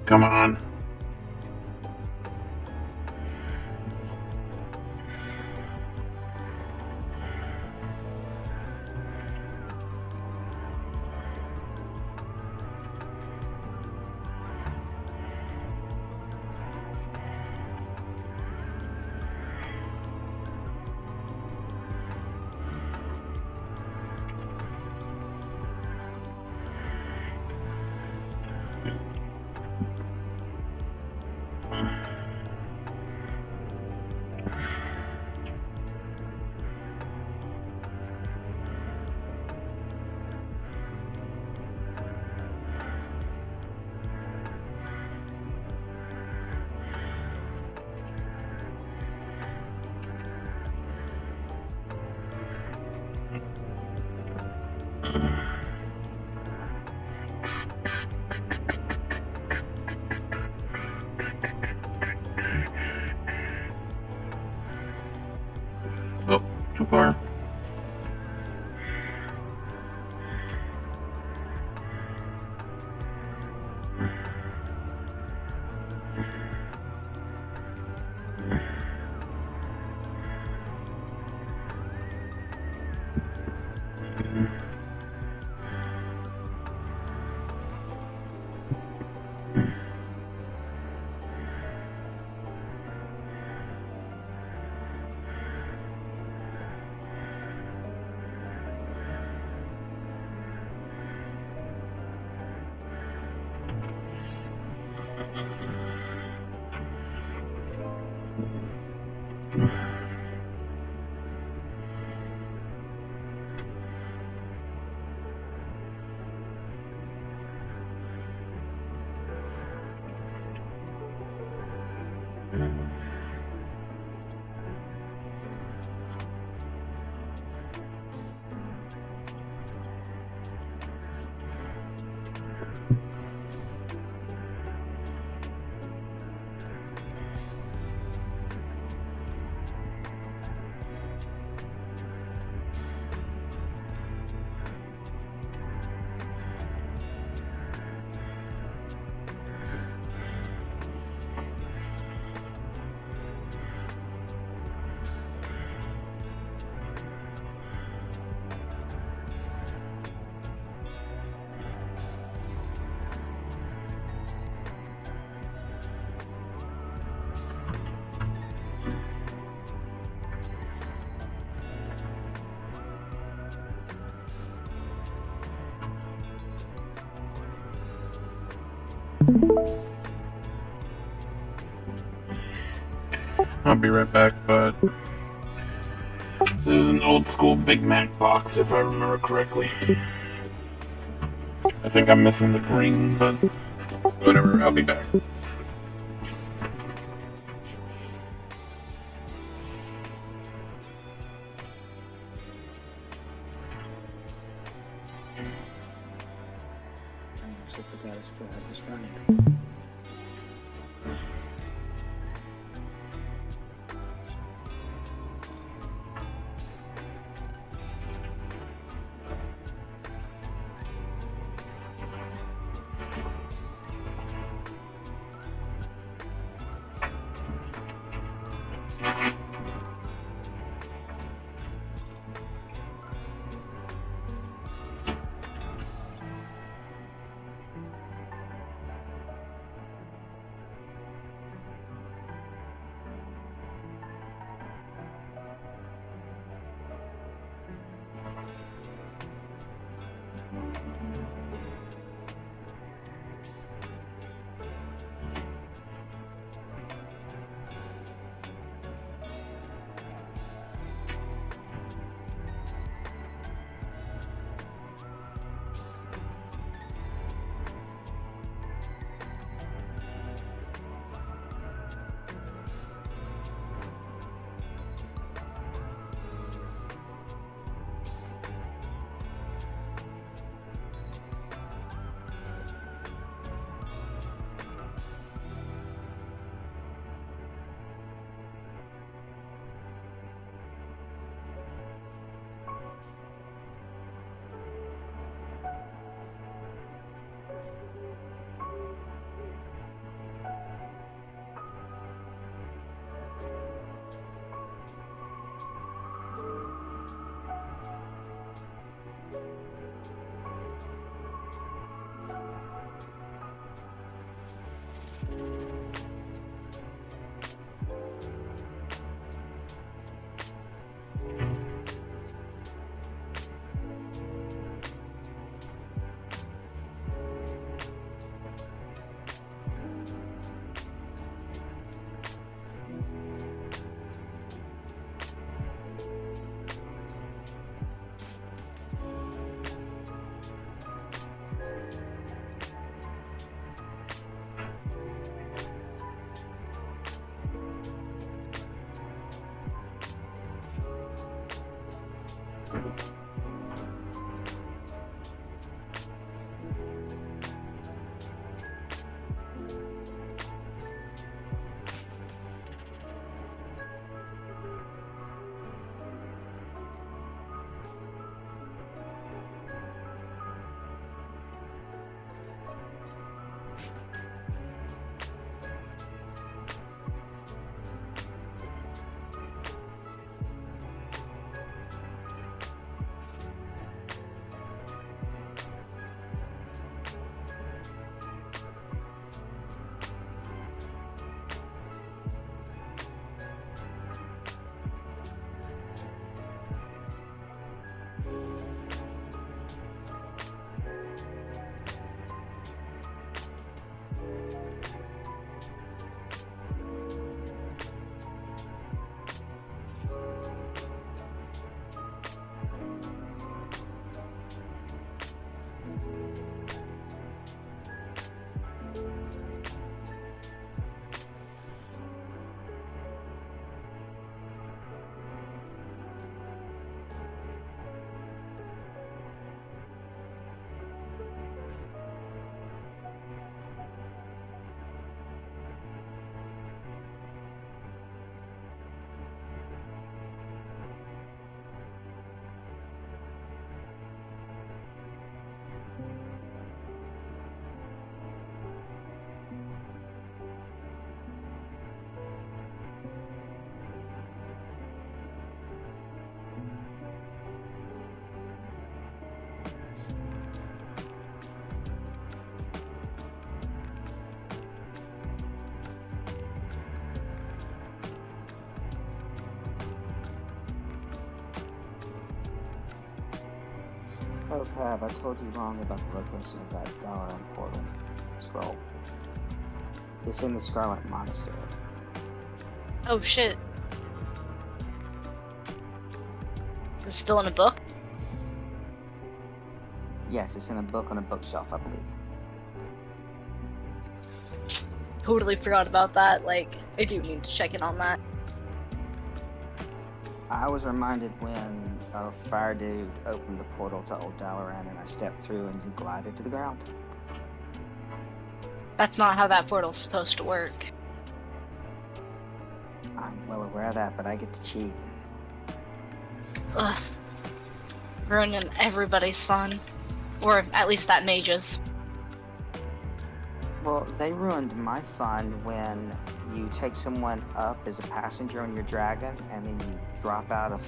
Come on. Oh, too far. I'll be right back, but this is an old school Big Mac box, if I remember correctly. I think I'm missing the ring, but whatever, I'll be back. Oh, Pav, I told you wrong about the location of that Dalaran portal scroll. It's in the Scarlet Monastery. Oh shit. Is it still in a book? Yes, it's in a book on a bookshelf, I believe. Totally forgot about that. Like, I do need to check in on that. I was reminded when a fire dude opened the portal to Old Dalaran and I stepped through and you glided to the ground. That's not how that portal's supposed to work. I'm well aware of that, but I get to cheat. Ugh. Ruining everybody's fun. Or at least that mage's. Well, they ruined my fun when you take someone up as a passenger on your dragon and then you drop out of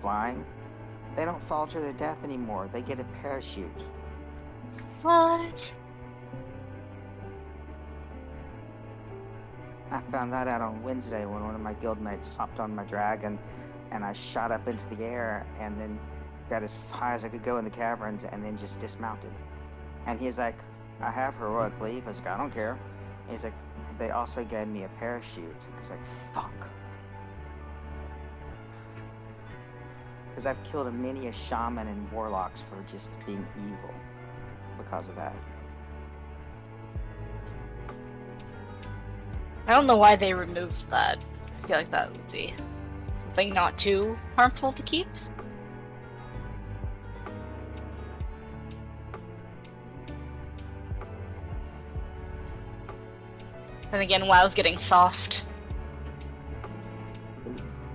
flying. They don't fall to their death anymore. They get a parachute. What? I found that out on Wednesday when one of my guildmates hopped on my dragon and I shot up into the air and then got as high as I could go in the caverns and then just dismounted. And he's like, I have heroic leave. I was like, I don't care. He's like, they also gave me a parachute. I was like, fuck. Because I've killed many a shaman and warlocks for just being evil because of that. I don't know why they removed that. I feel like that would be something not too harmful to keep. And again, WoW's getting soft.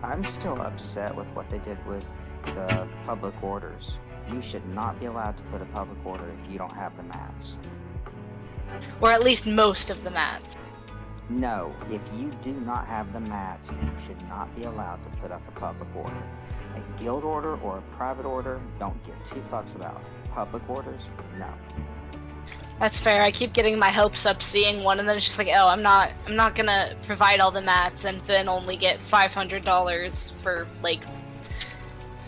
I'm still upset with what they did with the public orders. You should not be allowed to put a public order if you don't have the mats. Or at least most of the mats. No, if you do not have the mats, you should not be allowed to put up a public order. A guild order or a private order, don't give two fucks about. Public orders, no. That's fair. I keep getting my hopes up seeing one and then it's just like, oh, I'm not gonna provide all the mats and then only get $500 for like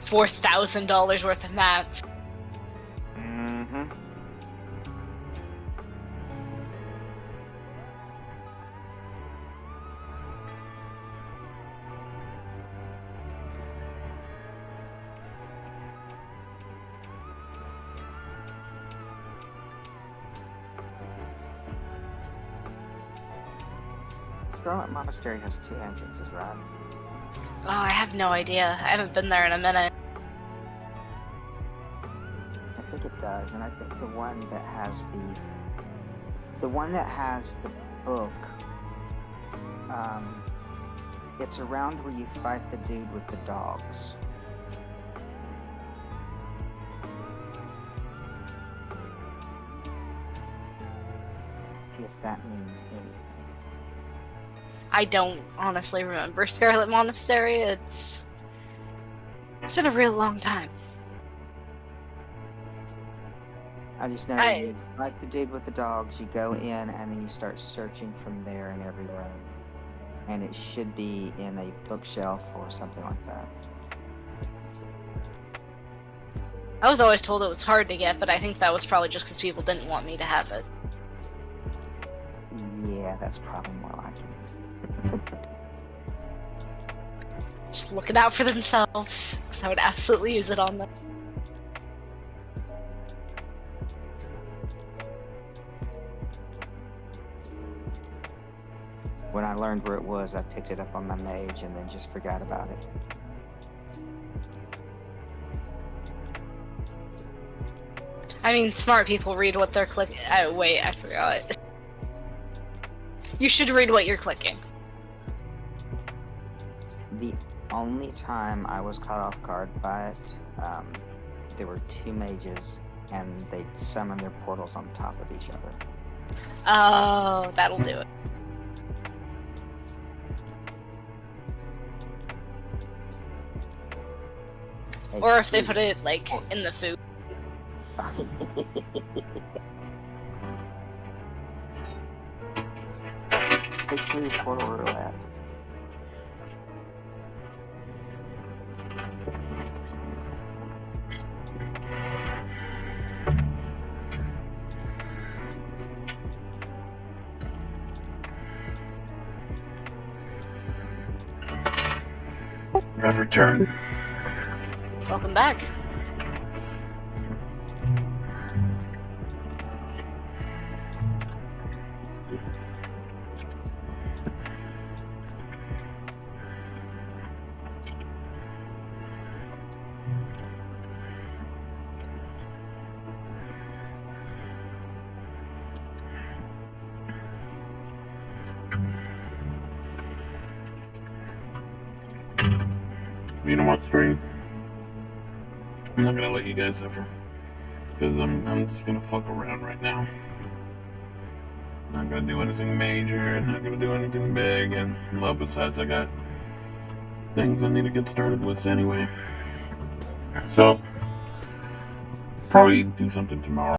$4,000 worth of mats. Mm-hmm. Scarlet Monastery has two entrances, right? Oh, I have no idea. I haven't been there in a minute. it does, and I think the one that has the book, it's around where you fight the dude with the dogs. If that means anything. I don't honestly remember Scarlet Monastery. It's been a real long time. I just know you fight the dude with the dogs, you go in, and then you start searching from there in every room. And it should be in a bookshelf or something like that. I was always told it was hard to get, but I think that was probably just because people didn't want me to have it. Yeah, that's probably more like it. Just looking out for themselves, because I would absolutely use it on them. When I learned where it was, I picked it up on my mage and then just forgot about it. I mean, smart people read what they're clicking. Wait, I forgot. You should read what you're clicking. The only time I was caught off guard by it, there were two mages, and they summoned their portals on top of each other. Oh, that'll do it. Or if they put it, like, in the food. Picture your portal roulette. I've returned. Welcome back. You know what, stream? I'm not gonna let you guys suffer. Because I'm just gonna fuck around right now. Not gonna do anything major, not gonna do anything big, and well, besides, I got things I need to get started with anyway. So, probably do something tomorrow.